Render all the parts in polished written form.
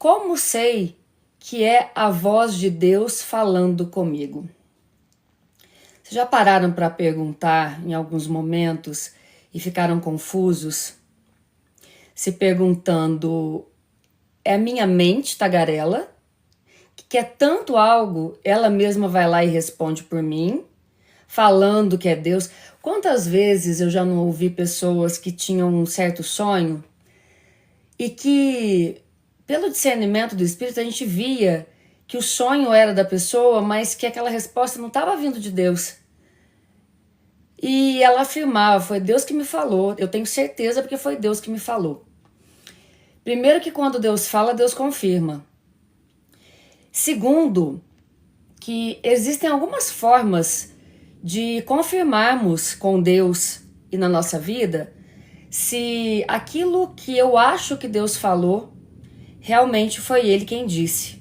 Como sei que é a voz de Deus falando comigo? Vocês já pararam para perguntar em alguns momentos e ficaram confusos, se perguntando: é a minha mente tagarela, que quer tanto algo, ela mesma vai lá e responde por mim, falando que é Deus? Quantas vezes eu já não ouvi pessoas que tinham um certo sonho e que, pelo discernimento do Espírito, a gente via que o sonho era da pessoa, mas que aquela resposta não estava vindo de Deus. E ela afirmava: foi Deus que me falou, eu tenho certeza porque foi Deus que me falou. Primeiro, que quando Deus fala, Deus confirma. Segundo, que existem algumas formas de confirmarmos com Deus e na nossa vida se aquilo que eu acho que Deus falou realmente foi Ele quem disse.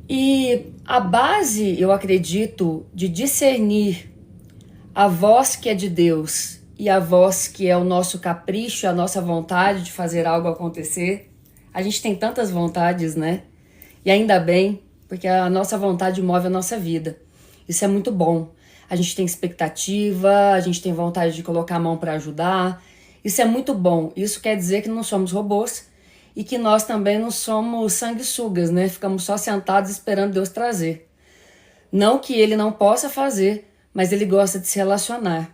E a base, eu acredito, de discernir a voz que é de Deus e a voz que é o nosso capricho, a nossa vontade de fazer algo acontecer. A gente tem tantas vontades, né? E ainda bem, porque a nossa vontade move a nossa vida. Isso é muito bom. A gente tem expectativa, a gente tem vontade de colocar a mão para ajudar. Isso é muito bom. Isso quer dizer que não somos robôs e que nós também não somos sanguessugas, né? Ficamos só sentados esperando Deus trazer. Não que Ele não possa fazer, mas Ele gosta de se relacionar.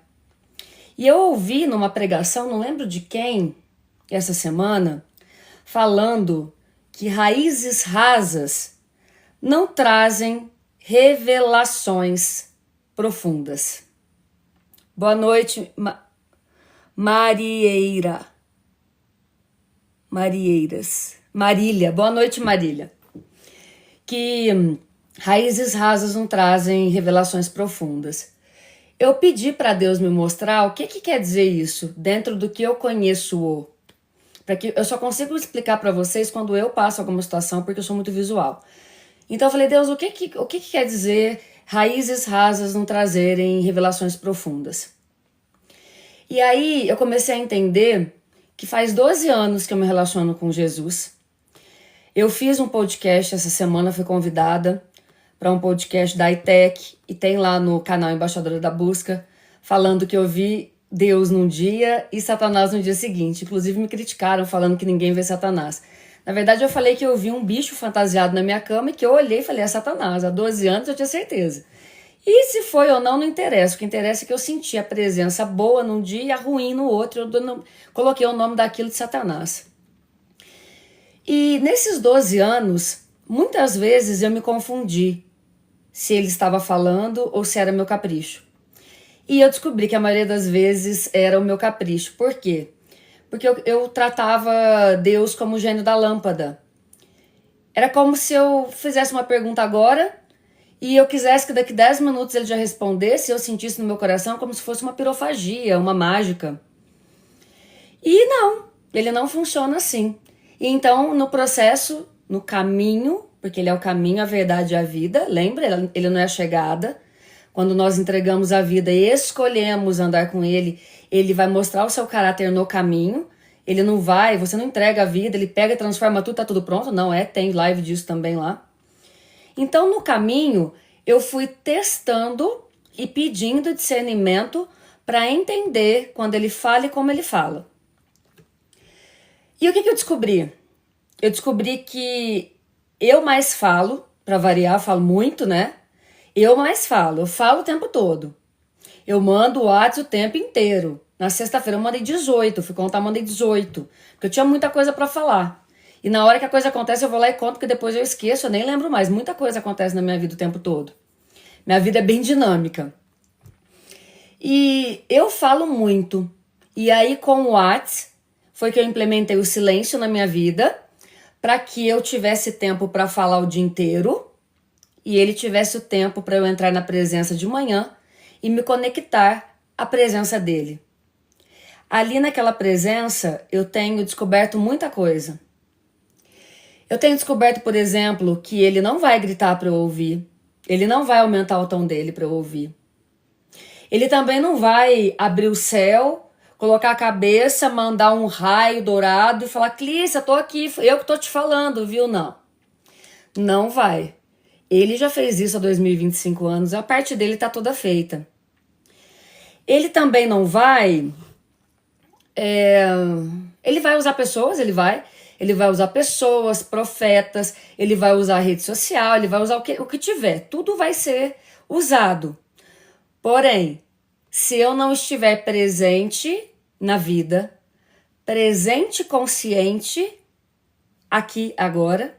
E eu ouvi numa pregação, não lembro de quem, essa semana, falando que raízes rasas não trazem revelações profundas. Boa noite, Marília. Boa noite, Marília. Que raízes rasas não trazem revelações profundas. Eu pedi para Deus me mostrar o que quer dizer isso dentro do que eu conheço. Para que eu só consigo explicar para vocês quando eu passo alguma situação, porque eu sou muito visual. Então eu falei: Deus, o que quer dizer raízes rasas não trazerem revelações profundas? E aí eu comecei a entender que faz 12 anos que eu me relaciono com Jesus. Eu fiz um podcast essa semana, fui convidada para um podcast da ITEC, e tem lá no canal Embaixadora da Busca, falando que eu vi Deus num dia e Satanás no dia seguinte. Inclusive me criticaram falando que ninguém vê Satanás. Na verdade, eu falei que eu vi um bicho fantasiado na minha cama e que eu olhei e falei: é Satanás. Há 12 anos eu tinha certeza. E se foi ou não interessa. O que interessa é que eu senti a presença boa num dia e a ruim no outro. Eu coloquei o nome daquilo de Satanás. E nesses 12 anos, muitas vezes eu me confundi se ele estava falando ou se era meu capricho. E eu descobri que a maioria das vezes era o meu capricho. Por quê? Porque eu tratava Deus como o gênio da lâmpada. Era como se eu fizesse uma pergunta agora e eu quisesse que daqui 10 minutos ele já respondesse, e eu sentisse no meu coração como se fosse uma pirofagia, uma mágica. E não, ele não funciona assim. E então, no processo, no caminho, porque ele é o caminho, a verdade e a vida, lembra? Ele não é a chegada. Quando nós entregamos a vida e escolhemos andar com ele, ele vai mostrar o seu caráter no caminho. Ele não vai, você não entrega a vida, ele pega e transforma tudo, tá tudo pronto. Não tem live disso também lá. Então, no caminho, eu fui testando e pedindo discernimento para entender quando ele fala e como ele fala. E o que eu descobri? Eu descobri que eu mais falo, para variar, falo muito, né? Eu falo o tempo todo. Eu mando o WhatsApp o tempo inteiro. Na sexta-feira eu mandei 18, fui contar, mandei 18. Porque eu tinha muita coisa para falar. E na hora que a coisa acontece eu vou lá e conto, porque depois eu esqueço, eu nem lembro mais. Muita coisa acontece na minha vida o tempo todo. Minha vida é bem dinâmica. E eu falo muito. E aí com o WhatsApp foi que eu implementei o silêncio na minha vida, para que eu tivesse tempo para falar o dia inteiro e ele tivesse o tempo para eu entrar na presença de manhã e me conectar à presença dele. Ali naquela presença eu tenho descoberto muita coisa. Eu tenho descoberto, por exemplo, que ele não vai gritar para eu ouvir. Ele não vai aumentar o tom dele para eu ouvir. Ele também não vai abrir o céu, colocar a cabeça, mandar um raio dourado e falar, Clícia, tô aqui, eu que tô te falando, viu? Não. Não vai. Ele já fez isso há 2025 anos, a parte dele tá toda feita. Ele também não vai... Ele vai usar pessoas, ele vai usar pessoas, profetas, ele vai usar a rede social, ele vai usar o que tiver. Tudo vai ser usado. Porém, se eu não estiver presente na vida, presente consciente, aqui, agora,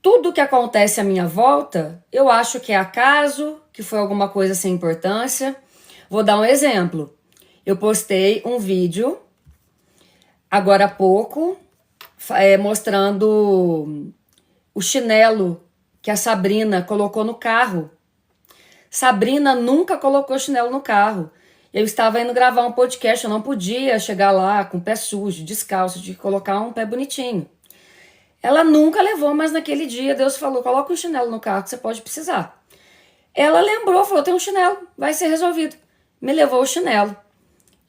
tudo que acontece à minha volta, eu acho que é acaso, que foi alguma coisa sem importância. Vou dar um exemplo. Eu postei um vídeo, agora há pouco, mostrando o chinelo que a Sabrina colocou no carro. Sabrina nunca colocou chinelo no carro. Eu estava indo gravar um podcast, eu não podia chegar lá com o pé sujo, descalço, de colocar um pé bonitinho. Ela nunca levou, mas naquele dia Deus falou, coloca um chinelo no carro que você pode precisar. Ela lembrou, falou, tem um chinelo, vai ser resolvido. Me levou o chinelo.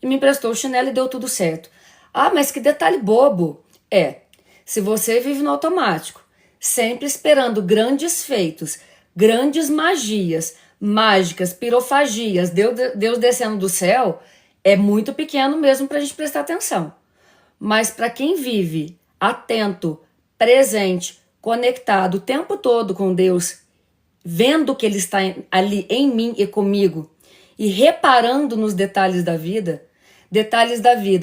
E me emprestou o chinelo e deu tudo certo. Ah, mas que detalhe bobo. Se você vive no automático, sempre esperando grandes feitos, grandes magias, mágicas, pirofagias, Deus descendo do céu, é muito pequeno mesmo para a gente prestar atenção. Mas para quem vive atento, presente, conectado o tempo todo com Deus, vendo que Ele está ali em mim e comigo, e reparando nos detalhes da vida,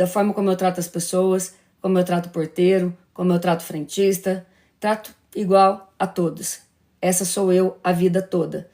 a forma como eu trato as pessoas, como eu trato o porteiro, como eu trato o frentista, trato igual a todos. Essa sou eu a vida toda.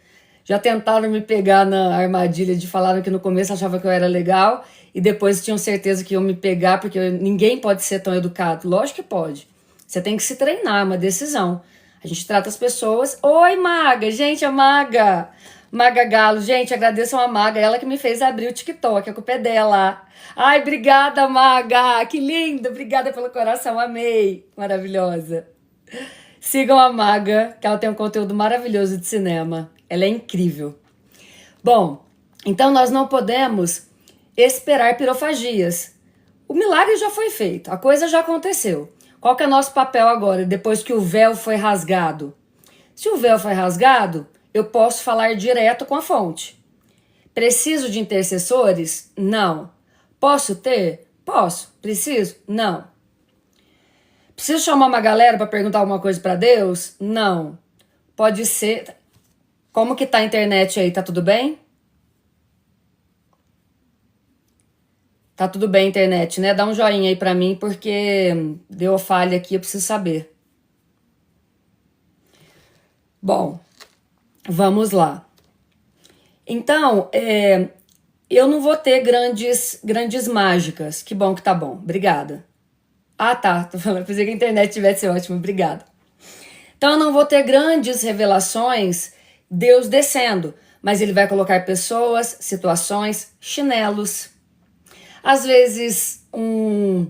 Já tentaram me pegar na armadilha de falaram que no começo achavam que eu era legal e depois tinham certeza que iam me pegar porque ninguém pode ser tão educado. Lógico que pode. Você tem que se treinar, é uma decisão. A gente trata as pessoas... Oi, Maga! Gente, a Maga! Maga Galo. Gente, agradeçam a Maga. Ela que me fez abrir o TikTok. A culpa é dela. Ai, obrigada, Maga! Que linda! Obrigada pelo coração. Amei. Maravilhosa. Sigam a Maga, que ela tem um conteúdo maravilhoso de cinema. Ela é incrível. Bom, então nós não podemos esperar pirofagias. O milagre já foi feito. A coisa já aconteceu. Qual que é o nosso papel agora, depois que o véu foi rasgado? Se o véu foi rasgado, eu posso falar direto com a fonte. Preciso de intercessores? Não. Posso ter? Posso. Preciso? Não. Preciso chamar uma galera para perguntar alguma coisa para Deus? Não. Pode ser... Como que tá a internet aí? Tá tudo bem? Tá tudo bem, internet, né? Dá um joinha aí pra mim, porque deu falha aqui, eu preciso saber. Bom, vamos lá. Então, eu não vou ter grandes mágicas. Que bom que tá bom. Obrigada. Ah, tá. Tô falando, pensei que a internet tivesse ótimo. Obrigada. Então, eu não vou ter grandes revelações, Deus descendo. Mas Ele vai colocar pessoas, situações, chinelos. Às vezes, um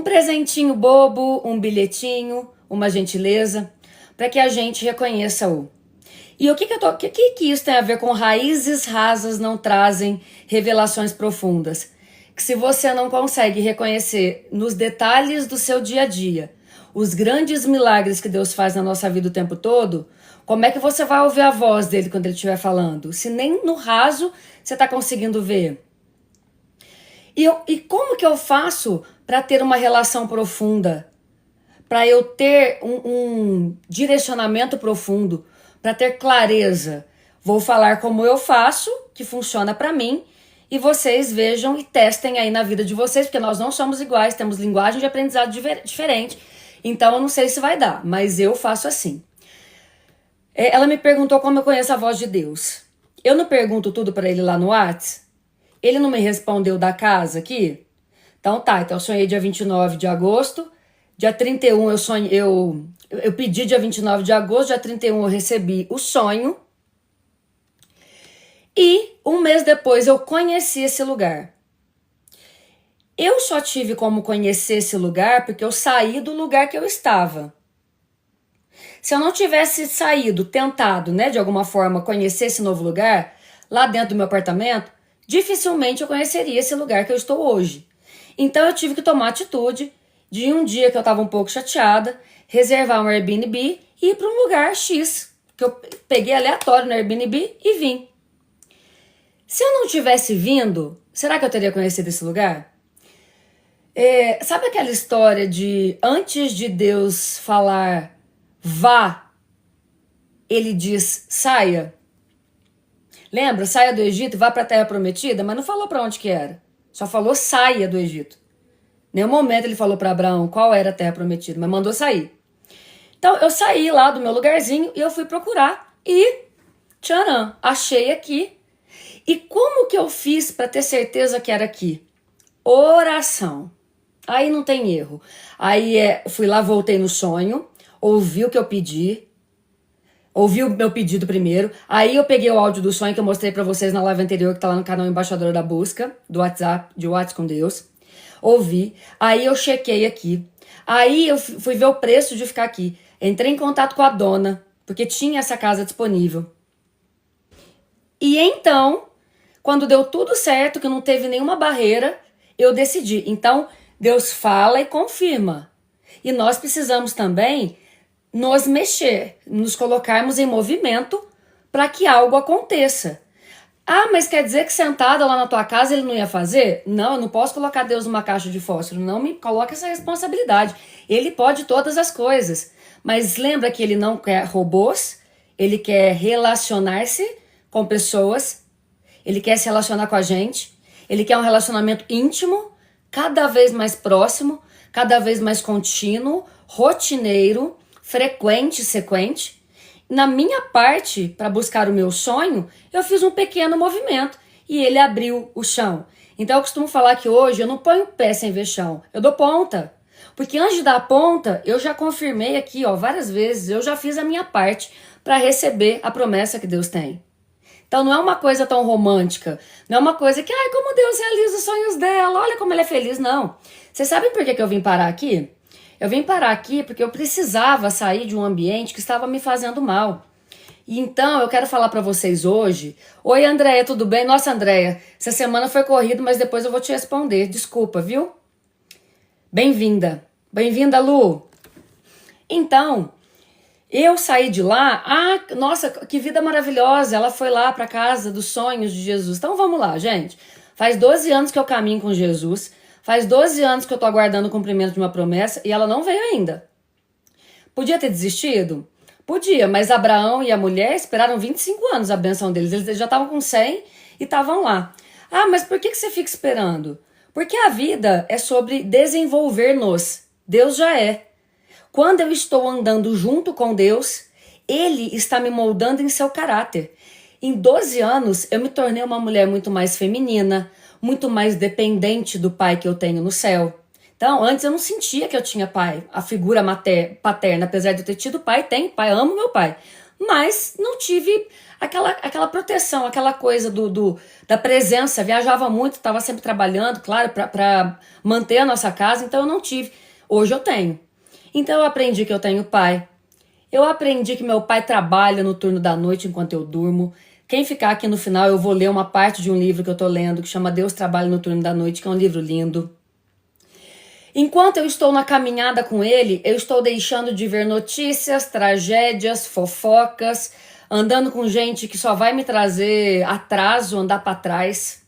presentinho bobo, um bilhetinho, uma gentileza, para que a gente reconheça-o. E o que isso tem a ver com raízes rasas não trazem revelações profundas? Que se você não consegue reconhecer nos detalhes do seu dia a dia os grandes milagres que Deus faz na nossa vida o tempo todo, como é que você vai ouvir a voz dele quando ele estiver falando? Se nem no raso você está conseguindo ver. E como que eu faço para ter uma relação profunda? Para eu ter um direcionamento profundo? Para ter clareza? Vou falar como eu faço, que funciona para mim, e vocês vejam e testem aí na vida de vocês, porque nós não somos iguais, temos linguagem de aprendizado diferente. Então eu não sei se vai dar, mas eu faço assim. Ela me perguntou como eu conheço a voz de Deus. Eu não pergunto tudo para ele lá no WhatsApp? Ele não me respondeu da casa aqui? Então tá, então eu sonhei dia 29 de agosto, dia 31 eu pedi dia 29 de agosto, dia 31 eu recebi o sonho, e um mês depois eu conheci esse lugar. Eu só tive como conhecer esse lugar porque eu saí do lugar que eu estava. Se eu não tivesse saído, tentado, né, de alguma forma, conhecer esse novo lugar, lá dentro do meu apartamento, dificilmente eu conheceria esse lugar que eu estou hoje. Então eu tive que tomar atitude de um dia que eu estava um pouco chateada, reservar um Airbnb e ir para um lugar X, que eu peguei aleatório no Airbnb e vim. Se eu não tivesse vindo, será que eu teria conhecido esse lugar? Sabe aquela história de antes de Deus falar vá, ele diz saia? Lembra? Saia do Egito e vá para a Terra Prometida, mas não falou para onde que era. Só falou saia do Egito. Em nenhum momento ele falou para Abraão qual era a Terra Prometida, mas mandou sair. Então eu saí lá do meu lugarzinho e eu fui procurar e tcharam, achei aqui. E como que eu fiz para ter certeza que era aqui? Oração. Aí não tem erro. Aí fui lá, voltei no sonho, ouvi o que eu pedi, ouvi o meu pedido primeiro. Aí eu peguei o áudio do sonho que eu mostrei pra vocês na live anterior, que tá lá no canal Embaixadora da Busca, do WhatsApp, de WhatsApp com Deus. Ouvi. Aí eu chequei aqui. Aí eu fui ver o preço de ficar aqui. Entrei em contato com a dona, porque tinha essa casa disponível. E então, quando deu tudo certo, que não teve nenhuma barreira, eu decidi. Então, Deus fala e confirma. E nós precisamos também nos mexer, nos colocarmos em movimento para que algo aconteça. Ah, mas quer dizer que sentada lá na tua casa ele não ia fazer? Não, eu não posso colocar Deus numa caixa de fósforo. Não me coloque essa responsabilidade. Ele pode todas as coisas. Mas lembra que ele não quer robôs, ele quer relacionar-se com pessoas, ele quer se relacionar com a gente, ele quer um relacionamento íntimo, cada vez mais próximo, cada vez mais contínuo, rotineiro, frequente, sequente. Na minha parte, para buscar o meu sonho, eu fiz um pequeno movimento e ele abriu o chão. Então eu costumo falar que hoje eu não ponho pé sem ver chão, eu dou ponta. Porque antes de dar a ponta, eu já confirmei aqui, várias vezes, eu já fiz a minha parte para receber a promessa que Deus tem. Então não é uma coisa tão romântica, não é uma coisa que, ai, como Deus realiza os sonhos dela, olha como ela é feliz, não. Vocês sabem por que eu vim parar aqui? Eu vim parar aqui porque eu precisava sair de um ambiente que estava me fazendo mal. E então eu quero falar para vocês hoje. Oi, Andréia, tudo bem? Nossa, Andréia, essa semana foi corrido, mas depois eu vou te responder. Desculpa, viu? Bem-vinda. Bem-vinda, Lu. Então, eu saí de lá. Ah, nossa, que vida maravilhosa. Ela foi lá para a casa dos sonhos de Jesus. Então vamos lá, gente. Faz 12 anos que eu caminho com Jesus. Faz 12 anos que eu tô aguardando o cumprimento de uma promessa e ela não veio ainda. Podia ter desistido? Podia, mas Abraão e a mulher esperaram 25 anos a bênção deles. Eles já estavam com 100 e estavam lá. Ah, mas por que você fica esperando? Porque a vida é sobre desenvolver-nos. Deus já é. Quando eu estou andando junto com Deus, Ele está me moldando em seu caráter. Em 12 anos, eu me tornei uma mulher muito mais feminina, muito mais dependente do pai que eu tenho no céu. Então, antes eu não sentia que eu tinha pai, a figura paterna, apesar de eu ter tido pai, tenho pai, amo meu pai. Mas não tive aquela proteção, aquela coisa da presença. Viajava muito, estava sempre trabalhando, claro, para manter a nossa casa, então eu não tive. Hoje eu tenho. Então eu aprendi que eu tenho pai. Eu aprendi que meu pai trabalha no turno da noite enquanto eu durmo. Quem ficar aqui no final, eu vou ler uma parte de um livro que eu tô lendo, que chama Deus Trabalha no Turno da Noite, que é um livro lindo. Enquanto eu estou na caminhada com ele, eu estou deixando de ver notícias, tragédias, fofocas, andando com gente que só vai me trazer atraso, andar para trás.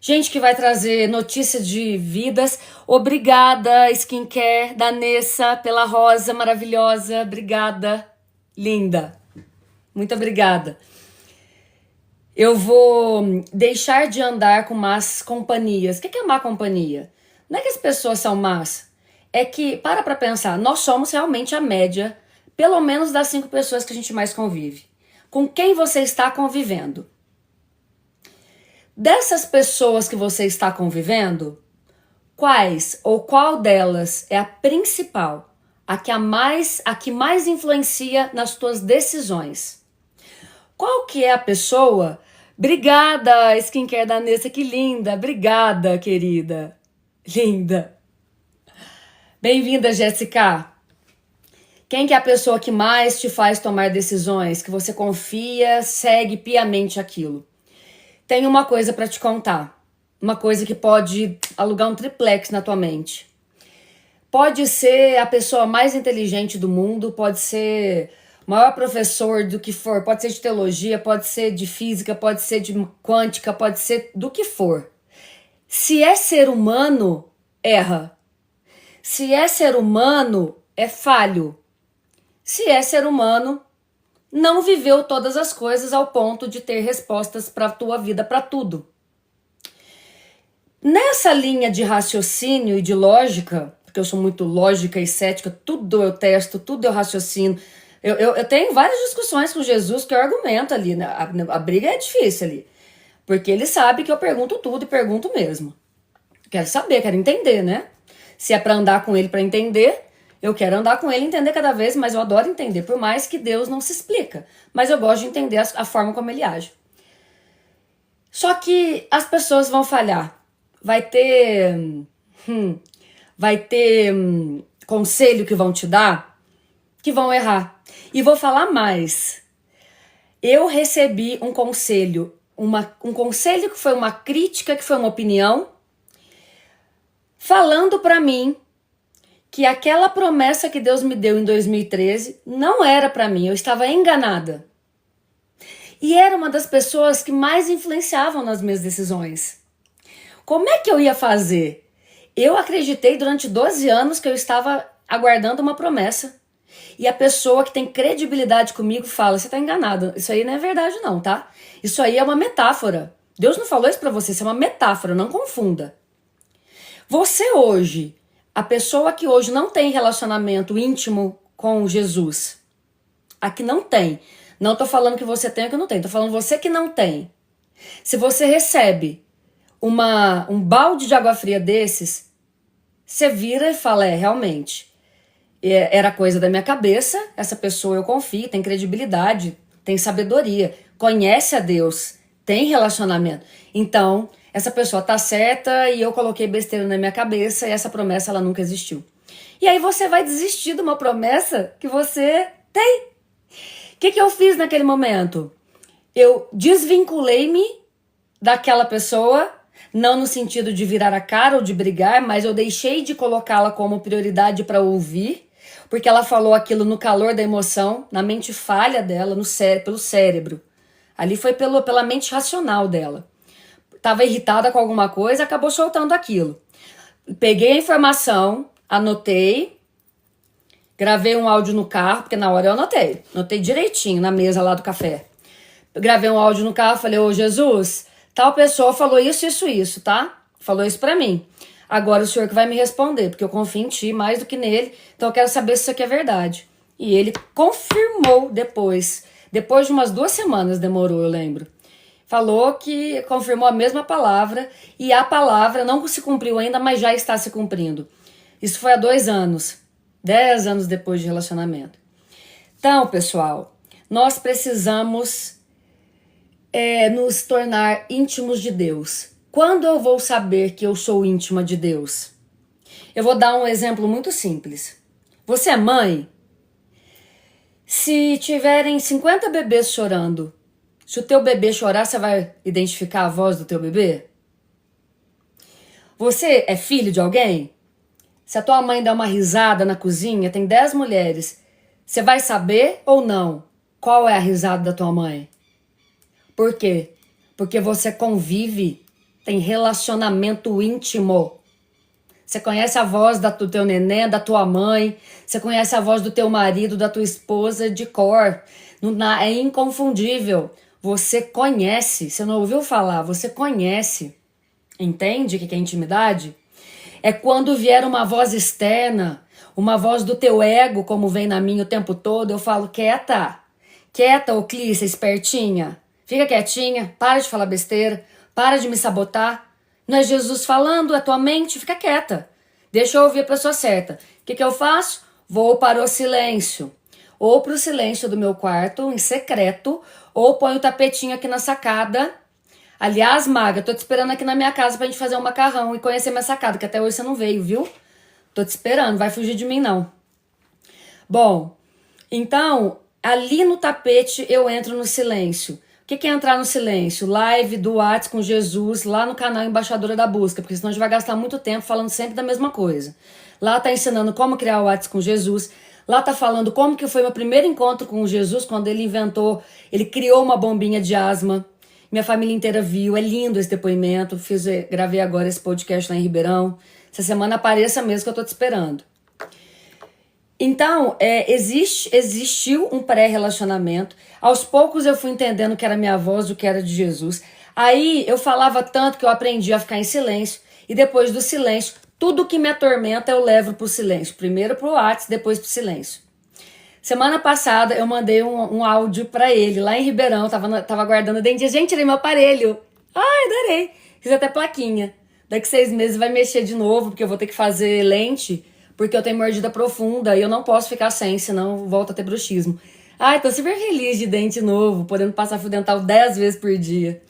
Gente que vai trazer notícias de vidas. Obrigada, skincare da Nessa, pela rosa maravilhosa. Obrigada, linda. Muito obrigada. Eu vou deixar de andar com más companhias. O que é má companhia? Não é que as pessoas são más. É que, para pensar, nós somos realmente a média, pelo menos das 5 pessoas que a gente mais convive. Com quem você está convivendo? Dessas pessoas que você está convivendo, quais ou qual delas é a principal, a que mais influencia nas tuas decisões? Qual que é a pessoa? Obrigada, skincare da Nessa, que linda. Obrigada, querida. Linda. Bem-vinda, Jéssica. Quem que é a pessoa que mais te faz tomar decisões, que você confia, segue piamente aquilo? Tenho uma coisa para te contar. Uma coisa que pode alugar um triplex na tua mente. Pode ser a pessoa mais inteligente do mundo, pode ser o maior professor do que for, pode ser de teologia, pode ser de física, pode ser de quântica, pode ser do que for. Se é ser humano, erra. Se é ser humano, é falho. Se é ser humano, não viveu todas as coisas ao ponto de ter respostas para a tua vida, para tudo. Nessa linha de raciocínio e de lógica, porque eu sou muito lógica e cética, tudo eu testo, tudo eu raciocino. Eu tenho várias discussões com Jesus que eu argumento ali, né? A briga é difícil ali. Porque ele sabe que eu pergunto tudo e pergunto mesmo. Quero saber, quero entender, né? Se é para andar com ele para entender, eu quero andar com ele e entender cada vez, mas eu adoro entender, por mais que Deus não se explica. Mas eu gosto de entender a forma como ele age. Só que as pessoas vão falhar. Vai ter conselho que vão te dar que vão errar. E vou falar mais. Eu recebi um conselho, um conselho que foi uma crítica, que foi uma opinião, falando para mim que aquela promessa que Deus me deu em 2013 não era para mim, eu estava enganada. E era uma das pessoas que mais influenciavam nas minhas decisões. Como é que eu ia fazer? Eu acreditei durante 12 anos que eu estava aguardando uma promessa. E a pessoa que tem credibilidade comigo fala, você está enganada. Isso aí não é verdade não, tá? Isso aí é uma metáfora. Deus não falou isso para você, isso é uma metáfora, não confunda. Você hoje, a pessoa que hoje não tem relacionamento íntimo com Jesus, a que não tem, não tô falando que você tem ou que não tem, tô falando você que não tem. Se você recebe um balde de água fria desses, você vira e fala, realmente, era coisa da minha cabeça, essa pessoa eu confio, tem credibilidade, tem sabedoria, conhece a Deus, tem relacionamento. Então, essa pessoa tá certa e eu coloquei besteira na minha cabeça e essa promessa ela nunca existiu. E aí você vai desistir de uma promessa que você tem. O que eu fiz naquele momento? Eu desvinculei-me daquela pessoa, não no sentido de virar a cara ou de brigar, mas eu deixei de colocá-la como prioridade para ouvir, porque ela falou aquilo no calor da emoção, na mente falha dela, pelo cérebro. Ali foi pela mente racional dela. Estava irritada com alguma coisa, acabou soltando aquilo. Peguei a informação, anotei, gravei um áudio no carro, porque na hora eu anotei direitinho na mesa lá do café. Gravei um áudio no carro, falei, ô Jesus, tal pessoa falou isso, tá? Falou isso pra mim. Agora o senhor que vai me responder, porque eu confio em ti mais do que nele, então eu quero saber se isso aqui é verdade. E ele confirmou depois de umas 2 semanas demorou, eu lembro. Falou que confirmou a mesma palavra e a palavra não se cumpriu ainda, mas já está se cumprindo. Isso foi há 2 anos, 10 anos depois de relacionamento. Então, pessoal, nós precisamos nos tornar íntimos de Deus. Quando eu vou saber que eu sou íntima de Deus? Eu vou dar um exemplo muito simples. Você é mãe? Se tiverem 50 bebês chorando, se o teu bebê chorar, você vai identificar a voz do teu bebê? Você é filho de alguém? Se a tua mãe dá uma risada na cozinha, tem 10 mulheres, você vai saber ou não qual é a risada da tua mãe? Por quê? Porque você convive, tem relacionamento íntimo. Você conhece a voz do teu neném, da tua mãe, você conhece a voz do teu marido, da tua esposa de cor. É inconfundível. Você conhece, você não ouviu falar, você conhece. Entende o que é intimidade? É quando vier uma voz externa, uma voz do teu ego, como vem na minha o tempo todo, eu falo, quieta, ô Clícia, espertinha, fica quietinha, para de falar besteira, para de me sabotar. Não é Jesus falando, é tua mente, fica quieta. Deixa eu ouvir a pessoa certa. O que eu faço? Vou para o silêncio. Ou para o silêncio do meu quarto, em secreto, ou ponho o tapetinho aqui na sacada. Aliás, Maga, tô te esperando aqui na minha casa pra gente fazer um macarrão e conhecer minha sacada, que até hoje você não veio, viu? Tô te esperando, vai fugir de mim não. Bom, então, ali no tapete eu entro no silêncio. O que é entrar no silêncio? Live do Whats com Jesus lá no canal Embaixadora da Busca, porque senão a gente vai gastar muito tempo falando sempre da mesma coisa. Lá tá ensinando como criar o Whats com Jesus. Lá tá falando como que foi meu primeiro encontro com Jesus, quando ele criou uma bombinha de asma. Minha família inteira viu, é lindo esse depoimento. Gravei agora esse podcast lá em Ribeirão. Essa semana apareça mesmo que eu tô te esperando. Então, existiu um pré-relacionamento. Aos poucos eu fui entendendo que era minha voz, o que era de Jesus. Aí eu falava tanto que eu aprendi a ficar em silêncio. E depois do silêncio, tudo que me atormenta eu levo pro silêncio. Primeiro pro WhatsApp, depois pro silêncio. Semana passada eu mandei um áudio pra ele, lá em Ribeirão. Tava guardando o dente. Gente, tirei meu aparelho. Ai, adorei. Fiz até plaquinha. Daqui 6 meses vai mexer de novo, porque eu vou ter que fazer lente, porque eu tenho mordida profunda e eu não posso ficar sem, senão volta a ter bruxismo. Ai, tô super feliz de dente novo, podendo passar fio dental 10 vezes por dia.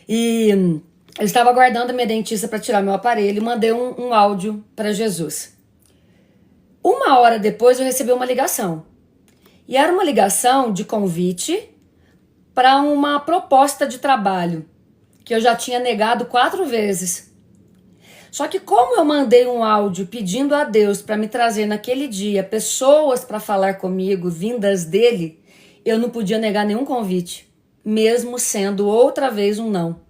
E eu estava aguardando a minha dentista para tirar meu aparelho e mandei um áudio para Jesus. 1 hora depois eu recebi uma ligação. E era uma ligação de convite para uma proposta de trabalho, que eu já tinha negado 4 vezes. Só que como eu mandei um áudio pedindo a Deus para me trazer naquele dia pessoas para falar comigo, vindas dele, eu não podia negar nenhum convite, mesmo sendo outra vez um não.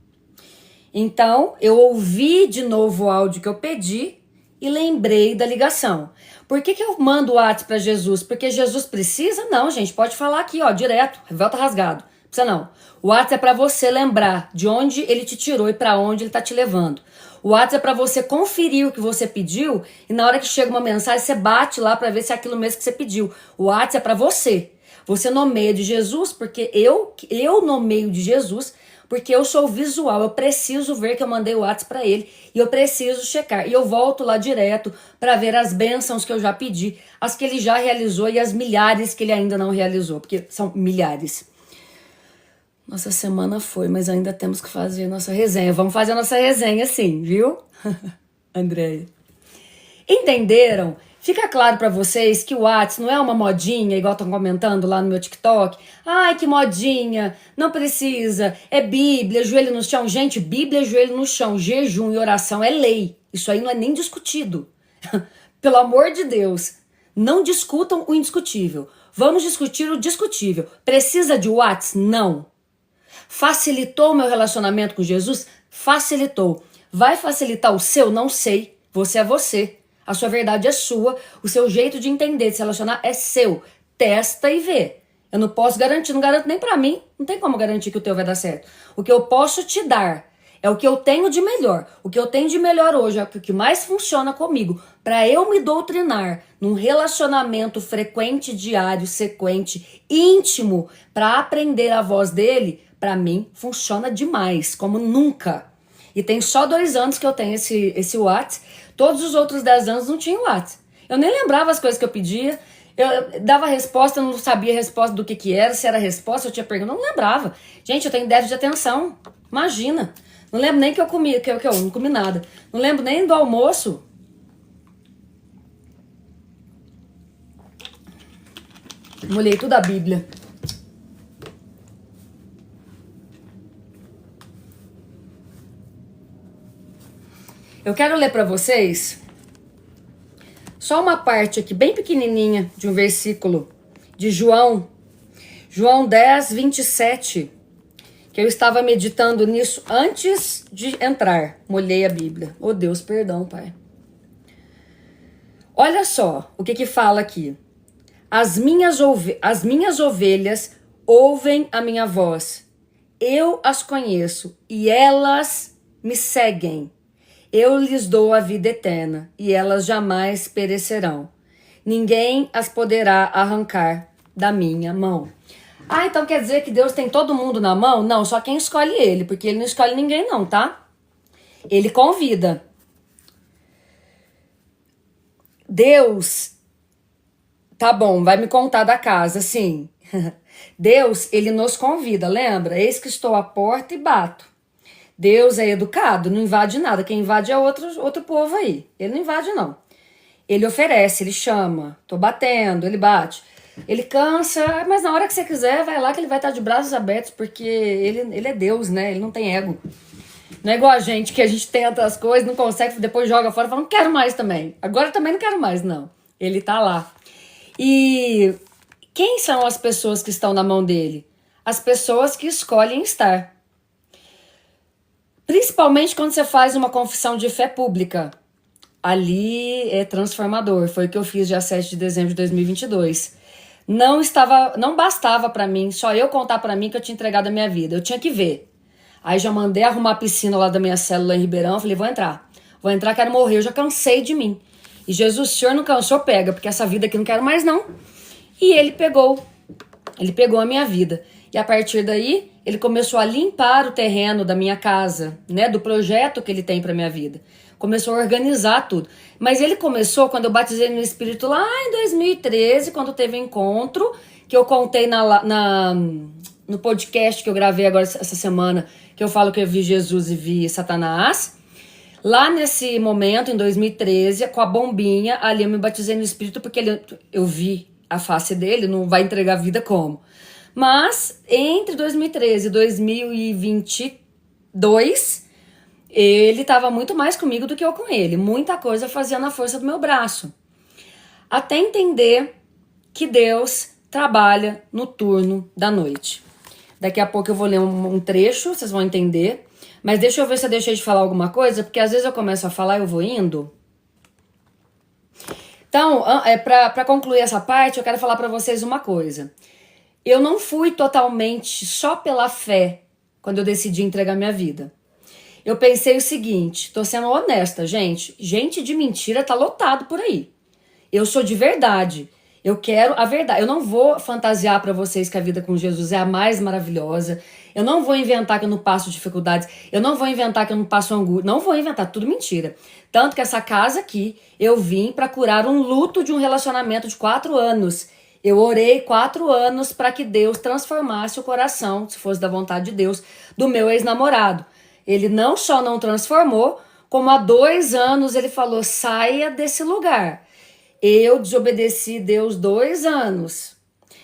Então, eu ouvi de novo o áudio que eu pedi e lembrei da ligação. Por que eu mando o WhatsApp para Jesus? Porque Jesus precisa? Não, gente, pode falar aqui, ó, direto, volta rasgado. Não precisa não. O WhatsApp é para você lembrar de onde ele te tirou e para onde ele tá te levando. O WhatsApp é para você conferir o que você pediu e na hora que chega uma mensagem, você bate lá para ver se é aquilo mesmo que você pediu. O WhatsApp é para você. Você nomeia de Jesus, porque eu nomeio de Jesus, porque eu sou visual. Eu preciso ver que eu mandei o WhatsApp para ele e eu preciso checar. E eu volto lá direto para ver as bênçãos que eu já pedi, as que ele já realizou e as milhares que ele ainda não realizou, porque são milhares. Nossa semana foi, mas ainda temos que fazer nossa resenha. Vamos fazer a nossa resenha sim, viu? Andréia. Entenderam? Fica claro pra vocês que o WhatsApp não é uma modinha, igual estão comentando lá no meu TikTok. Ai, que modinha, não precisa. É Bíblia, joelho no chão. Gente, Bíblia, joelho no chão, jejum e oração é lei. Isso aí não é nem discutido. Pelo amor de Deus, não discutam o indiscutível. Vamos discutir o discutível. Precisa de WhatsApp? Não. Facilitou o meu relacionamento com Jesus? Facilitou. Vai facilitar o seu? Não sei. Você é você. A sua verdade é sua. O seu jeito de entender, de se relacionar é seu. Testa e vê. Eu não posso garantir, não garanto nem pra mim. Não tem como garantir que o teu vai dar certo. O que eu posso te dar é o que eu tenho de melhor. O que eu tenho de melhor hoje é o que mais funciona comigo. Pra eu me doutrinar num relacionamento frequente, diário, sequente, íntimo, pra aprender a voz dele, pra mim funciona demais, como nunca. E tem só 2 anos que eu tenho esse WhatsApp. Todos os outros 10 anos não tinha WhatsApp. Eu nem lembrava as coisas que eu pedia. Eu dava resposta, eu não sabia a resposta do que era, se era resposta, eu tinha pergunta, eu não lembrava. Gente, eu tenho déficit de atenção. Imagina. Não lembro nem que eu comi, que eu não comi nada. Não lembro nem do almoço. Molhei tudo a Bíblia. Eu quero ler para vocês só uma parte aqui, bem pequenininha, de um versículo de João 10, 27, que eu estava meditando nisso antes de entrar. Molhei a Bíblia. Oh Deus, perdão, Pai. Olha só o que fala aqui. As minhas ovelhas ouvem a minha voz. Eu as conheço e elas me seguem. Eu lhes dou a vida eterna, e elas jamais perecerão. Ninguém as poderá arrancar da minha mão. Ah, então quer dizer que Deus tem todo mundo na mão? Não, só quem escolhe ele, porque ele não escolhe ninguém não, tá? Ele convida. Deus, tá bom, vai me contar da casa, sim. Deus, ele nos convida, lembra? Eis que estou à porta e bato. Deus é educado, não invade nada. Quem invade é outro povo aí. Ele não invade, não. Ele oferece, ele chama. Tô batendo, ele bate. Ele cansa, mas na hora que você quiser, vai lá que ele vai estar de braços abertos, porque ele é Deus, né? Ele não tem ego. Não é igual a gente, que a gente tenta as coisas, não consegue, depois joga fora e fala, não quero mais também. Agora também não quero mais, não. Ele tá lá. E quem são as pessoas que estão na mão dele? As pessoas que escolhem estar. Principalmente quando você faz uma confissão de fé pública. Ali é transformador. Foi o que eu fiz dia 7 de dezembro de 2022. Não bastava pra mim, só eu contar pra mim que eu tinha entregado a minha vida. Eu tinha que ver. Aí já mandei arrumar a piscina lá da minha célula em Ribeirão. Falei, vou entrar, quero morrer. Eu já cansei de mim. E Jesus, o Senhor não cansou, pega, porque essa vida aqui não quero mais não. E ele pegou a minha vida. E a partir daí, ele começou a limpar o terreno da minha casa, né, do projeto que ele tem pra minha vida. Começou a organizar tudo. Mas ele começou quando eu batizei no Espírito lá em 2013, quando teve um encontro, que eu contei no podcast que eu gravei agora essa semana, que eu falo que eu vi Jesus e vi Satanás. Lá nesse momento, em 2013, com a bombinha, ali eu me batizei no Espírito, porque eu vi a face dele, não vai entregar a vida como. Mas, entre 2013 e 2022, ele estava muito mais comigo do que eu com ele. Muita coisa fazia na força do meu braço. Até entender que Deus trabalha no turno da noite. Daqui a pouco eu vou ler um trecho, vocês vão entender. Mas deixa eu ver se eu deixei de falar alguma coisa, porque às vezes eu começo a falar e eu vou indo. Então, para concluir essa parte, eu quero falar para vocês uma coisa. Eu não fui totalmente só pela fé quando eu decidi entregar minha vida. Eu pensei o seguinte, tô sendo honesta, gente. Gente de mentira tá lotado por aí. Eu sou de verdade. Eu quero a verdade. Eu não vou fantasiar para vocês que a vida com Jesus é a mais maravilhosa. Eu não vou inventar que eu não passo dificuldades. Eu não vou inventar que eu não passo angústia. Não vou inventar, tudo mentira. Tanto que essa casa aqui, eu vim para curar um luto de um relacionamento de 4 anos. Eu orei 4 anos para que Deus transformasse o coração, se fosse da vontade de Deus, do meu ex-namorado. Ele não só não transformou, como há 2 anos ele falou, saia desse lugar. Eu desobedeci Deus 2 anos.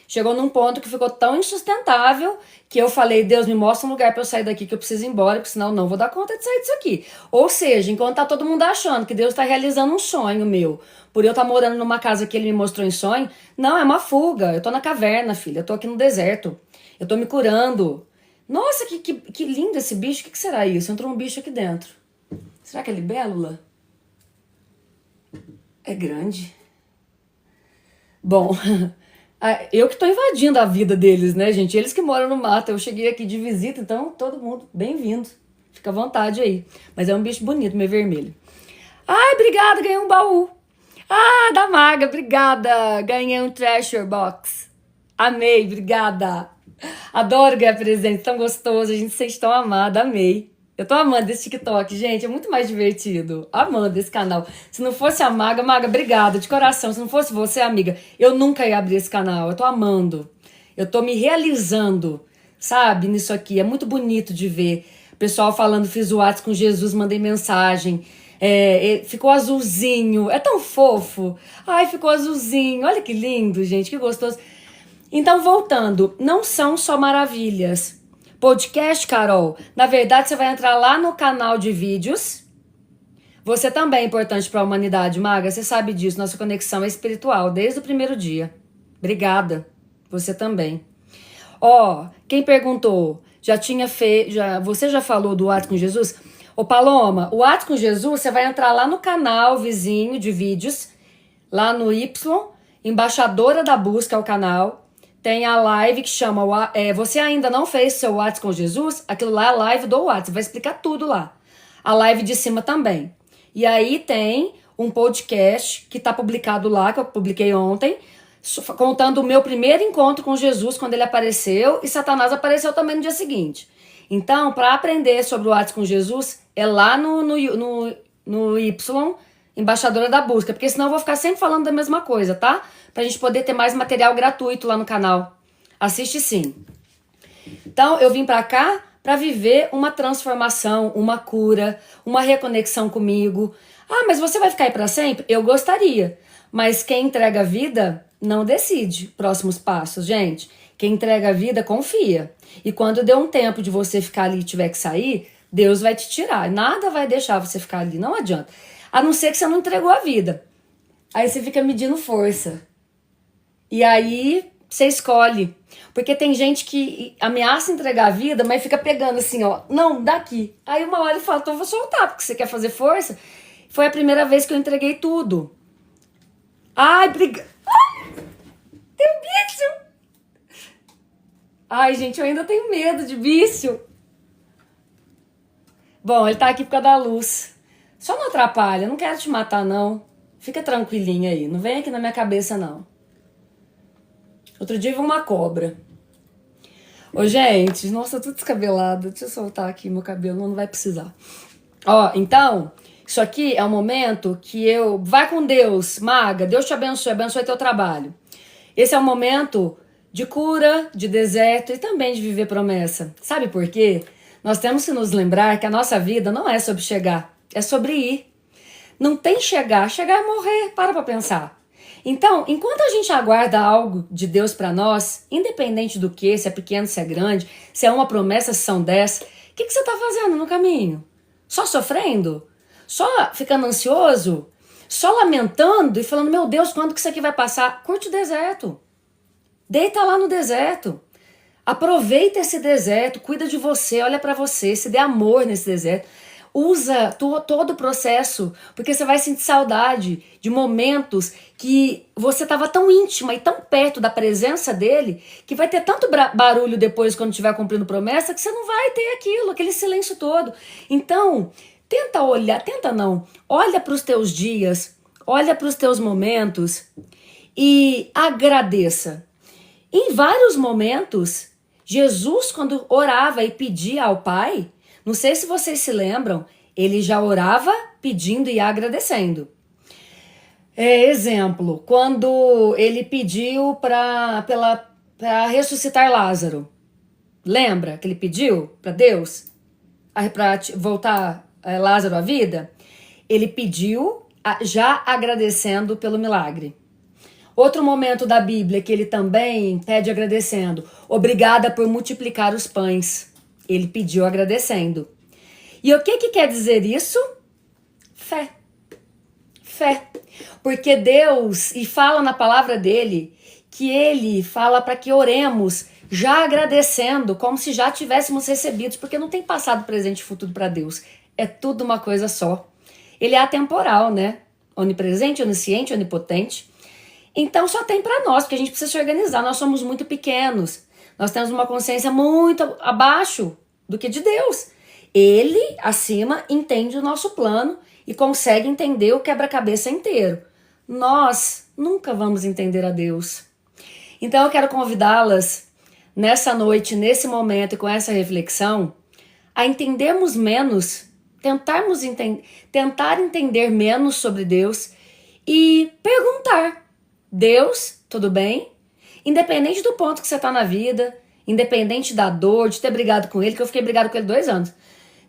Chegou num ponto que ficou tão insustentável que eu falei, Deus, me mostra um lugar para eu sair daqui que eu preciso ir embora, porque senão eu não vou dar conta de sair disso aqui. Ou seja, enquanto tá todo mundo achando que Deus tá realizando um sonho meu, por eu estar morando numa casa que ele me mostrou em sonho, não, é uma fuga. Eu tô na caverna, filha, eu tô aqui no deserto. Eu tô me curando. Nossa, que lindo esse bicho, o que será isso? Entrou um bicho aqui dentro. Será que é libélula? É grande. Bom, eu que tô invadindo a vida deles, né, gente? Eles que moram no mato. Eu cheguei aqui de visita, então todo mundo bem-vindo. Fica à vontade aí. Mas é um bicho bonito, meio vermelho. Ai, obrigada, ganhei um baú. Ah, da Maga, obrigada. Ganhei um treasure box. Amei, obrigada. Adoro ganhar presente, tão gostoso. A gente se sente tão amada, amei. Eu tô amando esse TikTok, gente, é muito mais divertido. Amando esse canal. Se não fosse a Maga, obrigada, de coração. Se não fosse você, amiga, eu nunca ia abrir esse canal. Eu tô amando. Eu tô me realizando, sabe, nisso aqui. É muito bonito de ver. O pessoal falando, fiz o WhatsApp com Jesus, mandei mensagem. Ficou azulzinho. É tão fofo. Ai, ficou azulzinho. Olha que lindo, gente, que gostoso. Então, voltando, não são só maravilhas. Podcast, Carol, na verdade você vai entrar lá no canal de vídeos. Você também é importante para a humanidade, Maga, você sabe disso, nossa conexão é espiritual desde o primeiro dia. Obrigada, você também. Quem perguntou, você já falou do Ato com Jesus? Ô Paloma, o Ato com Jesus, você vai entrar lá no canal vizinho de vídeos, lá no Y, Embaixadora da Busca é o canal. Tem a live que chama, você ainda não fez seu WhatsApp com Jesus? Aquilo lá é a live do WhatsApp, vai explicar tudo lá. A live de cima também. E aí tem um podcast que tá publicado lá, que eu publiquei ontem, contando o meu primeiro encontro com Jesus, quando ele apareceu, e Satanás apareceu também no dia seguinte. Então, para aprender sobre o WhatsApp com Jesus, é lá no Y, Embaixadora da Busca, porque senão eu vou ficar sempre falando da mesma coisa, tá? Pra gente poder ter mais material gratuito lá no canal. Assiste sim. Então, eu vim pra cá pra viver uma transformação, uma cura, uma reconexão comigo. Ah, mas você vai ficar aí pra sempre? Eu gostaria. Mas quem entrega a vida não decide próximos passos, gente. Quem entrega a vida confia. E quando deu um tempo de você ficar ali e tiver que sair, Deus vai te tirar. Nada vai deixar você ficar ali, não adianta. A não ser que você não entregou a vida. Aí você fica medindo força. E aí você escolhe. Porque tem gente que ameaça entregar a vida, mas fica pegando assim, ó. Não, daqui. Aí uma hora ele fala, então eu vou soltar, porque você quer fazer força. Foi a primeira vez que eu entreguei tudo. Ai, briga. Ai, tem um vício. Ai, gente, eu ainda tenho medo de vício. Bom, ele tá aqui por causa da luz. Só não atrapalha, não quero te matar, não. Fica tranquilinha aí, não vem aqui na minha cabeça, não. Outro dia eu vi uma cobra. Ô, gente, nossa, eu tô descabelada. Deixa eu soltar aqui meu cabelo, não vai precisar. Ó, então, isso aqui é um momento que eu... Vai com Deus, maga, Deus te abençoe, abençoe teu trabalho. Esse é um momento de cura, de deserto e também de viver promessa. Sabe por quê? Nós temos que nos lembrar que a nossa vida não é sobre chegar, é sobre ir. Não tem chegar, chegar é morrer, para pra pensar. Então, enquanto a gente aguarda algo de Deus para nós, independente do que, se é pequeno, se é grande, se é uma promessa, se são 10, o que você está fazendo no caminho? Só sofrendo? Só ficando ansioso? Só lamentando e falando, meu Deus, quando que isso aqui vai passar? Curte o deserto. Deita lá no deserto. Aproveita esse deserto, cuida de você, olha para você, se dê amor nesse deserto. Usa todo o processo, porque você vai sentir saudade de momentos que você estava tão íntima e tão perto da presença dele, que vai ter tanto barulho depois quando estiver cumprindo promessa, que você não vai ter aquilo, aquele silêncio todo. Então, olha para os teus dias, olha para os teus momentos e agradeça. Em vários momentos, Jesus, quando orava e pedia ao Pai, não sei se vocês se lembram, ele já orava pedindo e agradecendo. Exemplo, quando ele pediu para ressuscitar Lázaro. Lembra que ele pediu para Deus para voltar Lázaro à vida? Ele pediu já agradecendo pelo milagre. Outro momento da Bíblia que ele também pede agradecendo. Obrigada por multiplicar os pães. Ele pediu agradecendo. E o que quer dizer isso? Fé. Fé. Porque Deus, e fala na palavra dele, que ele fala para que oremos já agradecendo, como se já tivéssemos recebido, porque não tem passado, presente e futuro para Deus. É tudo uma coisa só. Ele é atemporal, né? Onipresente, onisciente, onipotente. Então só tem para nós, porque a gente precisa se organizar. Nós somos muito pequenos. Nós temos uma consciência muito abaixo do que de Deus. Ele, acima, entende o nosso plano e consegue entender o quebra-cabeça inteiro. Nós nunca vamos entender a Deus. Então eu quero convidá-las nessa noite, nesse momento e com essa reflexão, a entendermos menos, tentar entender menos sobre Deus e perguntar: Deus, tudo bem? Independente do ponto que você está na vida, independente da dor, de ter brigado com ele, que eu fiquei brigado com ele 2 anos.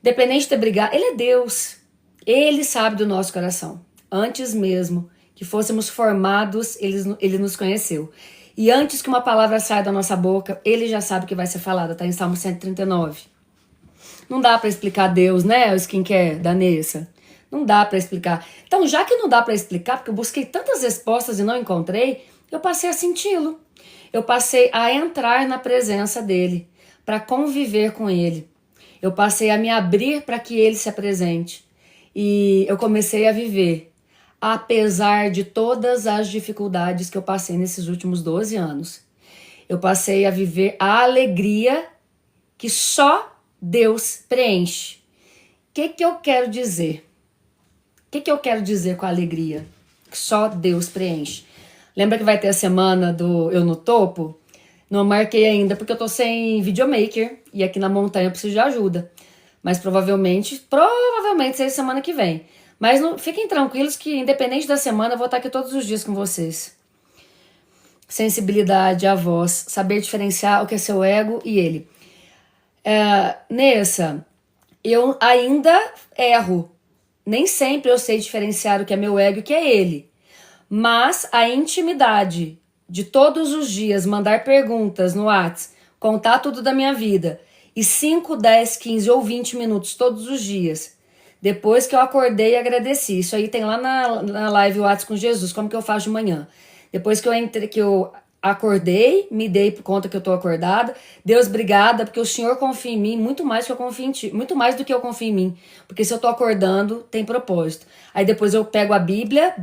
Independente de ter brigado, ele é Deus. Ele sabe do nosso coração. Antes mesmo que fôssemos formados, ele nos conheceu. E antes que uma palavra saia da nossa boca, ele já sabe o que vai ser falada. Está em Salmo 139. Não dá para explicar Deus, né? O skincare da Nessa. Não dá para explicar. Então, já que não dá para explicar, porque eu busquei tantas respostas e não encontrei, eu passei a senti-lo. Eu passei a entrar na presença dele, para conviver com ele. Eu passei a me abrir para que ele se apresente. E eu comecei a viver, apesar de todas as dificuldades que eu passei nesses últimos 12 anos. Eu passei a viver a alegria que só Deus preenche. O que eu quero dizer? O que eu quero dizer com a alegria que só Deus preenche? Lembra que vai ter a semana do Eu no Topo? Não marquei ainda porque eu tô sem videomaker e aqui na montanha eu preciso de ajuda. Mas provavelmente seja semana que vem. Mas fiquem tranquilos que independente da semana eu vou estar aqui todos os dias com vocês. Sensibilidade à voz, saber diferenciar o que é seu ego e ele. Nessa, eu ainda erro. Nem sempre eu sei diferenciar o que é meu ego e o que é ele. Mas a intimidade de todos os dias mandar perguntas no WhatsApp, contar tudo da minha vida, e 5, 10, 15 ou 20 minutos todos os dias, depois que eu acordei e agradeci. Isso aí tem lá na live WhatsApp com Jesus, como que eu faço de manhã. Depois que eu acordei, me dei por conta que eu tô acordada. Deus, obrigada, porque o Senhor confia em mim muito mais que eu confio em ti, muito mais do que eu confio em mim. Porque se eu tô acordando, tem propósito. Aí depois eu pego a Bíblia,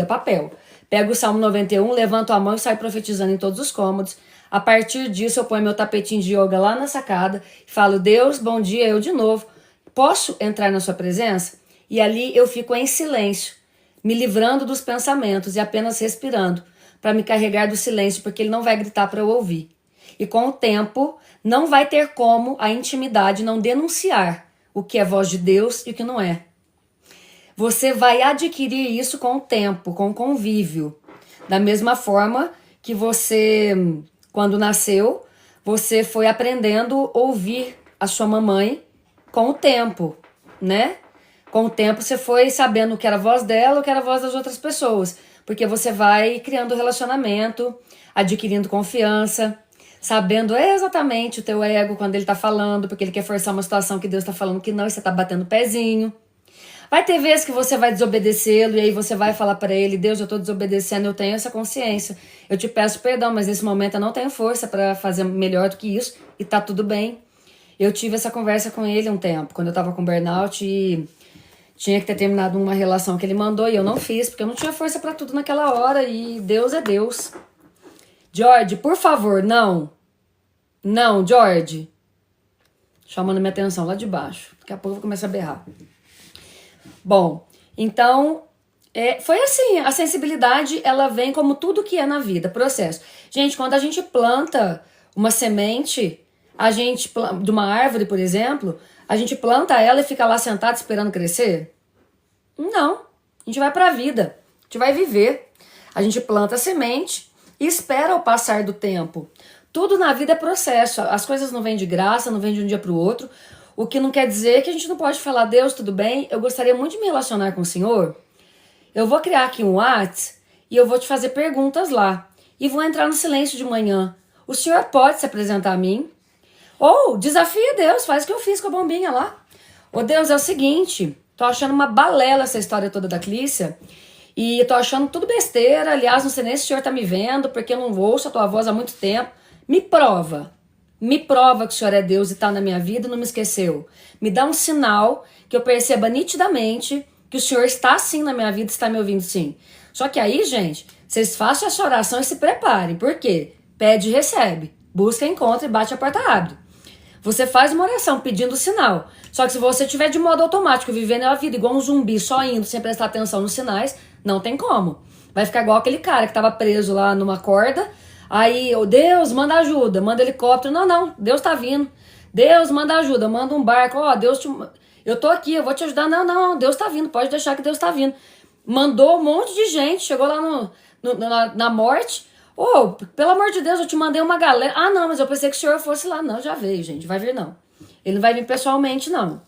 papel. Pego o Salmo 91, levanto a mão e saio profetizando em todos os cômodos. A partir disso, eu ponho meu tapetinho de yoga lá na sacada e falo, Deus, bom dia, eu de novo. Posso entrar na sua presença? E ali eu fico em silêncio, me livrando dos pensamentos e apenas respirando, para me carregar do silêncio, porque ele não vai gritar para eu ouvir. E com o tempo, não vai ter como a intimidade não denunciar o que é voz de Deus e o que não é. Você vai adquirir isso com o tempo, com o convívio. Da mesma forma que você, quando nasceu, você foi aprendendo a ouvir a sua mamãe com o tempo, né? Com o tempo você foi sabendo o que era a voz dela, o que era a voz das outras pessoas. Porque você vai criando relacionamento, adquirindo confiança, sabendo exatamente o teu ego quando ele tá falando, porque ele quer forçar uma situação que Deus tá falando que não, e você tá batendo o pezinho. Vai ter vezes que você vai desobedecê-lo e aí você vai falar para ele, Deus, eu tô desobedecendo, eu tenho essa consciência. Eu te peço perdão, mas nesse momento eu não tenho força para fazer melhor do que isso e tá tudo bem. Eu tive essa conversa com ele um tempo, quando eu tava com burnout e tinha que ter terminado uma relação que ele mandou e eu não fiz, porque eu não tinha força pra tudo naquela hora e Deus é Deus. George, por favor, não. Não, George. Chamando minha atenção lá de baixo. Daqui a pouco eu vou começar a berrar. Bom, então, foi assim, a sensibilidade, ela vem como tudo que é na vida, processo. Gente, quando a gente planta uma semente, de uma árvore, por exemplo, a gente planta ela e fica lá sentado esperando crescer? Não. A gente vai para a vida. A gente vai viver. A gente planta a semente e espera o passar do tempo. Tudo na vida é processo. As coisas não vêm de graça, não vêm de um dia para o outro. O que não quer dizer que a gente não pode falar, Deus, tudo bem? Eu gostaria muito de me relacionar com o Senhor. Eu vou criar aqui um WhatsApp e eu vou te fazer perguntas lá. E vou entrar no silêncio de manhã. O Senhor pode se apresentar a mim? Ou desafia Deus, faz o que eu fiz com a bombinha lá. Ô Deus, é o seguinte, tô achando uma balela essa história toda da Clícia. E tô achando tudo besteira. Aliás, não sei nem se o Senhor tá me vendo, porque eu não ouço a tua voz há muito tempo. Me prova. Me prova que o Senhor é Deus e tá na minha vida e não me esqueceu. Me dá um sinal que eu perceba nitidamente que o Senhor está sim na minha vida e está me ouvindo sim. Só que aí, gente, vocês façam essa oração e se preparem. Por quê? Pede e recebe. Busca, encontra e bate, a porta abre. Você faz uma oração pedindo sinal. Só que se você estiver de modo automático, vivendo a vida igual um zumbi, só indo, sem prestar atenção nos sinais, não tem como. Vai ficar igual aquele cara que tava preso lá numa corda. Aí, oh, Deus, manda ajuda, manda helicóptero. Não, Deus tá vindo. Deus, manda ajuda, manda um barco. Ó, Deus, eu tô aqui, eu vou te ajudar. Não, Deus tá vindo, pode deixar que Deus tá vindo. Mandou um monte de gente, chegou lá na morte. Ô, pelo amor de Deus, eu te mandei uma galera. Ah, não, mas eu pensei que o senhor fosse lá. Não, já veio, gente, vai vir não. Ele não vai vir pessoalmente, não.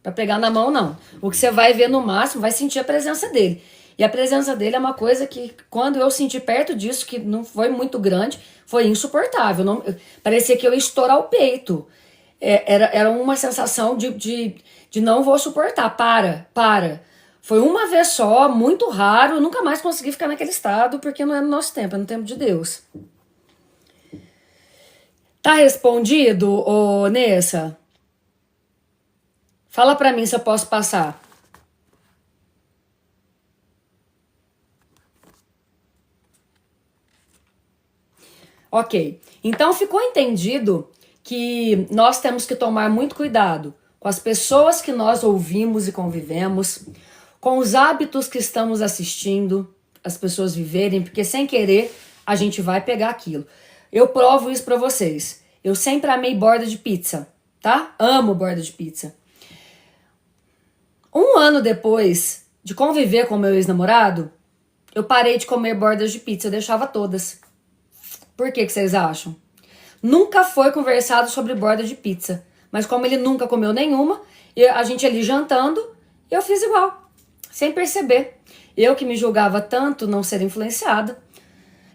Pra pegar na mão, não. O que você vai ver no máximo, vai sentir a presença dele. E a presença dele é uma coisa que, quando eu senti perto disso, que não foi muito grande, foi insuportável. Parecia que eu ia estourar o peito. Era uma sensação de não vou suportar. Para. Foi uma vez só, muito raro, eu nunca mais consegui ficar naquele estado, porque não é no nosso tempo, é no tempo de Deus. Tá respondido, ô Nessa? Fala pra mim se eu posso passar. Ok, então ficou entendido que nós temos que tomar muito cuidado com as pessoas que nós ouvimos e convivemos, com os hábitos que estamos assistindo as pessoas viverem, porque sem querer a gente vai pegar aquilo. Eu provo isso pra vocês. Eu sempre amei borda de pizza, tá? Amo borda de pizza. Um ano depois de conviver com meu ex-namorado, eu parei de comer bordas de pizza, eu deixava todas. Por que vocês acham? Nunca foi conversado sobre borda de pizza, mas como ele nunca comeu nenhuma, a gente ali jantando, eu fiz igual, sem perceber. Eu que me julgava tanto não ser influenciada.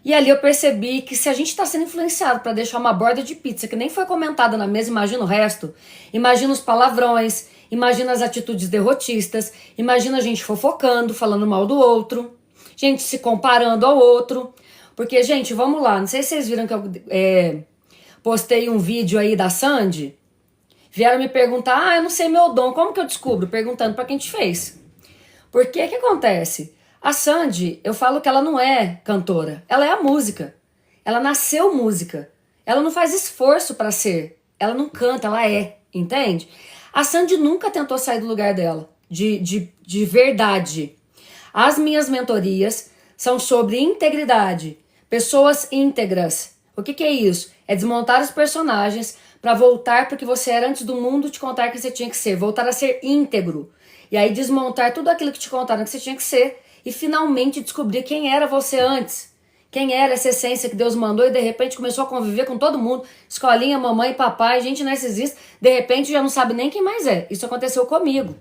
E ali eu percebi que se a gente está sendo influenciado para deixar uma borda de pizza que nem foi comentada na mesa, imagina o resto. Imagina os palavrões, imagina as atitudes derrotistas, imagina a gente fofocando, falando mal do outro, gente se comparando ao outro. Porque, gente, vamos lá, não sei se vocês viram que eu postei um vídeo aí da Sandy. Vieram me perguntar, eu não sei meu dom, como que eu descubro? Perguntando para quem te fez. Porque que acontece? A Sandy, eu falo que ela não é cantora, ela é a música. Ela nasceu música. Ela não faz esforço para ser. Ela não canta, ela é, entende? A Sandy nunca tentou sair do lugar dela, de verdade. As minhas mentorias são sobre integridade, pessoas íntegras. O que é isso? É desmontar os personagens para voltar para o que você era antes do mundo te contar que você tinha que ser. Voltar a ser íntegro. E aí desmontar tudo aquilo que te contaram que você tinha que ser e finalmente descobrir quem era você antes. Quem era essa essência que Deus mandou e de repente começou a conviver com todo mundo. Escolinha, mamãe, papai, gente narcisista. De repente já não sabe nem quem mais é. Isso aconteceu comigo.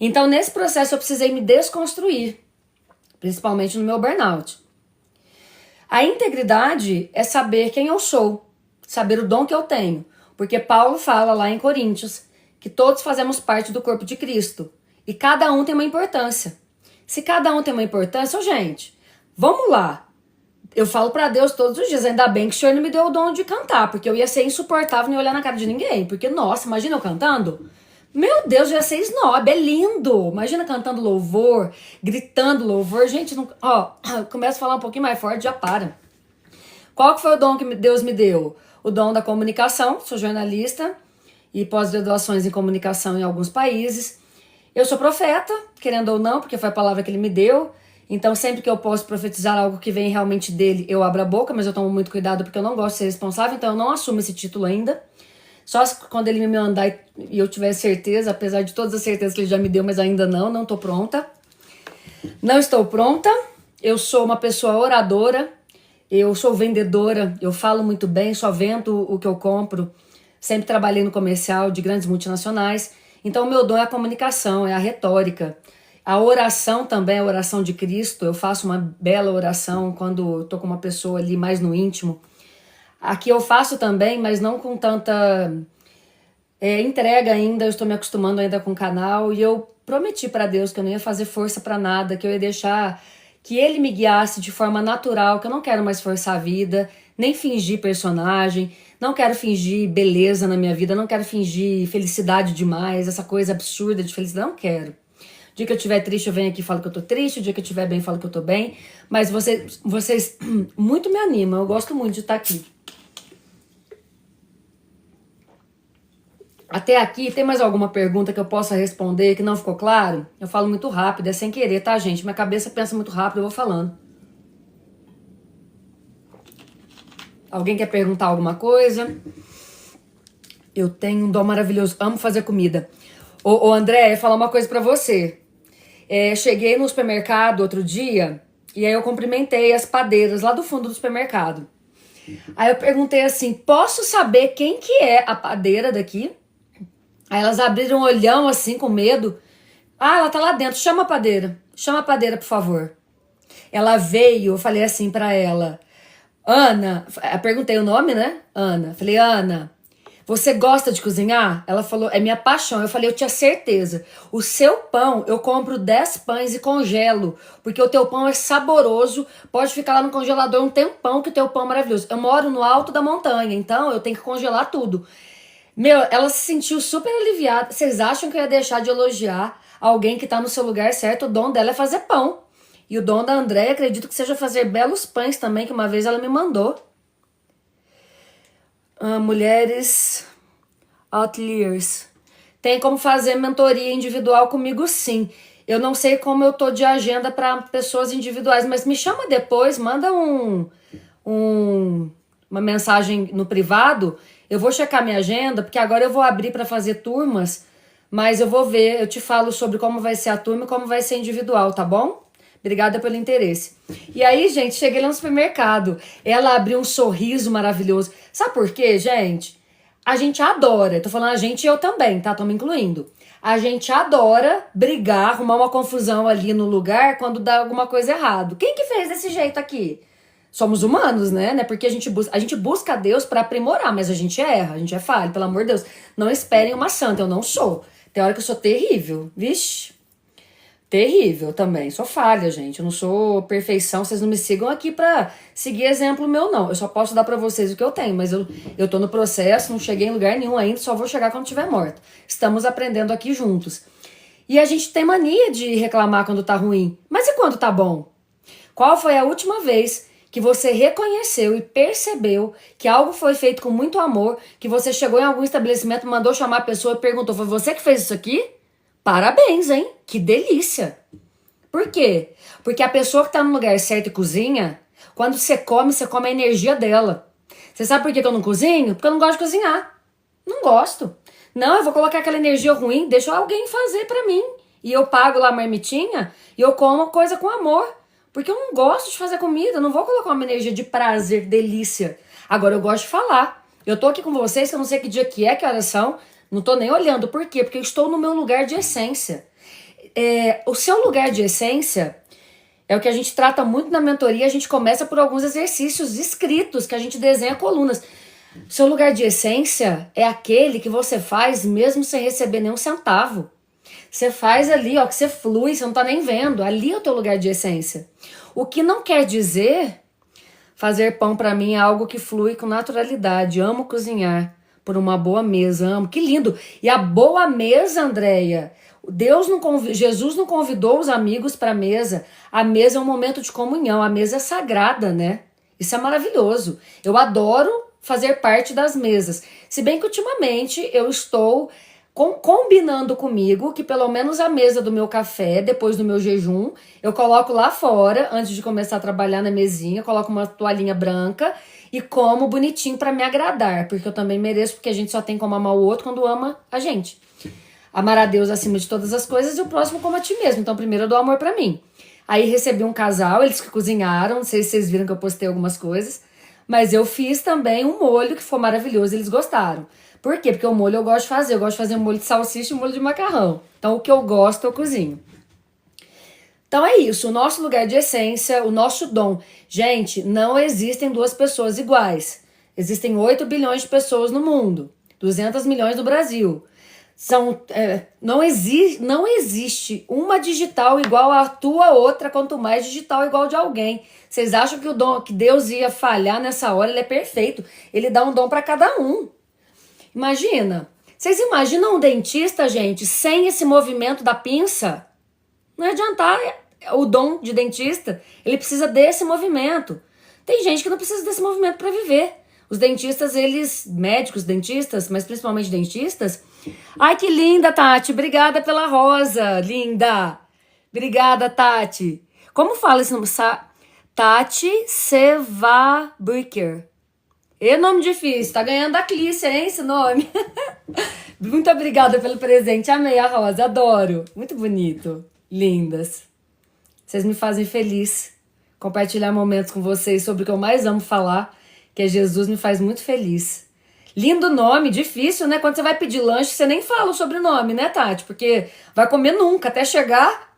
Então nesse processo eu precisei me desconstruir. Principalmente no meu burnout. A integridade é saber quem eu sou. Saber o dom que eu tenho. Porque Paulo fala lá em Coríntios que todos fazemos parte do corpo de Cristo. E cada um tem uma importância. Se cada um tem uma importância, gente, vamos lá. Eu falo pra Deus todos os dias, ainda bem que o Senhor não me deu o dom de cantar, porque eu ia ser insuportável nem olhar na cara de ninguém. Porque, nossa, imagina eu cantando. Meu Deus, eu ia ser snob, é lindo. Imagina cantando louvor, gritando louvor. Gente, não, começa a falar um pouquinho mais forte, já para. Qual que foi o dom que Deus me deu? O dom da comunicação, sou jornalista e pós-graduações em comunicação em alguns países. Eu sou profeta, querendo ou não, porque foi a palavra que ele me deu. Então, sempre que eu posso profetizar algo que vem realmente dele, eu abro a boca, mas eu tomo muito cuidado porque eu não gosto de ser responsável, então eu não assumo esse título ainda. Só quando ele me mandar e eu tiver certeza, apesar de todas as certezas que ele já me deu, mas ainda não tô pronta. Não estou pronta, eu sou uma pessoa oradora, eu sou vendedora, eu falo muito bem, só vendo o que eu compro. Sempre trabalhei no comercial de grandes multinacionais. Então, o meu dom é a comunicação, é a retórica. A oração também, a oração de Cristo. Eu faço uma bela oração quando estou com uma pessoa ali mais no íntimo. Aqui eu faço também, mas não com tanta entrega ainda. Eu estou me acostumando ainda com o canal. E eu prometi para Deus que eu não ia fazer força para nada, que eu ia deixar que Ele me guiasse de forma natural, que eu não quero mais forçar a vida, nem fingir personagem. Não quero fingir beleza na minha vida, não quero fingir felicidade demais, essa coisa absurda de felicidade, não quero. O dia que eu estiver triste, eu venho aqui e falo que eu tô triste, o dia que eu estiver bem, eu falo que eu tô bem, mas vocês muito me animam, eu gosto muito de estar aqui. Até aqui, tem mais alguma pergunta que eu possa responder que não ficou claro? Eu falo muito rápido, é sem querer, tá, gente? Minha cabeça pensa muito rápido, eu vou falando. Alguém quer perguntar alguma coisa? Eu tenho um dom maravilhoso, amo fazer comida. Ô André, eu ia falar uma coisa pra você. Cheguei no supermercado outro dia e aí eu cumprimentei as padeiras lá do fundo do supermercado. Aí eu perguntei assim, posso saber quem que é a padeira daqui? Aí elas abriram um olhão assim com medo. Ah, ela tá lá dentro, chama a padeira, por favor. Ela veio, eu falei assim pra ela... Ana, eu perguntei o nome, né? Ana. Falei, Ana, você gosta de cozinhar? Ela falou, é minha paixão. Eu falei, eu tinha certeza. O seu pão, eu compro 10 pães e congelo. Porque o teu pão é saboroso. Pode ficar lá no congelador um tempão que o teu pão é maravilhoso. Eu moro no alto da montanha, então eu tenho que congelar tudo. Meu, ela se sentiu super aliviada. Vocês acham que eu ia deixar de elogiar alguém que tá no seu lugar certo? O dom dela é fazer pão. E o dom da Andréia, acredito que seja fazer belos pães também, que uma vez ela me mandou. Mulheres Outliers. Tem como fazer mentoria individual comigo, sim. Eu não sei como eu tô de agenda para pessoas individuais, mas me chama depois, manda uma mensagem no privado. Eu vou checar minha agenda, porque agora eu vou abrir para fazer turmas, mas eu vou ver, eu te falo sobre como vai ser a turma e como vai ser individual, tá bom? Obrigada pelo interesse. E aí, gente, cheguei lá no supermercado. Ela abriu um sorriso maravilhoso. Sabe por quê, gente? A gente adora. Tô falando a gente e eu também, tá? Tô me incluindo. A gente adora brigar, arrumar uma confusão ali no lugar quando dá alguma coisa errado. Quem que fez desse jeito aqui? Somos humanos, né? Porque a gente busca a Deus para aprimorar, mas a gente erra, a gente é falho, pelo amor de Deus. Não esperem uma santa, eu não sou. Tem hora que eu sou terrível, vixe. Terrível também, sou falha, gente. Eu não sou perfeição, vocês não me sigam aqui pra seguir exemplo meu, não. Eu só posso dar pra vocês o que eu tenho, mas eu tô no processo, não cheguei em lugar nenhum ainda, só vou chegar quando estiver morta. Estamos aprendendo aqui juntos. E a gente tem mania de reclamar quando tá ruim. Mas e quando tá bom? Qual foi a última vez que você reconheceu e percebeu que algo foi feito com muito amor, que você chegou em algum estabelecimento, mandou chamar a pessoa e perguntou, foi você que fez isso aqui? Parabéns, hein? Que delícia! Por quê? Porque a pessoa que tá no lugar certo e cozinha, quando você come a energia dela. Você sabe por que eu não cozinho? Porque eu não gosto de cozinhar. Não gosto. Não, eu vou colocar aquela energia ruim, deixa alguém fazer pra mim. E eu pago lá a marmitinha e eu como coisa com amor. Porque eu não gosto de fazer comida, eu não vou colocar uma energia de prazer, delícia. Agora eu gosto de falar. Eu tô aqui com vocês, que eu não sei que dia que horas são. Não tô nem olhando. Por quê? Porque eu estou no meu lugar de essência. O seu lugar de essência é o que a gente trata muito na mentoria. A gente começa por alguns exercícios escritos que a gente desenha colunas. O seu lugar de essência é aquele que você faz mesmo sem receber nenhum centavo. Você faz ali, ó, que você flui, você não tá nem vendo. Ali é o teu lugar de essência. O que não quer dizer fazer pão pra mim é algo que flui com naturalidade. Amo cozinhar. Por uma boa mesa, amo. Que lindo. E a boa mesa, Andréia, Jesus não convidou os amigos para a mesa. A mesa é um momento de comunhão. A mesa é sagrada, né? Isso é maravilhoso. Eu adoro fazer parte das mesas. Se bem que ultimamente eu estou combinando comigo que pelo menos a mesa do meu café, depois do meu jejum, eu coloco lá fora, antes de começar a trabalhar na mesinha, coloco uma toalhinha branca e como bonitinho pra me agradar, porque eu também mereço, porque a gente só tem como amar o outro quando ama a gente. Amar a Deus acima de todas as coisas e o próximo como a ti mesmo. Então primeiro eu dou amor pra mim. Aí recebi um casal, eles que cozinharam, não sei se vocês viram que eu postei algumas coisas, mas eu fiz também um molho que foi maravilhoso, eles gostaram. Por quê? Porque o molho eu gosto de fazer um molho de salsicha e um molho de macarrão. Então o que eu gosto eu cozinho. Então é isso, o nosso lugar de essência, o nosso dom. Gente, não existem duas pessoas iguais. Existem 8 bilhões de pessoas no mundo, 200 milhões no Brasil. Não existe uma digital igual à tua outra, quanto mais digital igual de alguém. Vocês acham que o dom que Deus ia falhar nessa hora? Ele é perfeito. Ele dá um dom para cada um. Imagina. Vocês imaginam um dentista, gente, sem esse movimento da pinça? Não ia adiantar o dom de dentista. Ele precisa desse movimento. Tem gente que não precisa desse movimento para viver. Os dentistas, médicos, dentistas, mas principalmente dentistas. Ai, que linda, Tati. Obrigada pela rosa, linda. Obrigada, Tati. Como fala esse nome? Tati Sevabuker. E nome difícil. Tá ganhando a Clícia, hein, esse nome? Muito obrigada pelo presente. Amei a rosa, adoro. Muito bonito. Lindas. Vocês me fazem feliz. Compartilhar momentos com vocês sobre o que eu mais amo falar, que é Jesus, me faz muito feliz. Lindo nome, difícil, né? Quando você vai pedir lanche, você nem fala o sobrenome, né, Tati? Porque vai comer nunca, até chegar.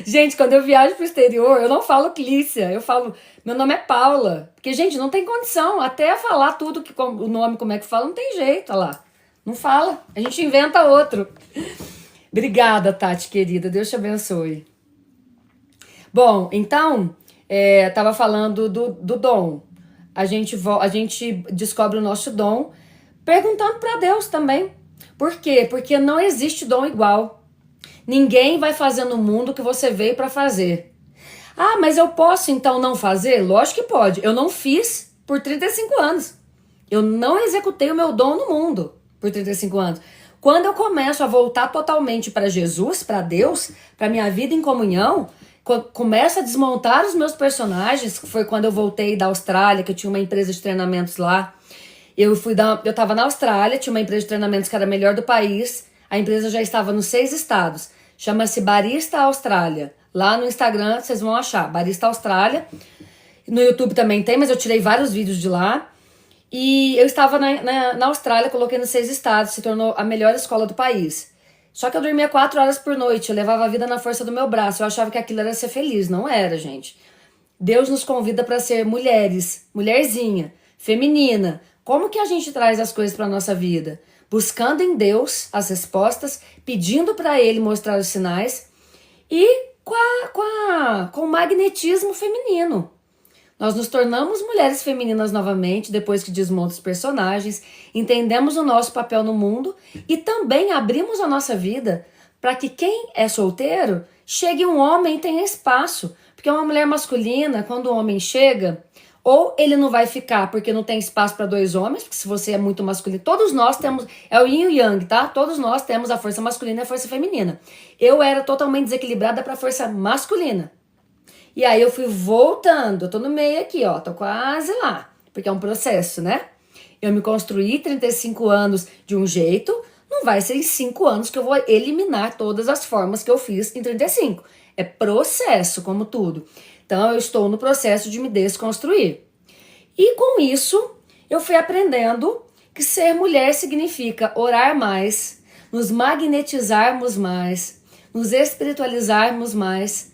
Gente, quando eu viajo pro exterior, eu não falo Clícia, eu falo, meu nome é Paula. Porque, gente, não tem condição, até falar tudo, o nome, como é que fala, não tem jeito, olha lá. Não fala, a gente inventa outro. Obrigada, Tati, querida, Deus te abençoe. Bom, então, tava falando do dom. A gente descobre o nosso dom perguntando para Deus também. Por quê? Porque não existe dom igual. Ninguém vai fazer no mundo o que você veio para fazer. Ah, mas eu posso então não fazer? Lógico que pode. Eu não fiz por 35 anos. Eu não executei o meu dom no mundo por 35 anos. Quando eu começo a voltar totalmente para Jesus, para Deus, para minha vida em comunhão, começo a desmontar os meus personagens, que foi quando eu voltei da Austrália, que eu tinha uma empresa de treinamentos lá. Eu tava na Austrália, tinha uma empresa de treinamentos que era a melhor do país. A empresa já estava nos 6 estados. Chama-se Barista Austrália. Lá no Instagram vocês vão achar, Barista Austrália. No YouTube também tem, mas eu tirei vários vídeos de lá. E eu estava na Austrália, coloquei nos 6 estados, se tornou a melhor escola do país. Só que eu dormia 4 horas por noite, eu levava a vida na força do meu braço, eu achava que aquilo era ser feliz, não era, gente. Deus nos convida para ser mulheres, mulherzinha, feminina. Como que a gente traz as coisas para nossa vida? Buscando em Deus as respostas, pedindo para Ele mostrar os sinais e com o magnetismo feminino. Nós nos tornamos mulheres femininas novamente, depois que desmonta os personagens, entendemos o nosso papel no mundo e também abrimos a nossa vida para que quem é solteiro chegue um homem e tenha espaço. Porque uma mulher masculina, quando o homem chega, ou ele não vai ficar porque não tem espaço para 2 homens, porque se você é muito masculino, todos nós temos, é o yin e o yang, tá? Todos nós temos a força masculina e a força feminina. Eu era totalmente desequilibrada para a força masculina. E aí eu fui voltando, eu tô no meio aqui, ó, tô quase lá, porque é um processo, né? Eu me construí 35 anos de um jeito, não vai ser em 5 anos que eu vou eliminar todas as formas que eu fiz em 35. É processo, como tudo. Então eu estou no processo de me desconstruir. E com isso, eu fui aprendendo que ser mulher significa orar mais, nos magnetizarmos mais, nos espiritualizarmos mais,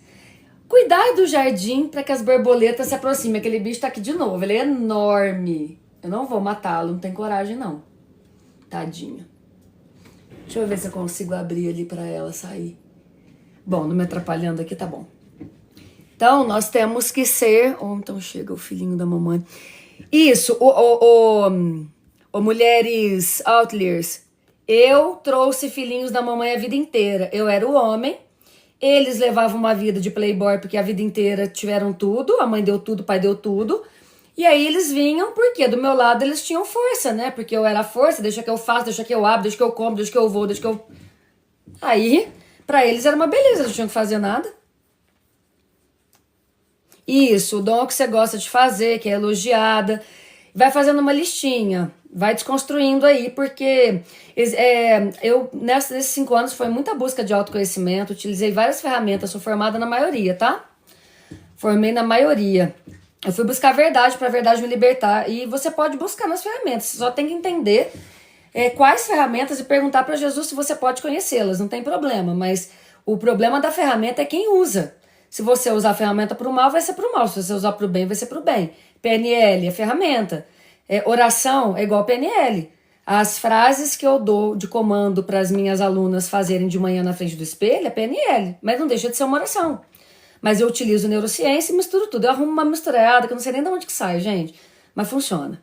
cuidar do jardim para que as borboletas se aproximem. Aquele bicho tá aqui de novo, ele é enorme. Eu não vou matá-lo, não tem coragem não. Tadinho. Deixa eu ver se eu consigo abrir ali para ela sair. Bom, não me atrapalhando aqui, tá bom. Então, nós temos que ser... Oh, então chega o filhinho da mamãe. Isso, mulheres outliers. Eu trouxe filhinhos da mamãe a vida inteira. Eu era o homem. Eles levavam uma vida de playboy porque a vida inteira tiveram tudo. A mãe deu tudo, o pai deu tudo. E aí eles vinham porque do meu lado eles tinham força, né? Porque eu era a força, deixa que eu faço, deixa que eu abro, deixa que eu como, deixa que eu vou, deixa que eu... Aí... Pra eles era uma beleza, não tinham que fazer nada. Isso, o dom que você gosta de fazer, que é elogiada. Vai fazendo uma listinha, vai desconstruindo aí, porque eu, nesses 5 anos, foi muita busca de autoconhecimento, utilizei várias ferramentas, sou formada na maioria, tá? Formei na maioria. Eu fui buscar a verdade, pra verdade me libertar. E você pode buscar nas ferramentas, você só tem que entender... quais ferramentas e perguntar para Jesus se você pode conhecê-las, não tem problema, mas o problema da ferramenta é quem usa. Se você usar a ferramenta para o mal, vai ser para o mal, se você usar para o bem, vai ser para o bem. PNL é ferramenta, oração é igual PNL. As frases que eu dou de comando para as minhas alunas fazerem de manhã na frente do espelho é PNL, mas não deixa de ser uma oração. Mas eu utilizo neurociência e misturo tudo, eu arrumo uma misturada que eu não sei nem de onde que sai, gente, mas funciona.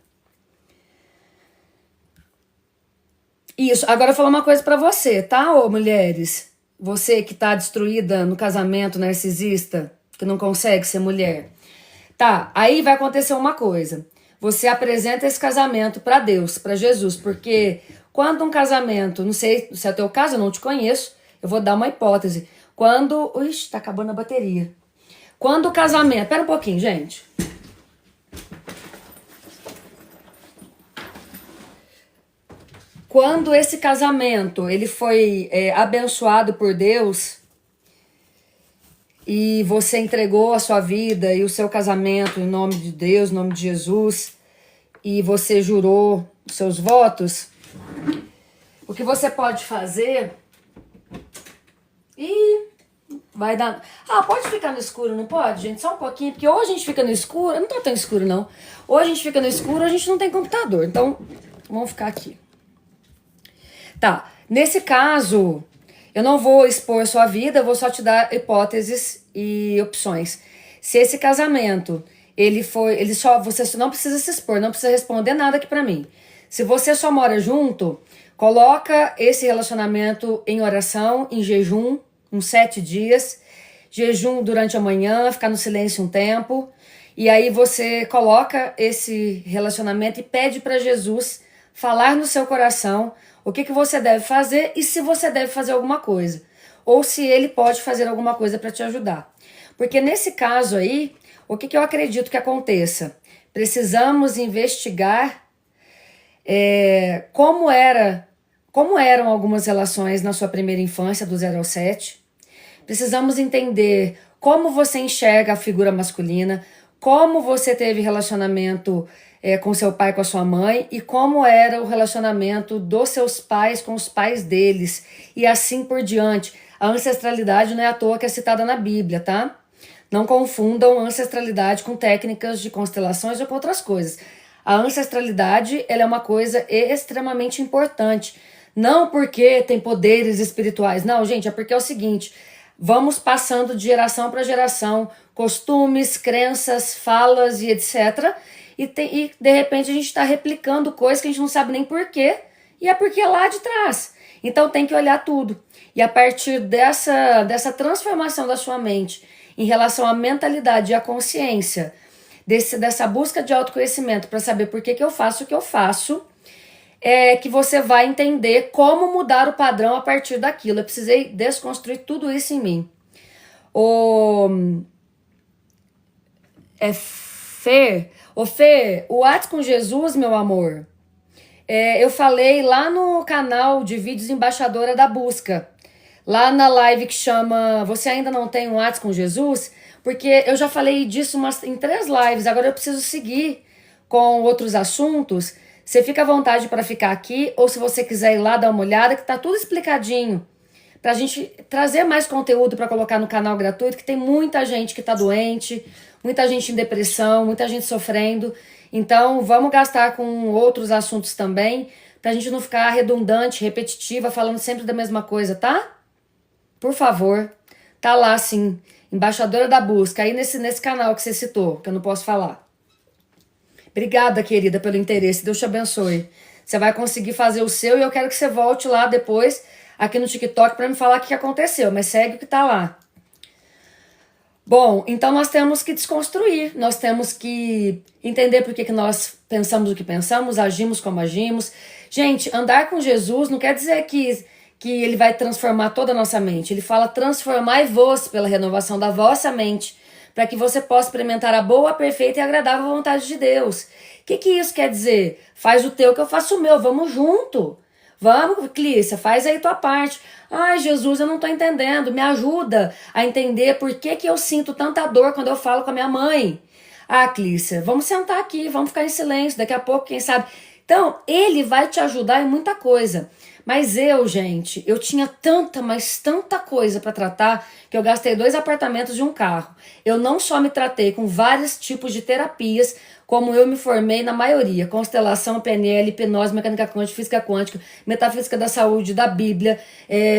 Isso, agora eu vou falar uma coisa pra você, tá, ô mulheres? Você que tá destruída no casamento narcisista, que não consegue ser mulher. Tá, aí vai acontecer uma coisa. Você apresenta esse casamento pra Deus, pra Jesus, porque quando um casamento, não sei se é o teu caso, eu não te conheço, eu vou dar uma hipótese. Quando... Ixi, tá acabando a bateria. Quando o casamento... Pera um pouquinho, gente. Quando esse casamento ele foi abençoado por Deus e você entregou a sua vida e o seu casamento em nome de Deus, em nome de Jesus, e você jurou os seus votos, o que você pode fazer... E vai dar... Ah, pode ficar no escuro, não pode, gente? Só um pouquinho, porque ou a gente fica no escuro... Não tá tão escuro, não. Ou a gente fica no escuro ou a gente não tem computador. Então, vamos ficar aqui. Tá, nesse caso, eu não vou expor sua vida, eu vou só te dar hipóteses e opções. Se esse casamento, você não precisa se expor, não precisa responder nada aqui pra mim. Se você só mora junto, coloca esse relacionamento em oração, em jejum, uns 7 dias, jejum durante a manhã, ficar no silêncio um tempo, e aí você coloca esse relacionamento e pede pra Jesus falar no seu coração o que você deve fazer e se você deve fazer alguma coisa. Ou se ele pode fazer alguma coisa para te ajudar. Porque nesse caso aí, o que eu acredito que aconteça? Precisamos investigar como eram algumas relações na sua primeira infância, do 0 ao 7. Precisamos entender como você enxerga a figura masculina, como você teve relacionamento com seu pai, com a sua mãe, e como era o relacionamento dos seus pais com os pais deles, e assim por diante. A ancestralidade não é à toa que é citada na Bíblia, tá? Não confundam ancestralidade com técnicas de constelações ou com outras coisas. A ancestralidade, ela é uma coisa extremamente importante. Não porque tem poderes espirituais, não, gente, é porque é o seguinte, vamos passando de geração para geração, costumes, crenças, falas e etc., e de repente a gente está replicando coisas que a gente não sabe nem porquê, e é porque é lá de trás. Então tem que olhar tudo. E a partir dessa transformação da sua mente em relação à mentalidade e à consciência, dessa busca de autoconhecimento para saber por que eu faço o que eu faço, é que você vai entender como mudar o padrão a partir daquilo. Eu precisei desconstruir tudo isso em mim. Fê, o Atos com Jesus, meu amor, eu falei lá no canal de vídeos Embaixadora da Busca, lá na live que chama Você Ainda Não Tem um Atos com Jesus, porque eu já falei disso em 3 lives, agora eu preciso seguir com outros assuntos. Você fica à vontade para ficar aqui, ou se você quiser ir lá dar uma olhada, que tá tudo explicadinho, pra gente trazer mais conteúdo para colocar no canal gratuito, que tem muita gente que tá doente, muita gente em depressão, muita gente sofrendo. Então, vamos gastar com outros assuntos também, pra gente não ficar redundante, repetitiva, falando sempre da mesma coisa, tá? Por favor. Tá lá, sim. Embaixadora da Busca, aí nesse canal que você citou, que eu não posso falar. Obrigada, querida, pelo interesse. Deus te abençoe. Você vai conseguir fazer o seu e eu quero que você volte lá depois, aqui no TikTok, pra me falar o que aconteceu, mas segue o que tá lá. Bom, então nós temos que desconstruir, nós temos que entender por que nós pensamos o que pensamos, agimos como agimos. Gente, andar com Jesus não quer dizer que ele vai transformar toda a nossa mente. Ele fala transformai-vos pela renovação da vossa mente, para que você possa experimentar a boa, perfeita e agradável vontade de Deus. O que isso quer dizer? Faz o teu que eu faço o meu, vamos junto. Vamos, Clícia, faz aí tua parte. Ai, Jesus, eu não tô entendendo. Me ajuda a entender por que eu sinto tanta dor quando eu falo com a minha mãe. Ah, Clícia, vamos sentar aqui, vamos ficar em silêncio. Daqui a pouco, quem sabe... Então, ele vai te ajudar em muita coisa. Mas gente, eu tinha mas tanta coisa para tratar que eu gastei 2 apartamentos de um carro. Eu não só me tratei com vários tipos de terapias, como eu me formei na maioria. Constelação, PNL, hipnose, mecânica quântica, física quântica, metafísica da saúde, da Bíblia,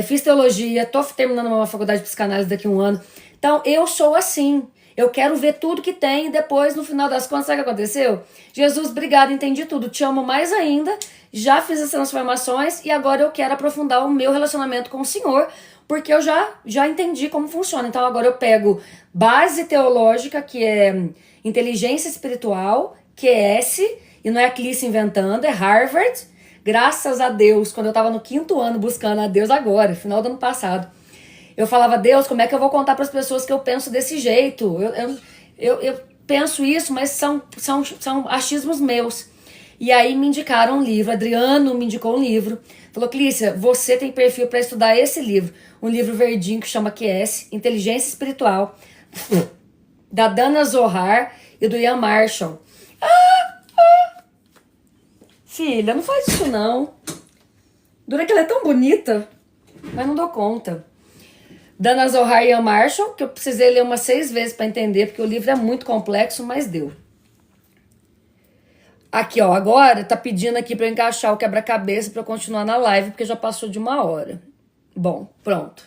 fiz teologia, tô terminando uma faculdade de psicanálise daqui a 1 ano. Então, eu sou assim. Eu quero ver tudo que tem e depois, no final das contas, sabe o que aconteceu? Jesus, obrigado, entendi tudo, te amo mais ainda, já fiz as transformações e agora eu quero aprofundar o meu relacionamento com o Senhor, porque eu já entendi como funciona. Então agora eu pego base teológica, que é inteligência espiritual, QS, e não é a Clícia inventando, é Harvard. Graças a Deus, quando eu estava no 5º ano buscando a Deus agora, final do ano passado, eu falava, Deus, como é que eu vou contar para as pessoas que eu penso desse jeito? Eu penso isso, mas são achismos meus. E aí me indicaram um livro, Adriano me indicou um livro. Falou, Clícia, você tem perfil para estudar esse livro. Um livro verdinho que chama QS, Inteligência Espiritual, da Dana Zohar e do Ian Marshall. Filha, não faz isso não. Dura que ela é tão bonita, mas não dou conta. Dana Zohar e Ian Marshall, que eu precisei ler umas 6 vezes para entender, porque o livro é muito complexo, mas deu. Aqui, ó, agora tá pedindo aqui para eu encaixar o quebra-cabeça para eu continuar na live, porque já passou de 1 hora. Bom, pronto.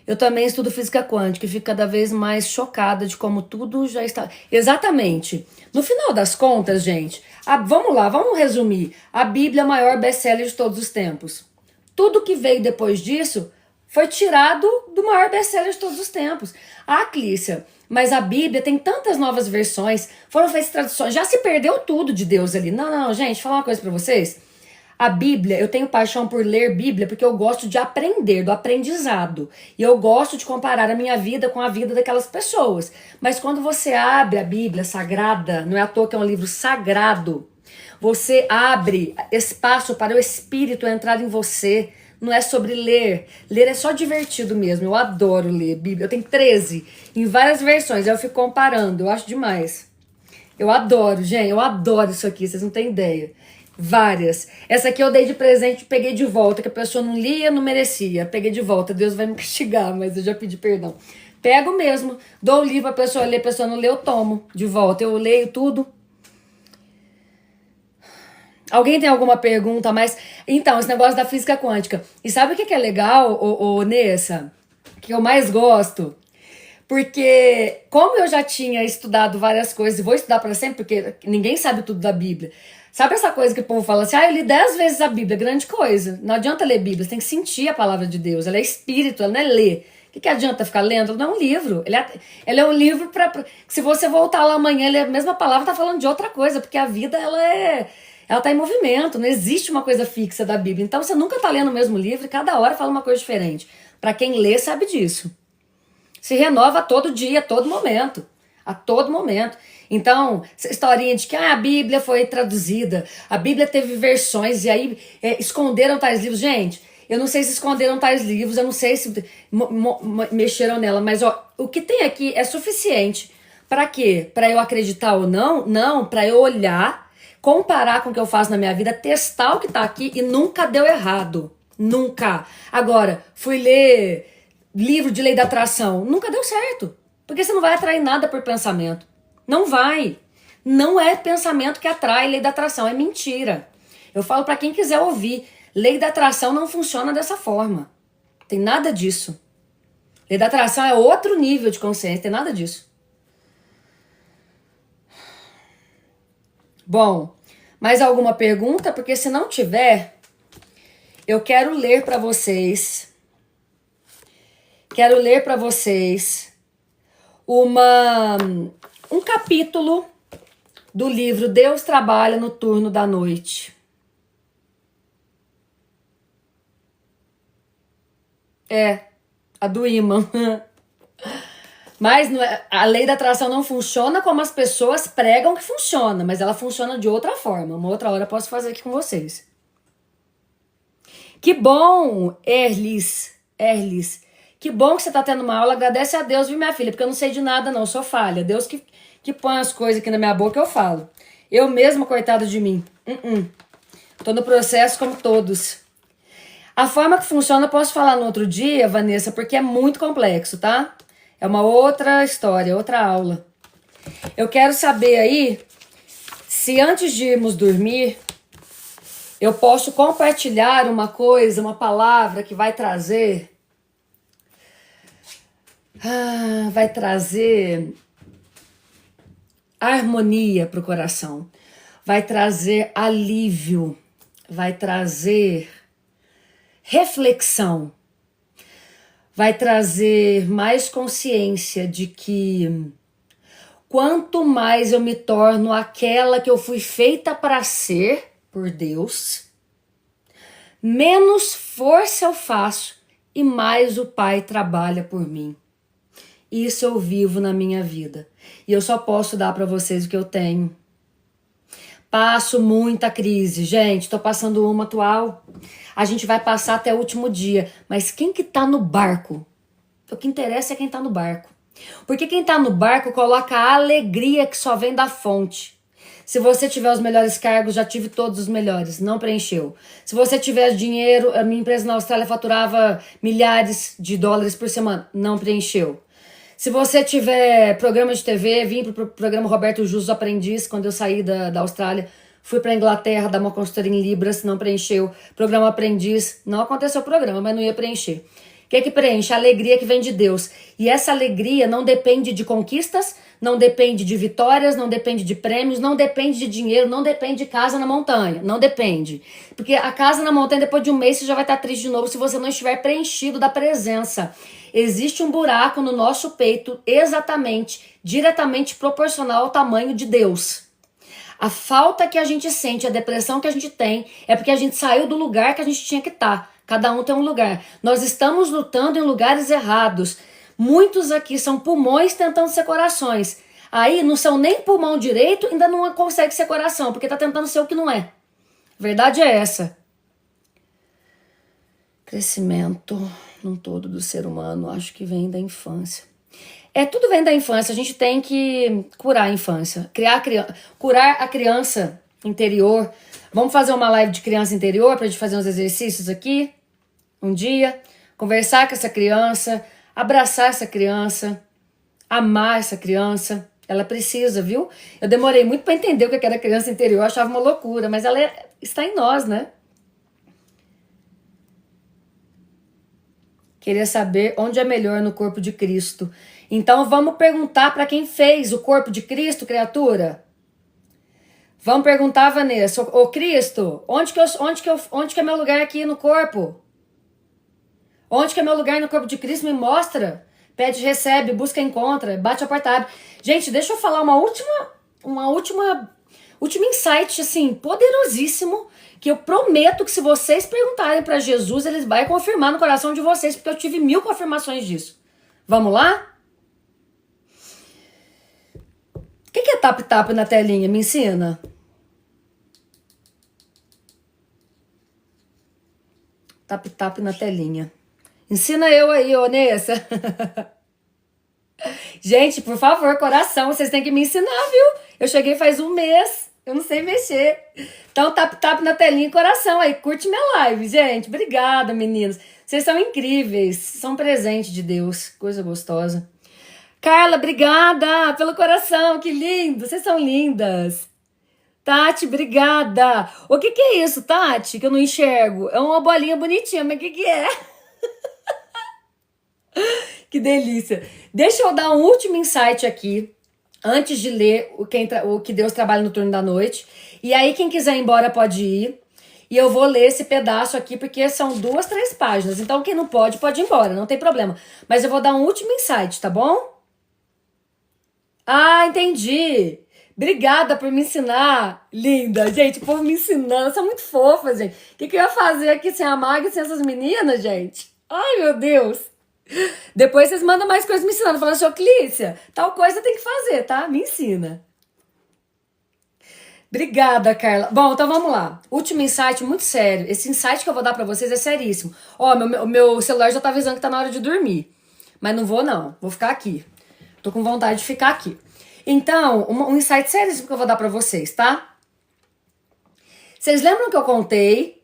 Eu também estudo física quântica e fico cada vez mais chocada de como tudo já está... Exatamente. No final das contas, gente, vamos lá, vamos resumir. A Bíblia é o maior best-seller de todos os tempos. Tudo que veio depois disso foi tirado do maior best-seller de todos os tempos. Ah, Clícia, mas a Bíblia tem tantas novas versões, foram feitas traduções, já se perdeu tudo de Deus ali. Não, gente, vou falar uma coisa pra vocês. A Bíblia, eu tenho paixão por ler Bíblia porque eu gosto de aprender, do aprendizado. E eu gosto de comparar a minha vida com a vida daquelas pessoas. Mas quando você abre a Bíblia sagrada, não é à toa que é um livro sagrado, você abre espaço para o Espírito entrar em você, não é sobre ler. Ler é só divertido mesmo. Eu adoro ler Bíblia. Eu tenho 13 em várias versões. Eu fico comparando. Eu acho demais. Eu adoro, gente. Eu adoro isso aqui. Vocês não têm ideia. Várias. Essa aqui eu dei de presente, peguei de volta, que a pessoa não lia, não merecia. Peguei de volta. Deus vai me castigar, mas eu já pedi perdão. Pego mesmo. Dou o livro pra pessoa ler. A pessoa não lê, eu tomo de volta. Eu leio tudo. Alguém tem alguma pergunta mais? Então, esse negócio da física quântica. E sabe o que é legal, Nessa? Que eu mais gosto? Porque, como eu já tinha estudado várias coisas, e vou estudar para sempre, porque ninguém sabe tudo da Bíblia. Sabe essa coisa que o povo fala assim, eu li 10 vezes a Bíblia, grande coisa. Não adianta ler Bíblia, você tem que sentir a palavra de Deus. Ela é espírito, ela não é ler. O que adianta ficar lendo? Ela não é um livro. Ele é um livro para... Se você voltar lá amanhã, ele é a mesma palavra, tá falando de outra coisa, porque a vida, ela tá em movimento, não existe uma coisa fixa da Bíblia. Então você nunca tá lendo o mesmo livro e cada hora fala uma coisa diferente. Para quem lê, sabe disso. Se renova a todo dia, a todo momento. A todo momento. Então, essa historinha de que a Bíblia foi traduzida, a Bíblia teve versões e aí esconderam tais livros. Gente, eu não sei se esconderam tais livros, eu não sei se mexeram nela, mas ó, o que tem aqui é suficiente. Para quê? Para eu acreditar ou não? Não, para eu olhar, comparar com o que eu faço na minha vida, testar o que tá aqui e nunca deu errado. Nunca. Agora, fui ler livro de lei da atração. Nunca deu certo. Porque você não vai atrair nada por pensamento. Não vai. Não é pensamento que atrai lei da atração. É mentira. Eu falo para quem quiser ouvir. Lei da atração não funciona dessa forma. Tem nada disso. Lei da atração é outro nível de consciência. Tem nada disso. Bom, mais alguma pergunta? Porque se não tiver, eu quero ler para vocês. Quero ler para vocês um capítulo do livro Deus Trabalha no Turno da Noite. A do imã. Mas a lei da atração não funciona como as pessoas pregam que funciona, mas ela funciona de outra forma. Uma outra hora eu posso fazer aqui com vocês. Que bom, Erlis. Que bom que você tá tendo uma aula. Agradece a Deus, viu, minha filha? Porque eu não sei de nada, não. Eu sou falha. Deus que põe as coisas aqui na minha boca, eu falo. Eu mesma, coitada de mim. Tô no processo como todos. A forma que funciona eu posso falar no outro dia, Vanessa, porque é muito complexo, tá? É uma outra história, outra aula. Eu quero saber aí se antes de irmos dormir, eu posso compartilhar uma coisa, uma palavra que vai trazer... vai trazer harmonia para o coração, vai trazer alívio, vai trazer reflexão, vai trazer mais consciência de que quanto mais eu me torno aquela que eu fui feita para ser por Deus, menos força eu faço e mais o Pai trabalha por mim. Isso eu vivo na minha vida. E eu só posso dar para vocês o que eu tenho. Passo muita crise. Gente, tô passando uma atual. A gente vai passar até o último dia. Mas quem que tá no barco? O que interessa é quem tá no barco. Porque quem tá no barco coloca a alegria que só vem da fonte. Se você tiver os melhores cargos, já tive todos os melhores, não preencheu. Se você tiver dinheiro, a minha empresa na Austrália faturava milhares de dólares por semana, não preencheu. Se você tiver programa de TV, vim pro programa Roberto Justus Aprendiz, quando eu saí da Austrália, fui pra Inglaterra dar uma consultoria em Libras, não preencheu. Programa Aprendiz, não aconteceu o programa, mas não ia preencher. O que é que preenche? A alegria que vem de Deus. E essa alegria não depende de conquistas, não depende de vitórias, não depende de prêmios, não depende de dinheiro, não depende de casa na montanha, não depende. Porque a casa na montanha, depois de um mês, você já vai estar triste de novo se você não estiver preenchido da presença. Existe um buraco no nosso peito exatamente, diretamente proporcional ao tamanho de Deus. A falta que a gente sente, a depressão que a gente tem, é porque a gente saiu do lugar que a gente tinha que estar. Cada um tem um lugar. Nós estamos lutando em lugares errados. Muitos aqui são pulmões tentando ser corações. Aí não são nem pulmão direito, ainda não consegue ser coração, porque tá tentando ser o que não é. A verdade é essa. Crescimento num todo do ser humano, acho que vem da infância. Tudo vem da infância, a gente tem que curar a infância, curar a criança interior. Vamos fazer uma live de criança interior pra gente fazer uns exercícios aqui, um dia, conversar com essa criança, abraçar essa criança, amar essa criança. Ela precisa, viu? Eu demorei muito pra entender o que era criança interior, eu achava uma loucura, mas ela está em nós, né? Queria saber onde é melhor no corpo de Cristo. Então vamos perguntar para quem fez o corpo de Cristo, criatura. Vamos perguntar, Vanessa. Ô Cristo, onde que é meu lugar aqui no corpo? Onde que é meu lugar no corpo de Cristo? Me mostra. Pede, recebe, busca, encontra, bate a porta, abre. Gente, deixa eu falar último insight, assim, poderosíssimo, que eu prometo que se vocês perguntarem para Jesus, ele vai confirmar no coração de vocês, porque eu tive 1000 confirmações disso. Vamos lá? O que é tap-tap na telinha? Me ensina. Tap-tap na telinha. Ensina eu aí, ô Nessa. Gente, por favor, coração, vocês têm que me ensinar, viu? Eu cheguei faz um mês, eu não sei mexer. Então, tap-tap na telinha e coração aí. Curte minha live, gente. Obrigada, meninos. Vocês são incríveis. São presente de Deus. Coisa gostosa. Carla, obrigada pelo coração. Que lindo. Vocês são lindas. Tati, obrigada. O que é isso, Tati? Que eu não enxergo. É uma bolinha bonitinha, mas o que é? Que delícia. Deixa eu dar um último insight aqui, antes de ler o que Deus trabalha no turno da noite. E aí, quem quiser ir embora pode ir. E eu vou ler esse pedaço aqui, porque são 2, 3 páginas. Então, quem não pode, pode ir embora, não tem problema. Mas eu vou dar um último insight, tá bom? Ah, entendi. Obrigada por me ensinar. Linda, gente, o povo me ensinando. São muito fofas, gente. O que eu ia fazer aqui sem a Mag e sem essas meninas, gente? Ai, meu Deus. Depois vocês mandam mais coisas me ensinando. Falando assim, ô Clícia, tal coisa tem que fazer, tá? Me ensina. Obrigada, Carla. Bom, então vamos lá. Último insight muito sério. Esse insight que eu vou dar pra vocês é seríssimo. Ó, meu celular já tá avisando que tá na hora de dormir. Mas não vou, não. Vou ficar aqui. Tô com vontade de ficar aqui. Então, um insight seríssimo que eu vou dar pra vocês, tá? Vocês lembram que eu contei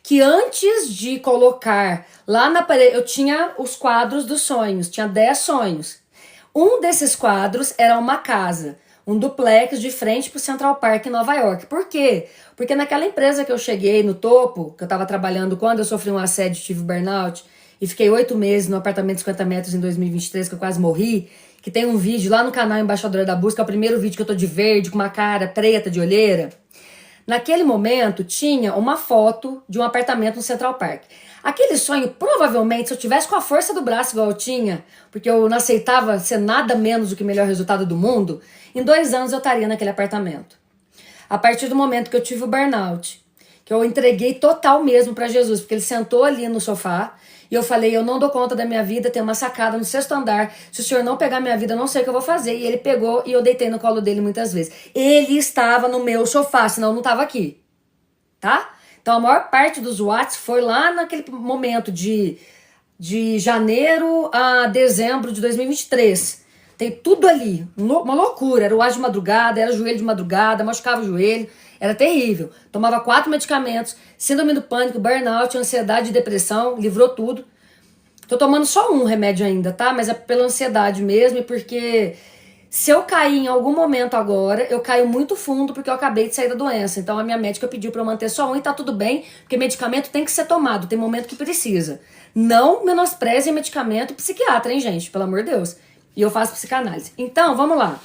que antes de colocar lá na parede, eu tinha os quadros dos sonhos, tinha 10 sonhos. Um desses quadros era uma casa, um duplex de frente pro Central Park em Nova York. Por quê? Porque naquela empresa que eu cheguei no topo, que eu tava trabalhando quando eu sofri um assédio, tive burnout, e fiquei 8 meses no apartamento de 50 metros em 2023, que eu quase morri, que tem um vídeo lá no canal Embaixadora da Busca, é o primeiro vídeo que eu tô de verde, com uma cara preta de olheira. Naquele momento, tinha uma foto de um apartamento no Central Park. Aquele sonho, provavelmente, se eu tivesse com a força do braço igual eu tinha, porque eu não aceitava ser nada menos do que o melhor resultado do mundo, em 2 anos eu estaria naquele apartamento. A partir do momento que eu tive o burnout, que eu entreguei total mesmo para Jesus, porque ele sentou ali no sofá e eu falei, eu não dou conta da minha vida, tem uma sacada no 6º andar, se o senhor não pegar minha vida, eu não sei o que eu vou fazer. E ele pegou e eu deitei no colo dele muitas vezes. Ele estava no meu sofá, senão eu não estava aqui, tá? Então a maior parte dos Whats foi lá naquele momento de janeiro a dezembro de 2023. Tem tudo ali, uma loucura, era o ar de madrugada, era joelho de madrugada, machucava o joelho, era terrível. Tomava 4 medicamentos, síndrome do pânico, burnout, ansiedade e depressão, livrou tudo. Tô tomando só um remédio ainda, tá? Mas é pela ansiedade mesmo e porque se eu cair em algum momento agora, eu caio muito fundo porque eu acabei de sair da doença. Então a minha médica pediu pra eu manter só um e tá tudo bem, porque medicamento tem que ser tomado, tem momento que precisa. Não menosprezem medicamento psiquiatra, hein, gente? Pelo amor de Deus. E eu faço psicanálise. Então, vamos lá.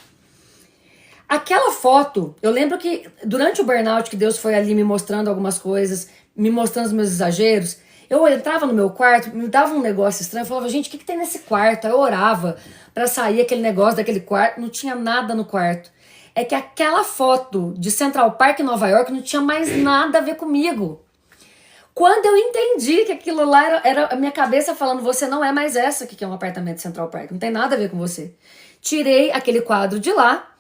Aquela foto, eu lembro que durante o burnout que Deus foi ali me mostrando algumas coisas, me mostrando os meus exageros, eu entrava no meu quarto, me dava um negócio estranho, eu falava, gente, o que tem nesse quarto? Aí eu orava pra sair aquele negócio daquele quarto, não tinha nada no quarto. É que aquela foto de Central Park em Nova York não tinha mais nada a ver comigo. Quando eu entendi que aquilo lá era a minha cabeça falando, você não é mais essa que é um apartamento Central Park, não tem nada a ver com você. Tirei aquele quadro de lá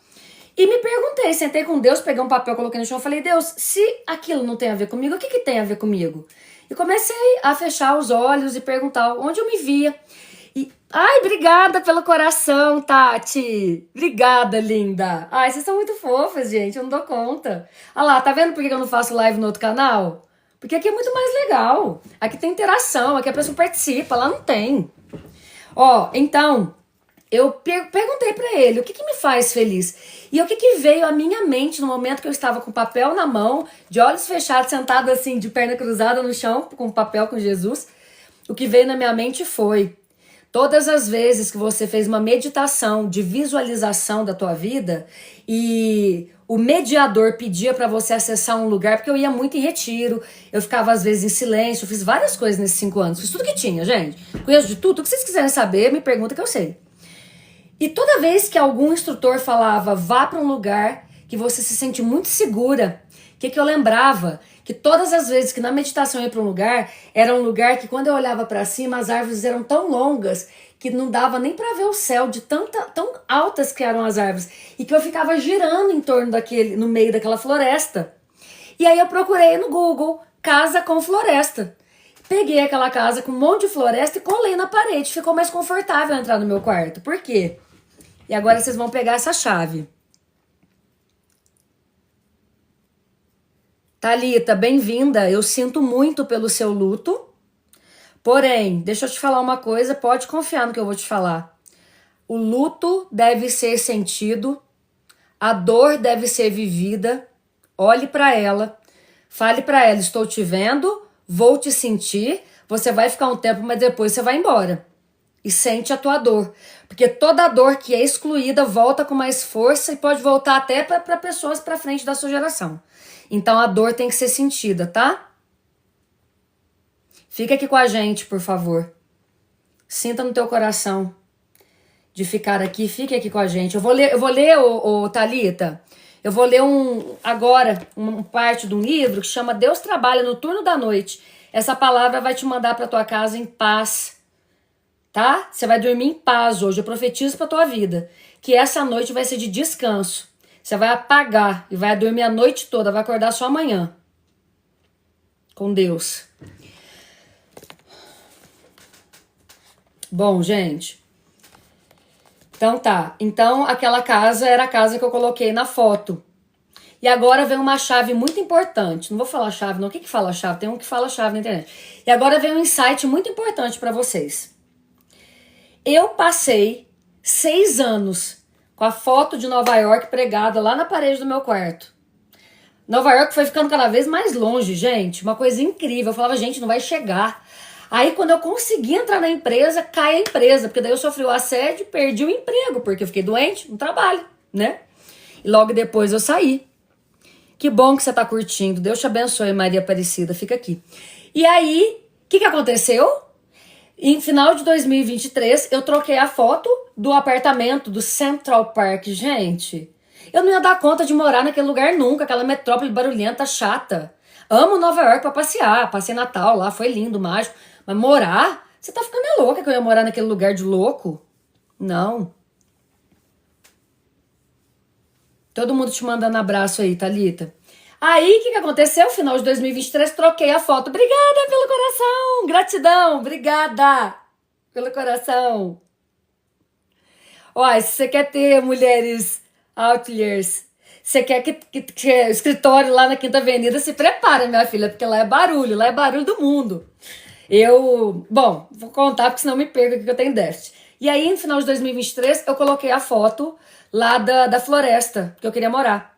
E me perguntei, sentei com Deus, peguei um papel, coloquei no chão, falei, Deus, se aquilo não tem a ver comigo, o que que tem a ver comigo? E comecei a fechar os olhos e perguntar onde eu me via. E, ai, obrigada pelo coração, Tati. Obrigada, linda. Ai, vocês são muito fofas, gente, eu não dou conta. Olha lá, tá vendo por que eu não faço live no outro canal? Porque aqui é muito mais legal. Aqui tem interação, aqui a pessoa participa, lá não tem. Ó, então, eu perguntei pra ele o que que me faz feliz. E o que que veio à minha mente no momento que eu estava com o papel na mão, de olhos fechados, sentado assim, de perna cruzada no chão, com o papel com Jesus. O que veio na minha mente foi: todas as vezes que você fez uma meditação de visualização da tua vida e o mediador pedia para você acessar um lugar, porque eu ia muito em retiro, eu ficava às vezes em silêncio, eu fiz várias coisas nesses 5 anos, fiz tudo que tinha, gente. Conheço de tudo, o que vocês quiserem saber, me pergunta que eu sei. E toda vez que algum instrutor falava, vá para um lugar que você se sente muito segura, o que eu lembrava? Que todas as vezes que na meditação eu ia para um lugar, era um lugar que quando eu olhava para cima, as árvores eram tão longas que não dava nem para ver o céu de tão altas que eram as árvores. E que eu ficava girando em torno no meio daquela floresta. E aí eu procurei no Google, casa com floresta. Peguei aquela casa com um monte de floresta e colei na parede. Ficou mais confortável entrar no meu quarto. Por quê? E agora vocês vão pegar essa chave. Thalita, bem-vinda. Eu sinto muito pelo seu luto. Porém, deixa eu te falar uma coisa, pode confiar no que eu vou te falar. O luto deve ser sentido, a dor deve ser vivida. Olhe para ela, fale para ela, estou te vendo, vou te sentir, você vai ficar um tempo, mas depois você vai embora. E sente a tua dor. Porque toda dor que é excluída volta com mais força e pode voltar até para pessoas para frente da sua geração. Então a dor tem que ser sentida, tá? Fica aqui com a gente, por favor. Sinta no teu coração de ficar aqui, fique aqui com a gente. Eu vou ler, Thalita, eu vou ler agora uma parte de um livro que chama Deus Trabalha no Turno da Noite. Essa palavra vai te mandar para tua casa em paz, tá? Você vai dormir em paz hoje. Eu profetizo para tua vida que essa noite vai ser de descanso. Você vai apagar e vai dormir a noite toda, vai acordar só amanhã. Com Deus. Bom, gente. Então tá. Então aquela casa era a casa que eu coloquei na foto. E agora vem uma chave muito importante. Não vou falar chave, não. O que que fala chave? Tem um que fala chave na internet. E agora vem um insight muito importante para vocês. Eu passei 6 anos com a foto de Nova York pregada lá na parede do meu quarto. Nova York foi ficando cada vez mais longe, gente. Uma coisa incrível. Eu falava, gente, não vai chegar. Aí, quando eu consegui entrar na empresa, cai a empresa. Porque daí eu sofri o assédio, perdi o emprego, porque eu fiquei doente no trabalho, né? E logo depois eu saí. Que bom que você tá curtindo. Deus te abençoe, Maria Aparecida. Fica aqui. E aí, o que aconteceu? Em final de 2023, eu troquei a foto do apartamento do Central Park. Gente, eu não ia dar conta de morar naquele lugar nunca, aquela metrópole barulhenta, chata. Amo Nova York pra passear, passei Natal lá, foi lindo, mágico. Mas morar? Você tá ficando louca que eu ia morar naquele lugar de louco? Não. Todo mundo te mandando abraço aí, Thalita. Aí, o que aconteceu? Final de 2023, troquei a foto. Obrigada pelo coração! Gratidão! Obrigada pelo coração! Ó, se você quer ter mulheres outliers, você quer que escritório lá na Quinta Avenida, se prepara, minha filha, porque lá é barulho do mundo. Bom, vou contar porque senão me perco aqui que eu tenho déficit. E aí, no final de 2023, eu coloquei a foto lá da floresta que eu queria morar.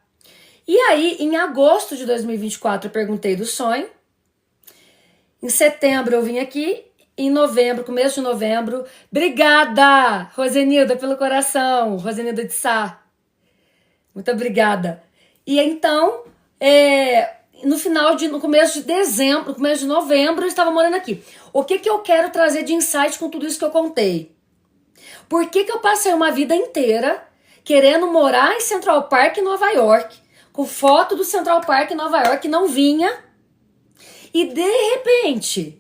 E aí, em agosto de 2024, eu perguntei do sonho. Em setembro eu vim aqui. Em novembro, começo de novembro. Obrigada, Rosenilda, pelo coração. Rosenilda de Sá. Muito obrigada. E então, no começo de dezembro, no começo de novembro, eu estava morando aqui. O que eu quero trazer de insight com tudo isso que eu contei? Por que eu passei uma vida inteira querendo morar em Central Park, Nova York, com foto do Central Park, Nova York, não vinha? E de repente,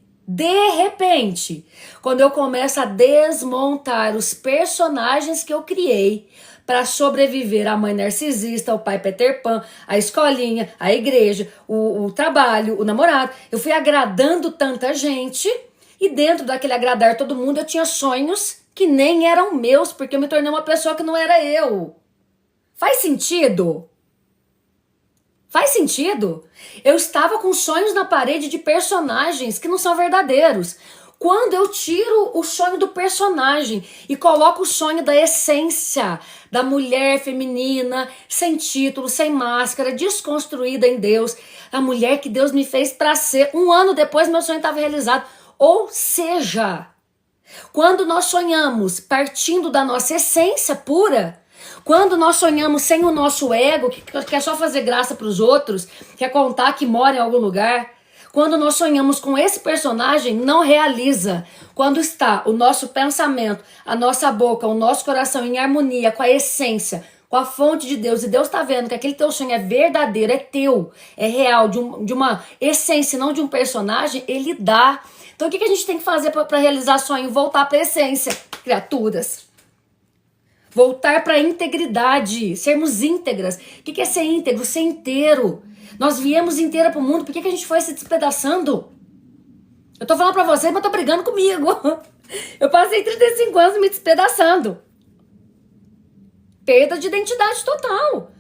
quando eu começo a desmontar os personagens que eu criei para sobreviver a mãe narcisista, o pai Peter Pan, a escolinha, a igreja, o trabalho, o namorado. Eu fui agradando tanta gente e dentro daquele agradar todo mundo eu tinha sonhos que nem eram meus, porque eu me tornei uma pessoa que não era eu. Faz sentido? Faz sentido? Eu estava com sonhos na parede de personagens que não são verdadeiros. Quando eu tiro o sonho do personagem e coloco o sonho da essência, da mulher feminina, sem título, sem máscara, desconstruída em Deus, a mulher que Deus me fez para ser, 1 ano depois meu sonho estava realizado. Ou seja, quando nós sonhamos partindo da nossa essência pura, quando nós sonhamos sem o nosso ego, que quer só fazer graça para os outros, quer contar que mora em algum lugar, quando nós sonhamos com esse personagem, não realiza. Quando está o nosso pensamento, a nossa boca, o nosso coração em harmonia com a essência, com a fonte de Deus, e Deus está vendo que aquele teu sonho é verdadeiro, é teu, é real, de uma essência, não de um personagem, ele dá. Então o que a gente tem que fazer para realizar sonho? Voltar para a essência, criaturas. Voltar para a integridade, sermos íntegras. O que é ser íntegro? Ser inteiro. Nós viemos inteira pro mundo, por que a gente foi se despedaçando? Eu tô falando pra vocês, mas tô brigando comigo. Eu passei 35 anos me despedaçando. Perda de identidade total.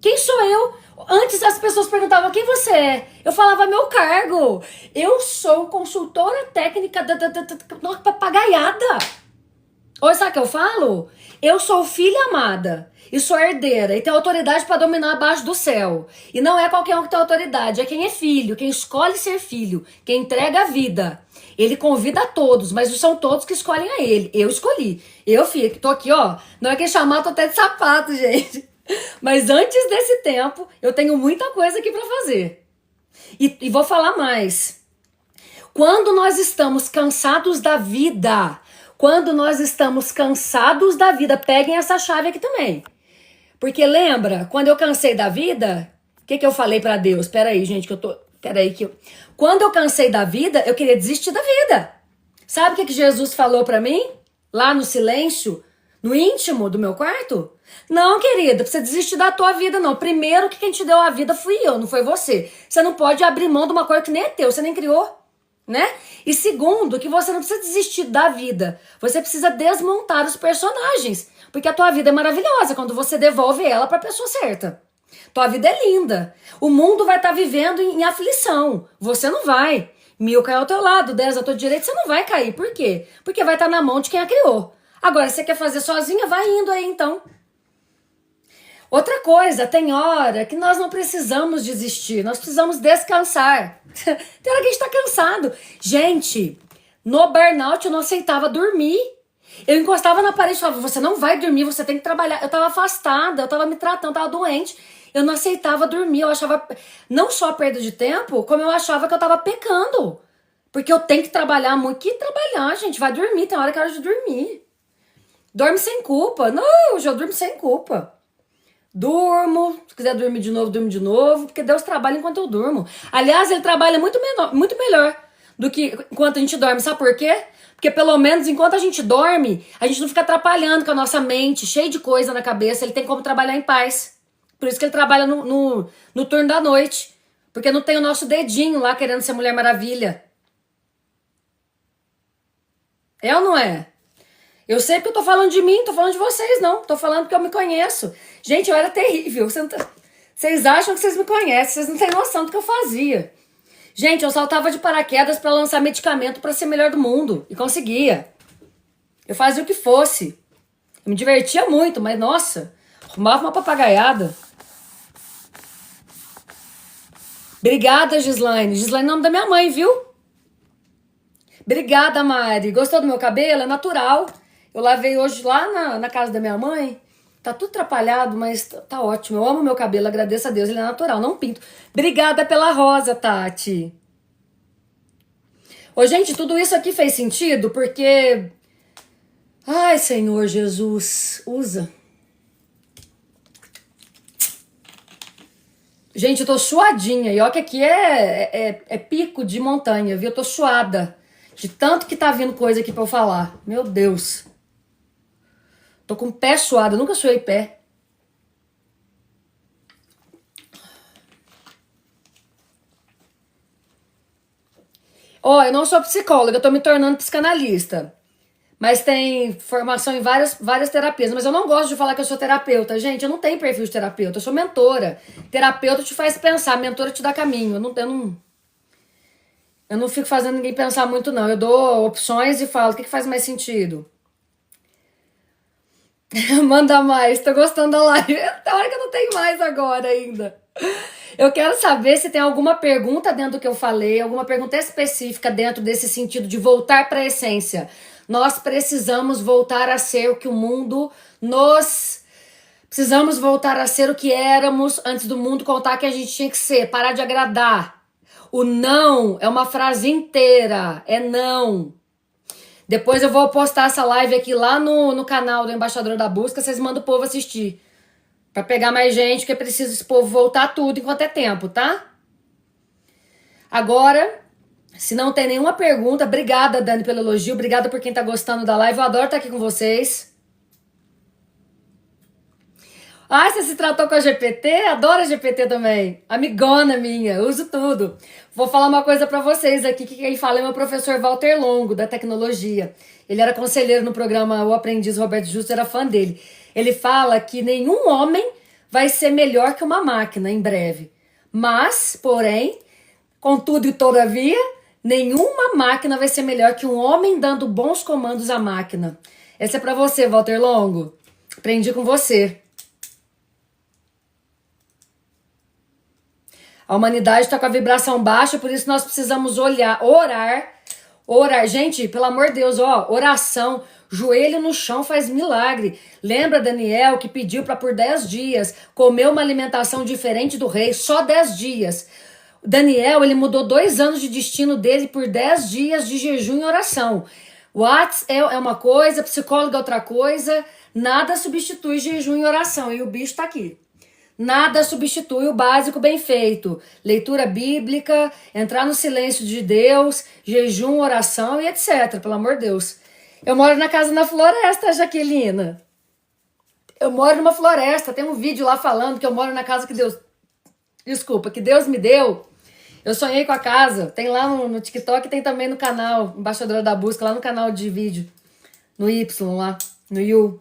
Quem sou eu? Antes as pessoas perguntavam, quem você é? Eu falava, meu cargo. Eu sou consultora técnica da papagaiada. Hoje sabe o que eu falo? Eu sou filha amada e sou herdeira e tenho autoridade para dominar abaixo do céu. E não é qualquer um que tem autoridade, é quem é filho, quem escolhe ser filho, quem entrega a vida. Ele convida a todos, mas são todos que escolhem a ele. Eu escolhi. Eu, filho, tô aqui, ó. Não é que chamar, tô até de sapato, gente. Mas antes desse tempo, eu tenho muita coisa aqui para fazer. E vou falar mais. Quando nós estamos cansados da vida, peguem essa chave aqui também. Porque lembra, quando eu cansei da vida, o que eu falei pra Deus? Peraí, gente, quando eu cansei da vida, eu queria desistir da vida. Sabe o que Jesus falou pra mim? Lá no silêncio, no íntimo do meu quarto? Não, querida, você desistir da tua vida, não. Primeiro que quem te deu a vida fui eu, não foi você. Você não pode abrir mão de uma coisa que nem é teu, você nem criou. Né? E segundo, que você não precisa desistir da vida. Você precisa desmontar os personagens. Porque a tua vida é maravilhosa quando você devolve ela para a pessoa certa. Tua vida é linda. O mundo vai estar vivendo em aflição. Você não vai. 1000 cai ao teu lado, 10 à tua direita, você não vai cair. Por quê? Porque vai estar na mão de quem a criou. Agora, se você quer fazer sozinha, vai indo aí então. Outra coisa, tem hora que nós não precisamos desistir, nós precisamos descansar. Tem hora que a gente tá cansado. Gente, no burnout eu não aceitava dormir. Eu encostava na parede e falava, você não vai dormir, você tem que trabalhar. Eu tava afastada, eu tava me tratando, eu tava doente. Eu não aceitava dormir, eu achava não só perda de tempo, como eu achava que eu tava pecando. Porque eu tenho que trabalhar muito. Que trabalhar, gente? Vai dormir, tem hora que é hora de dormir. Dorme sem culpa. Não, eu já durmo sem culpa. Durmo, se quiser dormir de novo, durmo de novo, porque Deus trabalha enquanto eu durmo. Aliás, ele trabalha muito melhor do que enquanto a gente dorme. Sabe por quê? Porque pelo menos enquanto a gente dorme, a gente não fica atrapalhando com a nossa mente, cheia de coisa na cabeça. Ele tem como trabalhar em paz. Por isso que ele trabalha no turno da noite. Porque não tem o nosso dedinho lá querendo ser Mulher Maravilha. É ou não é? Eu sei porque eu tô falando de mim, não tô falando de vocês, não. Tô falando porque eu me conheço. Gente, eu era terrível. Vocês acham que vocês me conhecem, vocês não têm noção do que eu fazia. Gente, eu saltava de paraquedas pra lançar medicamento pra ser melhor do mundo. E conseguia. Eu fazia o que fosse. Eu me divertia muito, mas nossa, arrumava uma papagaiada. Obrigada, Gislaine. Gislaine é o nome da minha mãe, viu? Obrigada, Mari. Gostou do meu cabelo? É natural. Eu lavei hoje lá na casa da minha mãe. Tá tudo atrapalhado, mas tá ótimo. Eu amo meu cabelo, agradeço a Deus. Ele é natural, não pinto. Obrigada pela rosa, Tati. Ô, gente, tudo isso aqui fez sentido porque... Ai, Senhor Jesus, usa. Gente, eu tô suadinha. E olha que aqui é pico de montanha, viu? Eu tô suada. De tanto que tá vindo coisa aqui pra eu falar. Meu Deus. Tô com o pé suado, eu nunca suei pé. Ó, eu não sou psicóloga, eu tô me tornando psicanalista. Mas tem formação em várias terapias. Mas eu não gosto de falar que eu sou terapeuta. Gente, eu não tenho perfil de terapeuta, eu sou mentora. Terapeuta te faz pensar, mentora te dá caminho. Eu não fico fazendo ninguém pensar muito, não. Eu dou opções e falo, o que faz mais sentido? Manda mais, tô gostando da live. Tem hora que eu não tenho mais agora ainda. Eu quero saber se tem alguma pergunta dentro do que eu falei, alguma pergunta específica dentro desse sentido de voltar para a essência. Nós precisamos voltar a ser o que o mundo nos... Precisamos voltar a ser o que éramos antes do mundo contar que a gente tinha que ser. Parar de agradar. O não é uma frase inteira. É não. Depois eu vou postar essa live aqui lá no canal do Embaixador da Busca. Vocês mandam o povo assistir. Pra pegar mais gente, porque precisa esse povo voltar tudo enquanto é tempo, tá? Agora, se não tem nenhuma pergunta, obrigada, Dani, pelo elogio. Obrigada por quem tá gostando da live. Eu adoro estar aqui com vocês. Ah, você se tratou com a GPT? Adoro a GPT também. Amigona minha, eu uso tudo. Vou falar uma coisa pra vocês aqui, que quem fala é meu professor Walter Longo, da tecnologia. Ele era conselheiro no programa O Aprendiz, Roberto Justo era fã dele. Ele fala que nenhum homem vai ser melhor que uma máquina em breve. Mas, porém, contudo e todavia, nenhuma máquina vai ser melhor que um homem dando bons comandos à máquina. Essa é pra você, Walter Longo. Aprendi com você. A humanidade está com a vibração baixa, por isso nós precisamos orar. Gente, pelo amor de Deus, ó, oração, joelho no chão faz milagre. Lembra Daniel que pediu para por 10 dias comer uma alimentação diferente do rei, só 10 dias. Daniel, ele mudou 2 anos de destino dele por 10 dias de jejum e oração. Whats é uma coisa, psicólogo é outra coisa, nada substitui jejum e oração, e o bicho tá aqui. Nada substitui o básico bem feito. Leitura bíblica, entrar no silêncio de Deus, jejum, oração e etc. Pelo amor de Deus. Eu moro na casa na floresta, Jaquelina. Eu moro numa floresta. Tem um vídeo lá falando que eu moro na casa que Deus... Desculpa, que Deus me deu. Eu sonhei com a casa. Tem lá no TikTok, tem também no canal Embaixadora da Busca, lá no canal de vídeo. No Y lá, no You.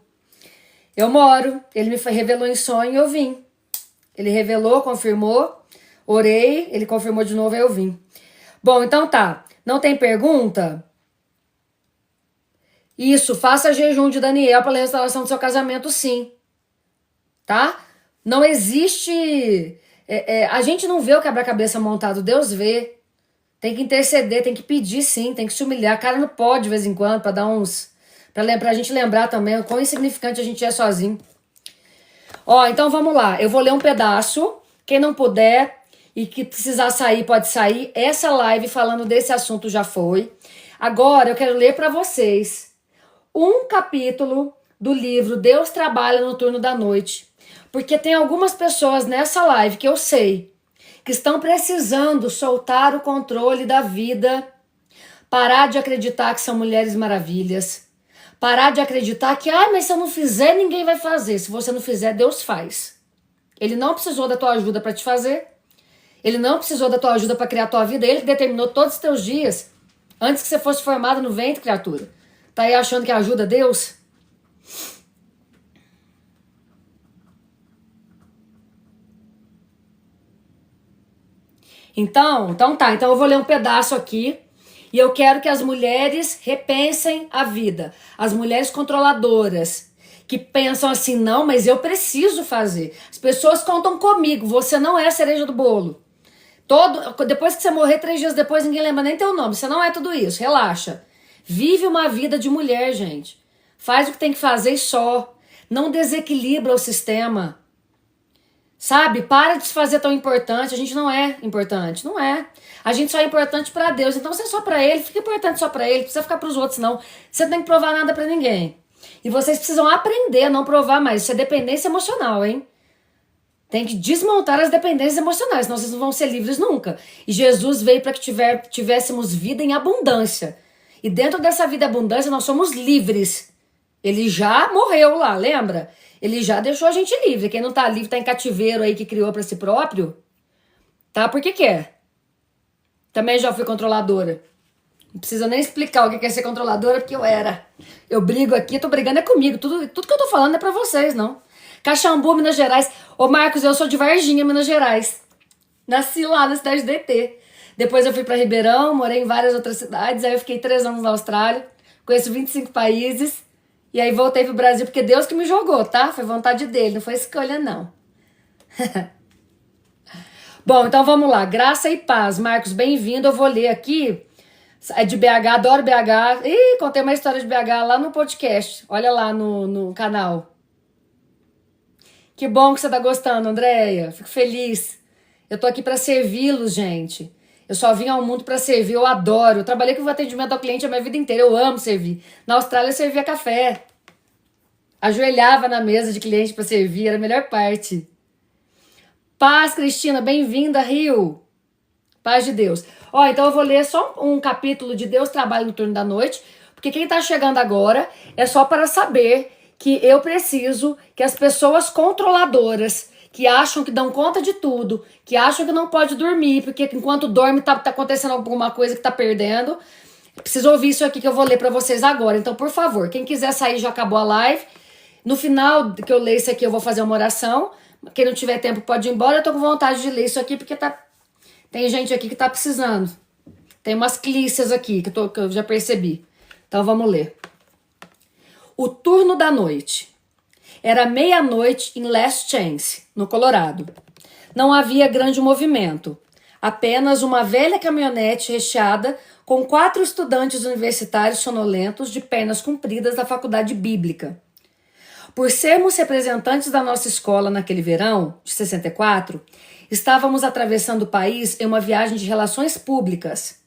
Eu moro. Ele me revelou em sonho e eu vim. Ele revelou, confirmou, orei, ele confirmou de novo e eu vim. Bom, então tá. Não tem pergunta? Isso, faça jejum de Daniel para a restauração do seu casamento, sim. Tá? Não existe... a gente não vê o quebra-cabeça montado, Deus vê. Tem que interceder, tem que pedir sim, tem que se humilhar. Cara, não pode de vez em quando, para dar uns... Pra gente lembrar também o quão insignificante a gente é sozinho. Ó, então vamos lá. Eu vou ler um pedaço. Quem não puder e que precisar sair, pode sair. Essa live falando desse assunto já foi. Agora eu quero ler para vocês um capítulo do livro Deus Trabalha no Turno da Noite. Porque tem algumas pessoas nessa live que eu sei que estão precisando soltar o controle da vida, parar de acreditar que são mulheres maravilhas. Parar de acreditar que, mas se eu não fizer, ninguém vai fazer. Se você não fizer, Deus faz. Ele não precisou da tua ajuda para te fazer. Ele não precisou da tua ajuda para criar a tua vida. Ele que determinou todos os teus dias. Antes que você fosse formado no ventre, criatura. Tá aí achando que ajuda Deus? Então tá. Então eu vou ler um pedaço aqui. E eu quero que as mulheres repensem a vida. As mulheres controladoras, que pensam assim, não, mas eu preciso fazer. As pessoas contam comigo, você não é a cereja do bolo. Depois que você morrer, 3 dias depois, ninguém lembra nem teu nome. Você não é tudo isso, relaxa. Vive uma vida de mulher, gente. Faz o que tem que fazer e só. Não desequilibra o sistema. Sabe? Para de se fazer tão importante. A gente não é importante. Não é. A gente só é importante pra Deus. Então você é só pra Ele. Fica importante só pra Ele. Não precisa ficar pros outros, não. Você não tem que provar nada pra ninguém. E vocês precisam aprender a não provar mais. Isso é dependência emocional, hein? Tem que desmontar as dependências emocionais. Senão vocês não vão ser livres nunca. E Jesus veio para que tivéssemos vida em abundância. E dentro dessa vida em abundância nós somos livres. Ele já morreu lá, lembra? Ele já deixou a gente livre. Quem não tá livre tá em cativeiro aí que criou pra si próprio, tá porque quer. Também já fui controladora. Não precisa nem explicar o que é ser controladora, porque eu era. Eu brigo aqui, tô brigando é comigo. Tudo que eu tô falando é pra vocês, não. Caxambu, Minas Gerais. Ô, Marcos, eu sou de Varginha, Minas Gerais. Nasci lá na cidade de ET. Depois eu fui pra Ribeirão, morei em várias outras cidades. Aí eu fiquei 3 anos na Austrália. Conheço 25 países. E aí voltei pro Brasil, porque Deus que me jogou, tá? Foi vontade dele, não foi escolha, não. Bom, então vamos lá. Graça e paz. Marcos, bem-vindo. Eu vou ler aqui. É de BH, adoro BH. Ih, contei uma história de BH lá no podcast. Olha lá no canal. Que bom que você tá gostando, Andréia. Fico feliz. Eu tô aqui pra servi-los, gente. Eu só vim ao mundo pra servir, eu adoro. Eu trabalhei com atendimento ao cliente a minha vida inteira, eu amo servir. Na Austrália eu servia café. Ajoelhava na mesa de cliente pra servir, era a melhor parte. Paz, Cristina, bem-vinda, Rio. Paz de Deus. Ó, então eu vou ler só um capítulo de Deus Trabalha no Turno da Noite, porque quem tá chegando agora é só para saber que eu preciso que as pessoas controladoras, que acham que dão conta de tudo, que acham que não pode dormir, porque enquanto dorme tá acontecendo alguma coisa que tá perdendo, precisa ouvir isso aqui que eu vou ler pra vocês agora. Então, por favor, quem quiser sair, já acabou a live. No final que eu ler isso aqui, eu vou fazer uma oração. Quem não tiver tempo pode ir embora. Eu tô com vontade de ler isso aqui, porque tem gente aqui que tá precisando. Tem umas clícias aqui que eu já percebi. Então, vamos ler. O turno da noite. Era meia-noite em Last Chance, no Colorado. Não havia grande movimento. Apenas uma velha caminhonete recheada com 4 estudantes universitários sonolentos de pernas compridas da faculdade bíblica. Por sermos representantes da nossa escola naquele verão, de 64, estávamos atravessando o país em uma viagem de relações públicas.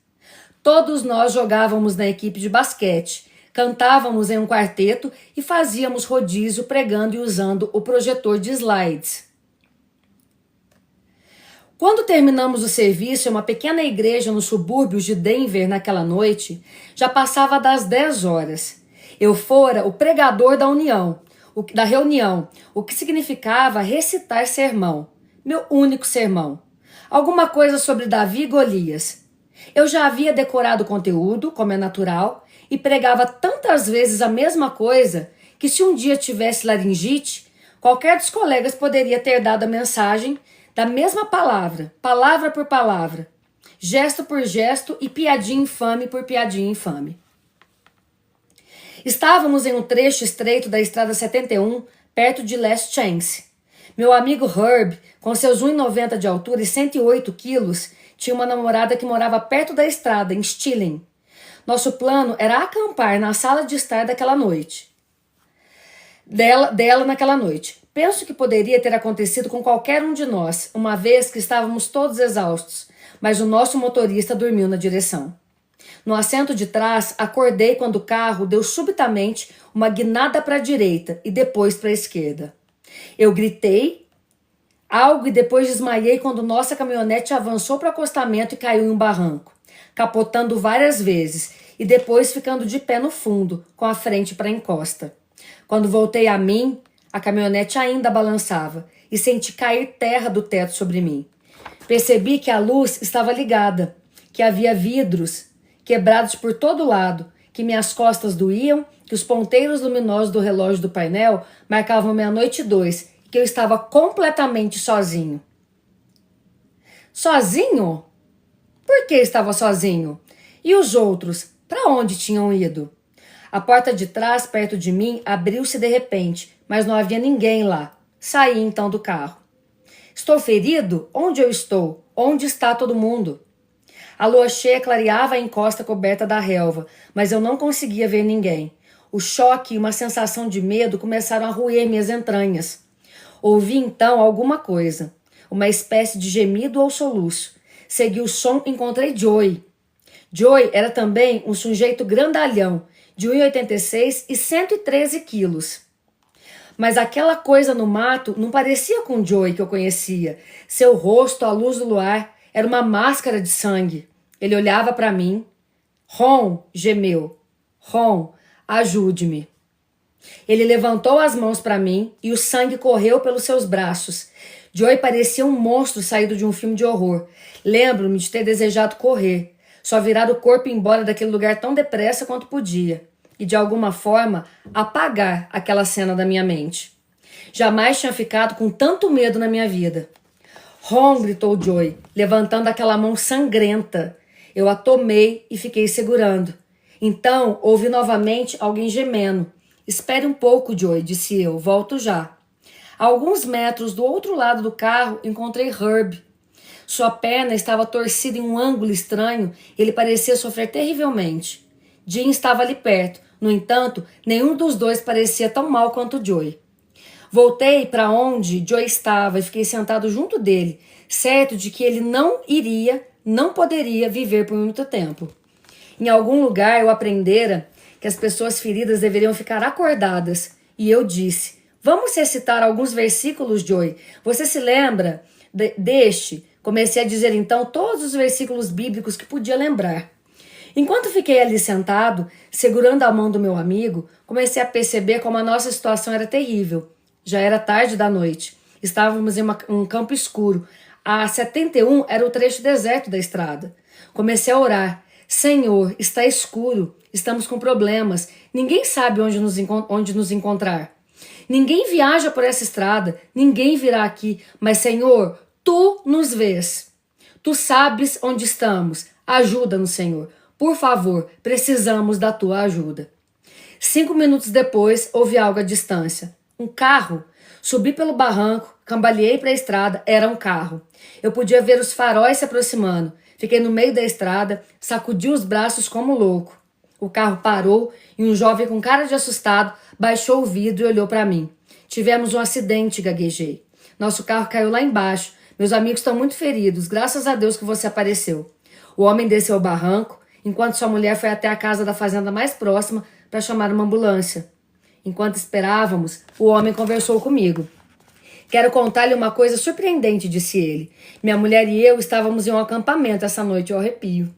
Todos nós jogávamos na equipe de basquete, cantávamos em um quarteto e fazíamos rodízio pregando e usando o projetor de slides. Quando terminamos o serviço em uma pequena igreja nos subúrbios de Denver naquela noite, já passava das 10 horas. Eu fora o pregador da reunião, o que significava recitar sermão, meu único sermão. Alguma coisa sobre Davi e Golias. Eu já havia decorado o conteúdo, como é natural, e pregava tantas vezes a mesma coisa que se um dia tivesse laringite, qualquer dos colegas poderia ter dado a mensagem da mesma palavra, palavra por palavra, gesto por gesto e piadinha infame por piadinha infame. Estávamos em um trecho estreito da estrada 71, perto de Last Chance. Meu amigo Herb, com seus 1,90 de altura e 108 quilos, tinha uma namorada que morava perto da estrada, em Stilling. Nosso plano era acampar na sala de estar daquela noite. Dela naquela noite. Penso que poderia ter acontecido com qualquer um de nós, uma vez que estávamos todos exaustos, mas o nosso motorista dormiu na direção. No assento de trás, acordei quando o carro deu subitamente uma guinada para a direita e depois para a esquerda. Eu gritei algo e depois desmaiei quando nossa caminhonete avançou para o acostamento e caiu em um barranco, capotando várias vezes e depois ficando de pé no fundo, com a frente para a encosta. Quando voltei a mim, a caminhonete ainda balançava e senti cair terra do teto sobre mim. Percebi que a luz estava ligada, que havia vidros quebrados por todo lado, que minhas costas doíam, que os ponteiros luminosos do relógio do painel marcavam 00:02 e que eu estava completamente sozinho. Sozinho? Por que estava sozinho? E os outros, para onde tinham ido? A porta de trás, perto de mim, abriu-se de repente, mas não havia ninguém lá. Saí então do carro. Estou ferido? Onde eu estou? Onde está todo mundo? A lua cheia clareava a encosta coberta da relva, mas eu não conseguia ver ninguém. O choque e uma sensação de medo começaram a roer minhas entranhas. Ouvi então alguma coisa, uma espécie de gemido ou soluço. Segui o som e encontrei Joey. Joey era também um sujeito grandalhão, de 1,86 e 113 quilos. Mas aquela coisa no mato não parecia com o Joey que eu conhecia. Seu rosto à luz do luar era uma máscara de sangue. Ele olhava para mim. Ron, gemeu. Ron, ajude-me. Ele levantou as mãos para mim e o sangue correu pelos seus braços. Joey parecia um monstro saído de um filme de horror. Lembro-me de ter desejado correr, só virar o corpo e ir embora daquele lugar tão depressa quanto podia, e de alguma forma apagar aquela cena da minha mente. Jamais tinha ficado com tanto medo na minha vida. Ron, gritou Joey, levantando aquela mão sangrenta. Eu a tomei e fiquei segurando. Então, ouvi novamente alguém gemendo. Espere um pouco, Joey, disse eu, volto já. A alguns metros do outro lado do carro, encontrei Herb. Sua perna estava torcida em um ângulo estranho e ele parecia sofrer terrivelmente. Jim estava ali perto. No entanto, nenhum dos dois parecia tão mal quanto Joey. Voltei para onde Joey estava e fiquei sentado junto dele, certo de que ele não poderia viver por muito tempo. Em algum lugar eu aprendera que as pessoas feridas deveriam ficar acordadas, e eu disse: vamos recitar alguns versículos, Joey. Você se lembra deste? Comecei a dizer então todos os versículos bíblicos que podia lembrar. Enquanto fiquei ali sentado, segurando a mão do meu amigo, comecei a perceber como a nossa situação era terrível. Já era tarde da noite. Estávamos em um campo escuro. A 71 era o trecho deserto da estrada. Comecei a orar. Senhor, está escuro. Estamos com problemas. Ninguém sabe onde nos encontrar. Ninguém viaja por essa estrada. Ninguém virá aqui. Mas, Senhor, Tu nos vês. Tu sabes onde estamos. Ajuda-nos, Senhor. Por favor, precisamos da Tua ajuda. 5 minutos depois, ouvi algo à distância. Um carro. Subi pelo barranco, cambaleei para a estrada, era um carro. Eu podia ver os faróis se aproximando. Fiquei no meio da estrada, sacudi os braços como louco. O carro parou e um jovem com cara de assustado baixou o vidro e olhou para mim. Tivemos um acidente, gaguejei. Nosso carro caiu lá embaixo. Meus amigos estão muito feridos, graças a Deus que você apareceu. O homem desceu o barranco, enquanto sua mulher foi até a casa da fazenda mais próxima para chamar uma ambulância. Enquanto esperávamos, o homem conversou comigo. Quero contar-lhe uma coisa surpreendente, disse ele. Minha mulher e eu estávamos em um acampamento essa noite, eu arrepio.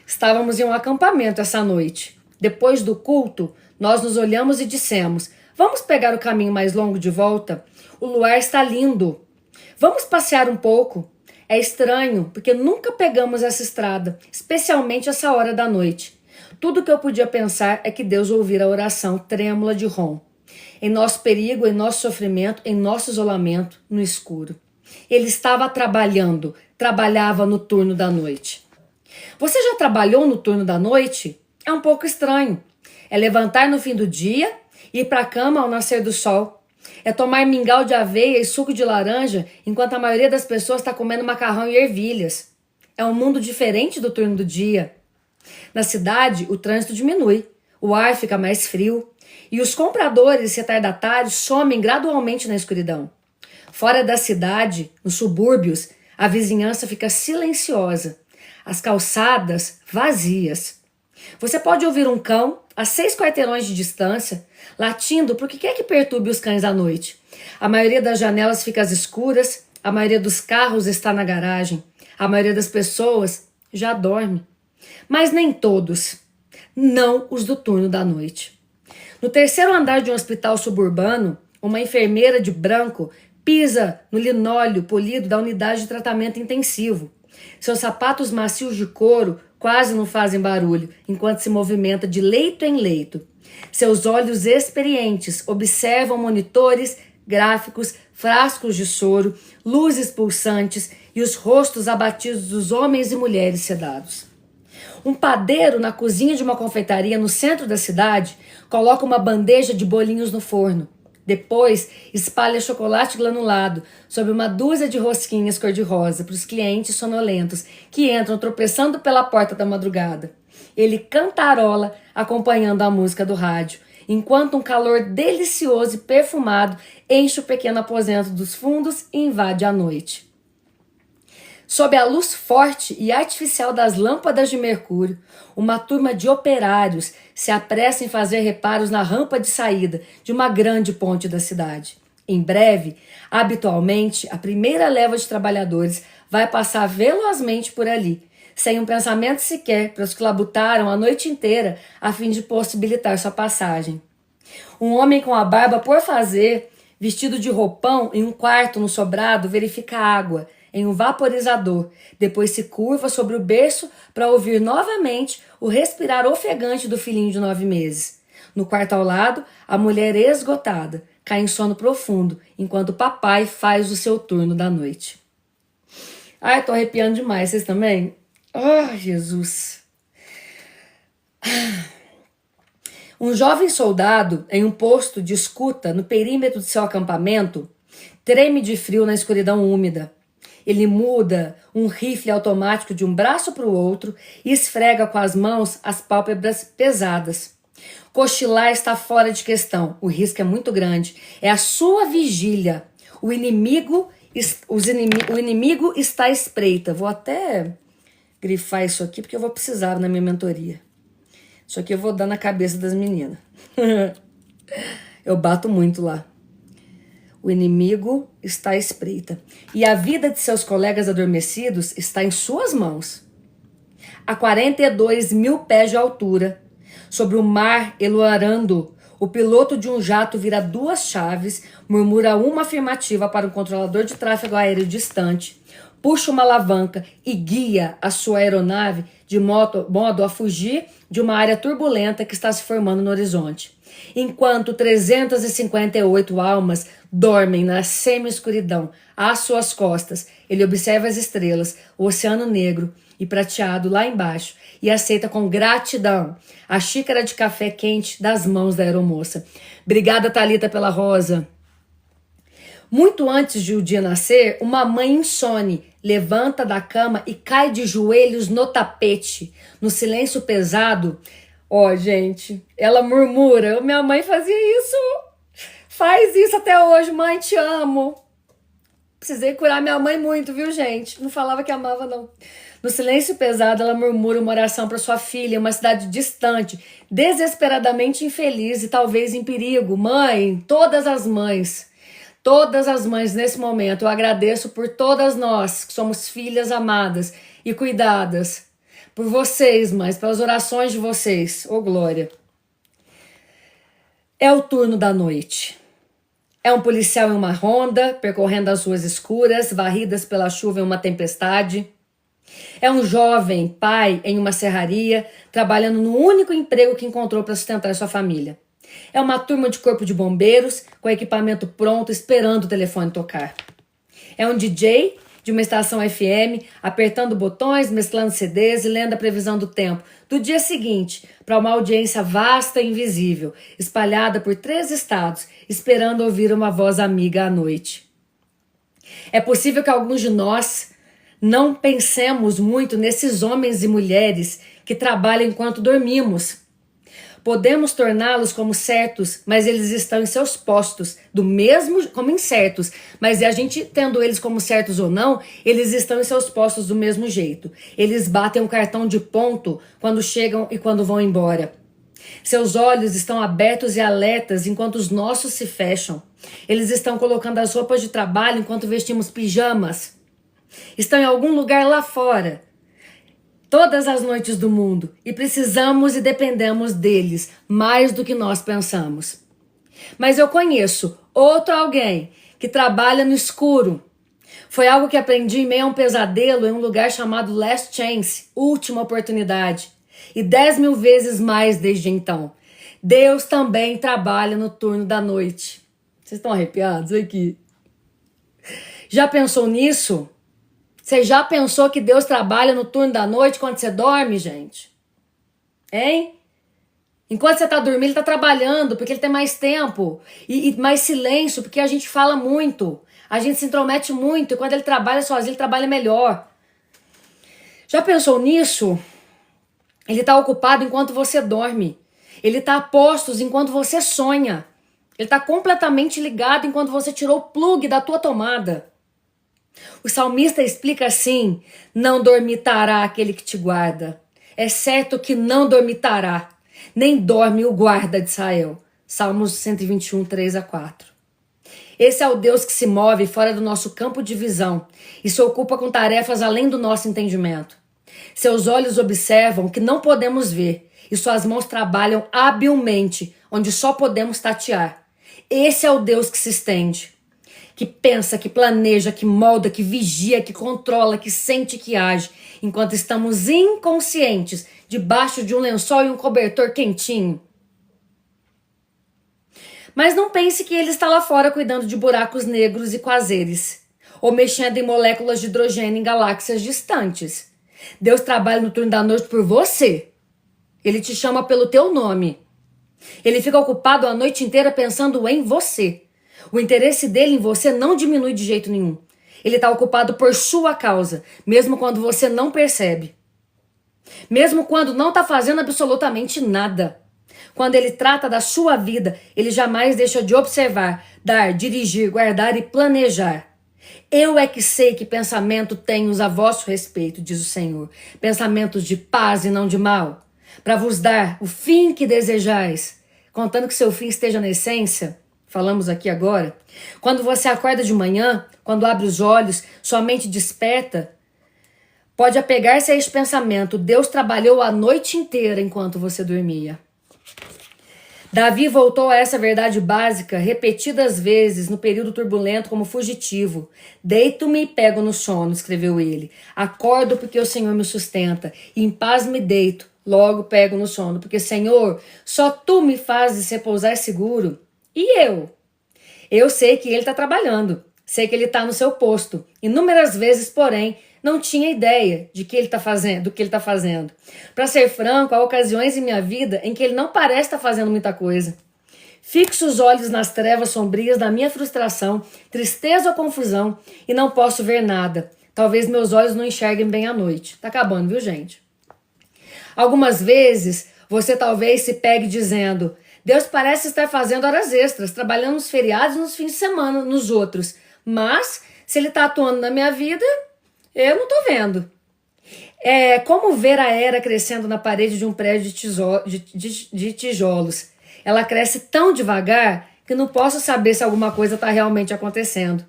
Estávamos em um acampamento essa noite. Depois do culto, nós nos olhamos e dissemos: vamos pegar o caminho mais longo de volta? O luar está lindo. Vamos passear um pouco? É estranho, porque nunca pegamos essa estrada, especialmente essa hora da noite. Tudo que eu podia pensar é que Deus ouvira a oração trêmula de Ron. Em nosso perigo, em nosso sofrimento, em nosso isolamento, no escuro. Ele estava trabalhava no turno da noite. Você já trabalhou no turno da noite? É um pouco estranho. É levantar no fim do dia e ir para a cama ao nascer do sol. É tomar mingau de aveia e suco de laranja enquanto a maioria das pessoas está comendo macarrão e ervilhas. É um mundo diferente do turno do dia. Na cidade, o trânsito diminui, o ar fica mais frio e os compradores retardatários somem gradualmente na escuridão. Fora da cidade, nos subúrbios, a vizinhança fica silenciosa, as calçadas vazias. Você pode ouvir um cão a 6 quarteirões de distância latindo porque quer que perturbe os cães à noite. A maioria das janelas fica às escuras, a maioria dos carros está na garagem, a maioria das pessoas já dorme. Mas nem todos, não os do turno da noite. No terceiro andar de um hospital suburbano, uma enfermeira de branco pisa no linóleo polido da unidade de tratamento intensivo. Seus sapatos macios de couro quase não fazem barulho enquanto se movimenta de leito em leito. Seus olhos experientes observam monitores, gráficos, frascos de soro, luzes pulsantes e os rostos abatidos dos homens e mulheres sedados. Um padeiro na cozinha de uma confeitaria no centro da cidade coloca uma bandeja de bolinhos no forno. Depois, espalha chocolate granulado sobre uma dúzia de rosquinhas cor-de-rosa para os clientes sonolentos que entram tropeçando pela porta da madrugada. Ele cantarola acompanhando a música do rádio, enquanto um calor delicioso e perfumado enche o pequeno aposento dos fundos e invade a noite. Sob a luz forte e artificial das lâmpadas de mercúrio, uma turma de operários se apressa em fazer reparos na rampa de saída de uma grande ponte da cidade. Em breve, habitualmente, a primeira leva de trabalhadores vai passar velozmente por ali, sem um pensamento sequer, prosclabutaram a noite inteira a fim de possibilitar sua passagem. Um homem com a barba por fazer, vestido de roupão, em um quarto no sobrado, verifica água em um vaporizador, depois se curva sobre o berço para ouvir novamente o respirar ofegante do filhinho de 9 meses. No quarto ao lado, a mulher esgotada cai em sono profundo, enquanto o papai faz o seu turno da noite. Ai, tô arrepiando demais, vocês também? Oh, Jesus! Um jovem soldado, em um posto de escuta no perímetro de seu acampamento, treme de frio na escuridão úmida. Ele muda um rifle automático de um braço para o outro e esfrega com as mãos as pálpebras pesadas. Cochilar está fora de questão, o risco é muito grande. É a sua vigília. O inimigo está à espreita. Vou até grifar isso aqui porque eu vou precisar na minha mentoria. Isso aqui eu vou dar na cabeça das meninas. Eu bato muito lá. O inimigo está à espreita. E a vida de seus colegas adormecidos está em suas mãos. A 42 mil pés de altura, sobre o mar eluarando, o piloto de um jato vira 2 chaves, murmura uma afirmativa para um controlador de tráfego aéreo distante, puxa uma alavanca e guia a sua aeronave de modo a fugir de uma área turbulenta que está se formando no horizonte. Enquanto 358 almas dormem na semi-escuridão às suas costas, ele observa as estrelas, o oceano negro e prateado lá embaixo e aceita com gratidão a xícara de café quente das mãos da aeromoça. Obrigada, Thalita, pela rosa. Muito antes de o dia nascer, uma mãe insone levanta da cama e cai de joelhos no tapete. No silêncio pesado, gente, ela murmura, minha mãe fazia isso, faz isso até hoje, mãe, te amo. Precisei curar minha mãe muito, viu, gente? Não falava que amava, não. No silêncio pesado, ela murmura uma oração para sua filha em uma cidade distante, desesperadamente infeliz e talvez em perigo. Mãe, todas as mães nesse momento, eu agradeço por todas nós que somos filhas amadas e cuidadas. Por vocês, mães, pelas orações de vocês. Ô, glória. É o turno da noite. É um policial em uma ronda, percorrendo as ruas escuras, varridas pela chuva em uma tempestade. É um jovem pai em uma serraria, trabalhando no único emprego que encontrou para sustentar sua família. É uma turma de corpo de bombeiros, com equipamento pronto, esperando o telefone tocar. É um DJ de uma estação FM, apertando botões, mesclando CDs e lendo a previsão do tempo do dia seguinte, para uma audiência vasta e invisível, espalhada por 3 estados, esperando ouvir uma voz amiga à noite. É possível que alguns de nós não pensemos muito nesses homens e mulheres que trabalham enquanto dormimos. Podemos torná-los como certos, mas eles estão em seus postos, do mesmo como incertos. Mas a gente tendo eles como certos ou não, eles estão em seus postos do mesmo jeito. Eles batem um cartão de ponto quando chegam e quando vão embora. Seus olhos estão abertos e alertas enquanto os nossos se fecham. Eles estão colocando as roupas de trabalho enquanto vestimos pijamas. Estão em algum lugar lá fora, todas as noites do mundo, e precisamos e dependemos deles mais do que nós pensamos. Mas eu conheço outro alguém que trabalha no escuro. Foi algo que aprendi em meio a um pesadelo em um lugar chamado Last Chance, última oportunidade, e 10 mil vezes mais desde então. Deus também trabalha no turno da noite. Vocês estão arrepiados aqui? Já pensou nisso? Você já pensou que Deus trabalha no turno da noite quando você dorme, gente? Hein? Enquanto você está dormindo, Ele está trabalhando, porque Ele tem mais tempo e mais silêncio, porque a gente fala muito, a gente se intromete muito, e quando Ele trabalha sozinho, Ele trabalha melhor. Já pensou nisso? Ele está ocupado enquanto você dorme. Ele está a postos enquanto você sonha. Ele está completamente ligado enquanto você tirou o plug da tua tomada. O salmista explica assim: não dormitará aquele que te guarda. É certo que não dormitará, nem dorme o guarda de Israel. Salmos 121, 3-4. Esse é o Deus que se move fora do nosso campo de visão e se ocupa com tarefas além do nosso entendimento. Seus olhos observam o que não podemos ver e suas mãos trabalham habilmente onde só podemos tatear. Esse é o Deus que se estende, que pensa, que planeja, que molda, que vigia, que controla, que sente, que age, enquanto estamos inconscientes debaixo de um lençol e um cobertor quentinho. Mas não pense que ele está lá fora cuidando de buracos negros e quaseres, ou mexendo em moléculas de hidrogênio em galáxias distantes. Deus trabalha no turno da noite por você. Ele te chama pelo teu nome. Ele fica ocupado a noite inteira pensando em você. O interesse dele em você não diminui de jeito nenhum. Ele está ocupado por sua causa, mesmo quando você não percebe. Mesmo quando não está fazendo absolutamente nada. Quando ele trata da sua vida, ele jamais deixa de observar, dar, dirigir, guardar e planejar. Eu é que sei que pensamento tenho a vosso respeito, diz o Senhor. Pensamentos de paz e não de mal, para vos dar o fim que desejais. Contando que seu fim esteja na essência, falamos aqui agora. Quando você acorda de manhã, quando abre os olhos, sua mente desperta, pode apegar-se a este pensamento: Deus trabalhou a noite inteira enquanto você dormia. Davi voltou a essa verdade básica repetidas vezes no período turbulento como fugitivo. Deito-me e pego no sono, escreveu ele. Acordo porque o Senhor me sustenta, e em paz me deito, logo pego no sono, porque, Senhor, só Tu me fazes repousar seguro. E eu? Eu sei que Ele está trabalhando, sei que Ele está no seu posto. Inúmeras vezes, porém, não tinha ideia de que ele tá fazendo, do que ele está fazendo. Para ser franco, há ocasiões em minha vida em que ele não parece estar fazendo muita coisa. Fixo os olhos nas trevas sombrias da minha frustração, tristeza ou confusão e não posso ver nada. Talvez meus olhos não enxerguem bem à noite. Tá acabando, viu, gente? Algumas vezes você talvez se pegue dizendo: Deus parece estar fazendo horas extras, trabalhando nos feriados e nos fins de semana, nos outros. Mas, se ele está atuando na minha vida, eu não tô vendo. É como ver a era crescendo na parede de um prédio de tijolos. Ela cresce tão devagar que não posso saber se alguma coisa está realmente acontecendo.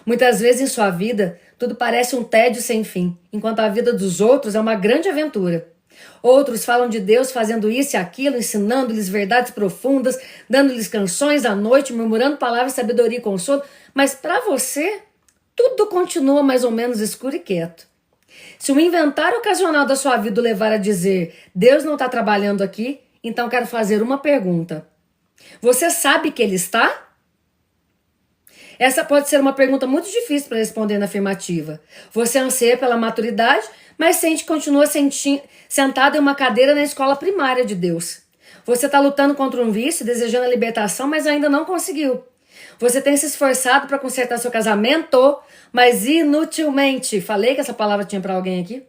Muitas vezes em sua vida, tudo parece um tédio sem fim, enquanto a vida dos outros é uma grande aventura. Outros falam de Deus fazendo isso e aquilo, ensinando-lhes verdades profundas, dando-lhes canções à noite, murmurando palavras de sabedoria e consolo, mas para você, tudo continua mais ou menos escuro e quieto. Se o inventário ocasional da sua vida o levar a dizer: Deus não está trabalhando aqui, então quero fazer uma pergunta. Você sabe que Ele está? Essa pode ser uma pergunta muito difícil para responder na afirmativa. Você anseia pela maturidade, mas continua sentado em uma cadeira na escola primária de Deus. Você está lutando contra um vício, desejando a libertação, mas ainda não conseguiu. Você tem se esforçado para consertar seu casamento, mas inutilmente. Falei que essa palavra tinha para alguém aqui?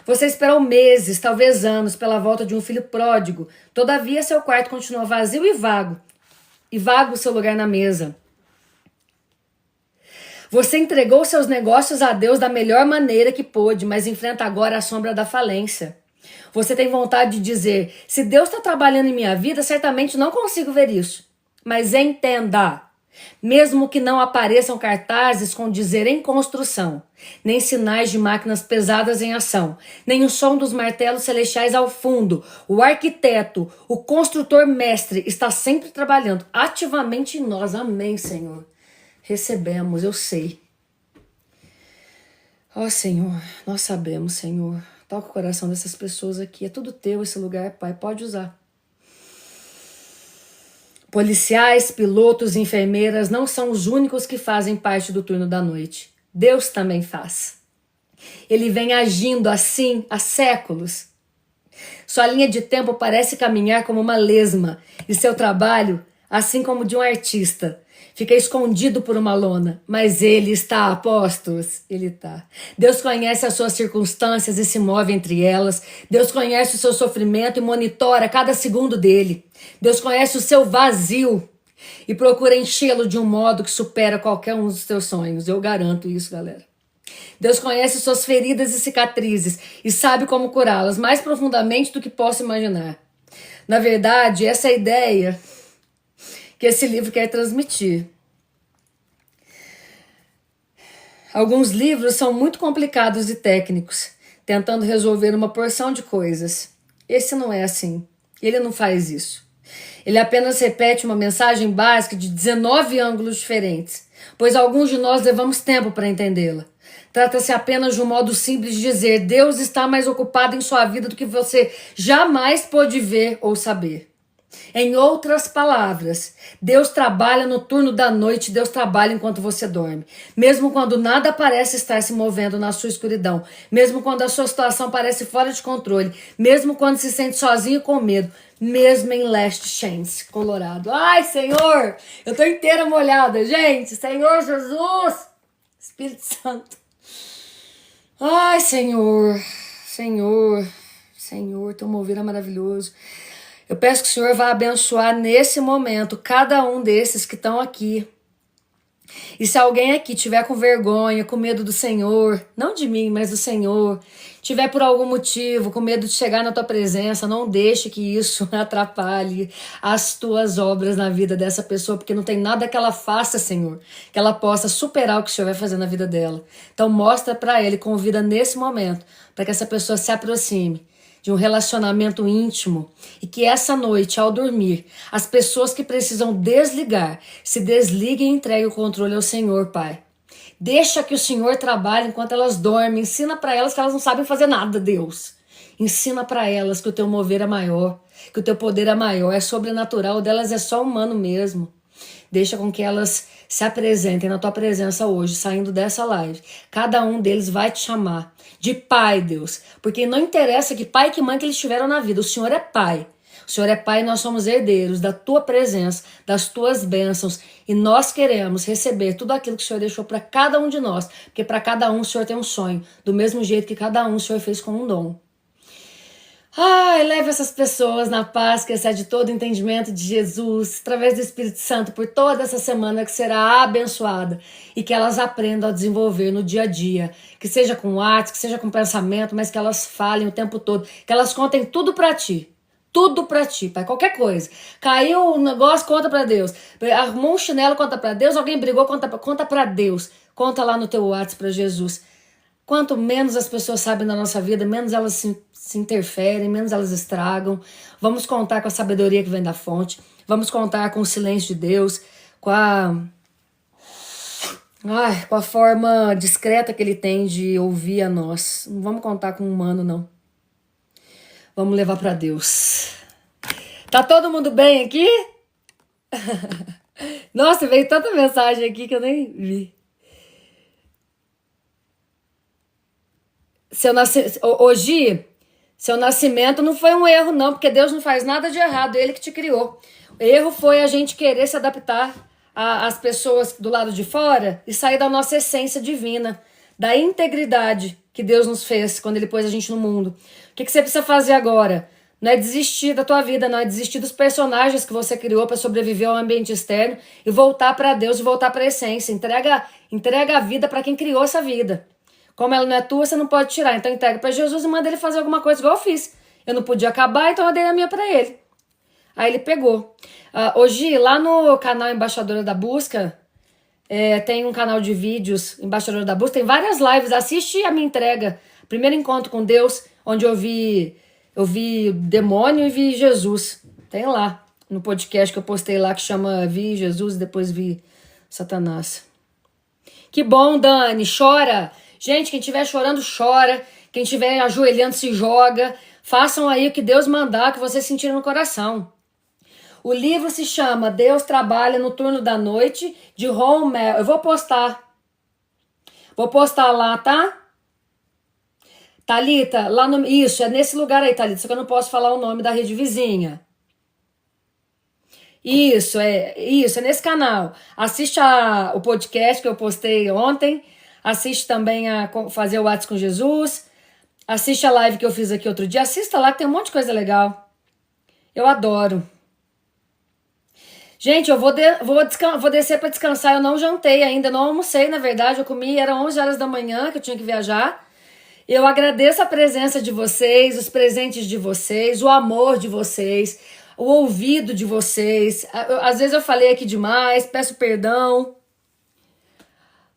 Você esperou meses, talvez anos, pela volta de um filho pródigo. Todavia, seu quarto continua vazio e vago. E vago o seu lugar na mesa. Você entregou seus negócios a Deus da melhor maneira que pôde, mas enfrenta agora a sombra da falência. Você tem vontade de dizer: se Deus está trabalhando em minha vida, certamente não consigo ver isso. Mas entenda, mesmo que não apareçam cartazes com dizer em construção, nem sinais de máquinas pesadas em ação, nem o som dos martelos celestiais ao fundo, o arquiteto, o construtor mestre está sempre trabalhando ativamente em nós. Amém, Senhor. Recebemos, eu sei. Ó Senhor, nós sabemos, Senhor. Toca o coração dessas pessoas aqui. É tudo teu esse lugar, Pai. Pode usar. Policiais, pilotos e enfermeiras não são os únicos que fazem parte do turno da noite. Deus também faz. Ele vem agindo assim há séculos. Sua linha de tempo parece caminhar como uma lesma e seu trabalho, assim como de um artista, fica escondido por uma lona, mas ele está a postos. Ele está. Deus conhece as suas circunstâncias e se move entre elas. Deus conhece o seu sofrimento e monitora cada segundo dele. Deus conhece o seu vazio e procura enchê-lo de um modo que supera qualquer um dos teus sonhos. Eu garanto isso, galera. Deus conhece suas feridas e cicatrizes e sabe como curá-las mais profundamente do que posso imaginar. Na verdade, essa é a ideia que esse livro quer transmitir. Alguns livros são muito complicados e técnicos. tentando resolver uma porção de coisas. Esse não é assim. Ele não faz isso. Ele apenas repete uma mensagem básica de 19 ângulos diferentes, pois alguns de nós levamos tempo para entendê-la. Trata-se apenas de um modo simples de dizer: Deus está mais ocupado em sua vida do que você jamais pôde ver ou saber. Em outras palavras, Deus trabalha no turno da noite, Deus trabalha enquanto você dorme. Mesmo quando nada parece estar se movendo na sua escuridão, mesmo quando a sua situação parece fora de controle, mesmo quando se sente sozinho e com medo, mesmo em Last Chance, Colorado. Ai, Senhor, eu tô inteira molhada, gente. Senhor Jesus, Espírito Santo. Ai, Senhor, Senhor, Senhor, teu mover é maravilhoso. Eu peço que o Senhor vá abençoar nesse momento cada um desses que estão aqui. E se alguém aqui tiver com vergonha, com medo do Senhor, não de mim, mas do Senhor, tiver por algum motivo com medo de chegar na tua presença, não deixe que isso atrapalhe as tuas obras na vida dessa pessoa, porque não tem nada que ela faça, Senhor, que ela possa superar o que o Senhor vai fazer na vida dela. Então mostra para ela e convida nesse momento para que essa pessoa se aproxime de um relacionamento íntimo e que essa noite, ao dormir, as pessoas que precisam desligar, se desliguem e entreguem o controle ao Senhor, Pai. Deixa que o Senhor trabalhe enquanto elas dormem. Ensina para elas que elas não sabem fazer nada, Deus. Ensina para elas que o teu mover é maior, que o teu poder é maior, é sobrenatural, o delas é só humano mesmo. Deixa com que elas se apresentem na tua presença hoje, saindo dessa live. Cada um deles vai te chamar de pai, Deus. Porque não interessa que pai e que mãe que eles tiveram na vida. O Senhor é pai. O Senhor é pai e nós somos herdeiros da tua presença, das tuas bênçãos. E nós queremos receber tudo aquilo que o Senhor deixou para cada um de nós. Porque para cada um o Senhor tem um sonho. Do mesmo jeito que cada um o Senhor fez com um dom. Ai, leve essas pessoas na paz que excede todo entendimento de Jesus, através do Espírito Santo, por toda essa semana que será abençoada e que elas aprendam a desenvolver no dia a dia, que seja com arte, que seja com pensamento, mas que elas falem o tempo todo, que elas contem tudo pra ti. Tudo pra ti, Pai, qualquer coisa. Caiu um negócio, conta pra Deus. Arrumou um chinelo, conta pra Deus. Alguém brigou, conta pra Deus. Conta lá no teu WhatsApp pra Jesus. Quanto menos as pessoas sabem da nossa vida, menos elas se interferem, menos elas estragam. Vamos contar com a sabedoria que vem da fonte. Vamos contar com o silêncio de Deus, com a forma discreta que ele tem de ouvir a nós. Não vamos contar com um humano, não. Vamos levar para Deus. Tá todo mundo bem aqui? Nossa, veio tanta mensagem aqui que eu nem vi. Hoje, seu nascimento não foi um erro, não, porque Deus não faz nada de errado, Ele que te criou. O erro foi a gente querer se adaptar às pessoas do lado de fora e sair da nossa essência divina, da integridade que Deus nos fez quando Ele pôs a gente no mundo. O que você precisa fazer agora? Não é desistir da tua vida, não é desistir dos personagens que você criou para sobreviver ao ambiente externo e voltar para Deus e voltar para a essência. Entrega a vida para quem criou essa vida. Como ela não é tua, você não pode tirar. Então entrega para Jesus e manda ele fazer alguma coisa igual eu fiz. Eu não podia acabar, então eu dei a minha para ele. Aí ele pegou. Hoje, lá no canal Embaixadora da Busca, tem um canal de vídeos, Embaixadora da Busca, tem várias lives. Assiste a minha entrega. Primeiro encontro com Deus, onde eu vi demônio e vi Jesus. Tem lá, no podcast que eu postei lá, que chama Vi Jesus e depois vi Satanás. Que bom, Dani, chora. Gente, quem estiver chorando, chora. Quem estiver ajoelhando, se joga. Façam aí o que Deus mandar, que vocês sentirem no coração. O livro se chama Deus Trabalha no Turno da Noite, de Ron Mel. Eu vou postar. Vou postar lá, tá? Thalita, lá no... Isso, é nesse lugar aí, Thalita. Só que eu não posso falar o nome da rede vizinha. Isso, é nesse canal. Assiste o podcast que eu postei ontem. Assiste também a Fazer o WhatsApp com Jesus. Assiste a live que eu fiz aqui outro dia. Assista lá que tem um monte de coisa legal. Eu adoro. Gente, eu vou descer para descansar. Eu não jantei ainda, não almocei, na verdade. Eu comi, era 11 horas da manhã que eu tinha que viajar. Eu agradeço a presença de vocês, os presentes de vocês, o amor de vocês, o ouvido de vocês. Às vezes eu falei aqui demais, peço perdão.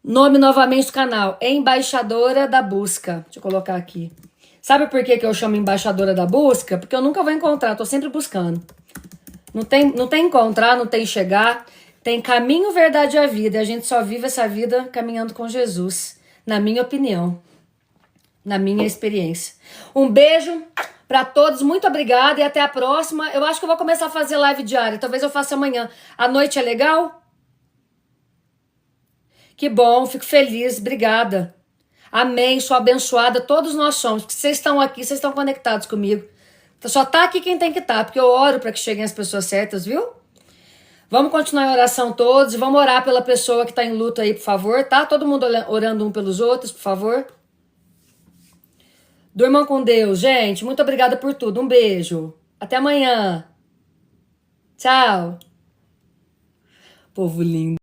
Nome novamente do canal, Embaixadora da Busca. Deixa eu colocar aqui. Sabe por que eu chamo embaixadora da busca? Porque eu nunca vou encontrar, tô sempre buscando. Não tem encontrar, não tem chegar. Tem caminho, verdade e a vida. E a gente só vive essa vida caminhando com Jesus. Na minha opinião. Na minha experiência. Um beijo pra todos. Muito obrigada e até a próxima. Eu acho que eu vou começar a fazer live diária. Talvez eu faça amanhã. A noite é legal? Que bom, fico feliz. Obrigada. Amém, sou abençoada, todos nós somos, porque vocês estão aqui, vocês estão conectados comigo. Só tá aqui quem tem que estar, porque eu oro para que cheguem as pessoas certas, viu? Vamos continuar em oração todos, vamos orar pela pessoa que tá em luto aí, por favor, tá? Todo mundo orando um pelos outros, por favor. Durmam com Deus, gente. Muito obrigada por tudo. Um beijo. Até amanhã. Tchau. Povo lindo.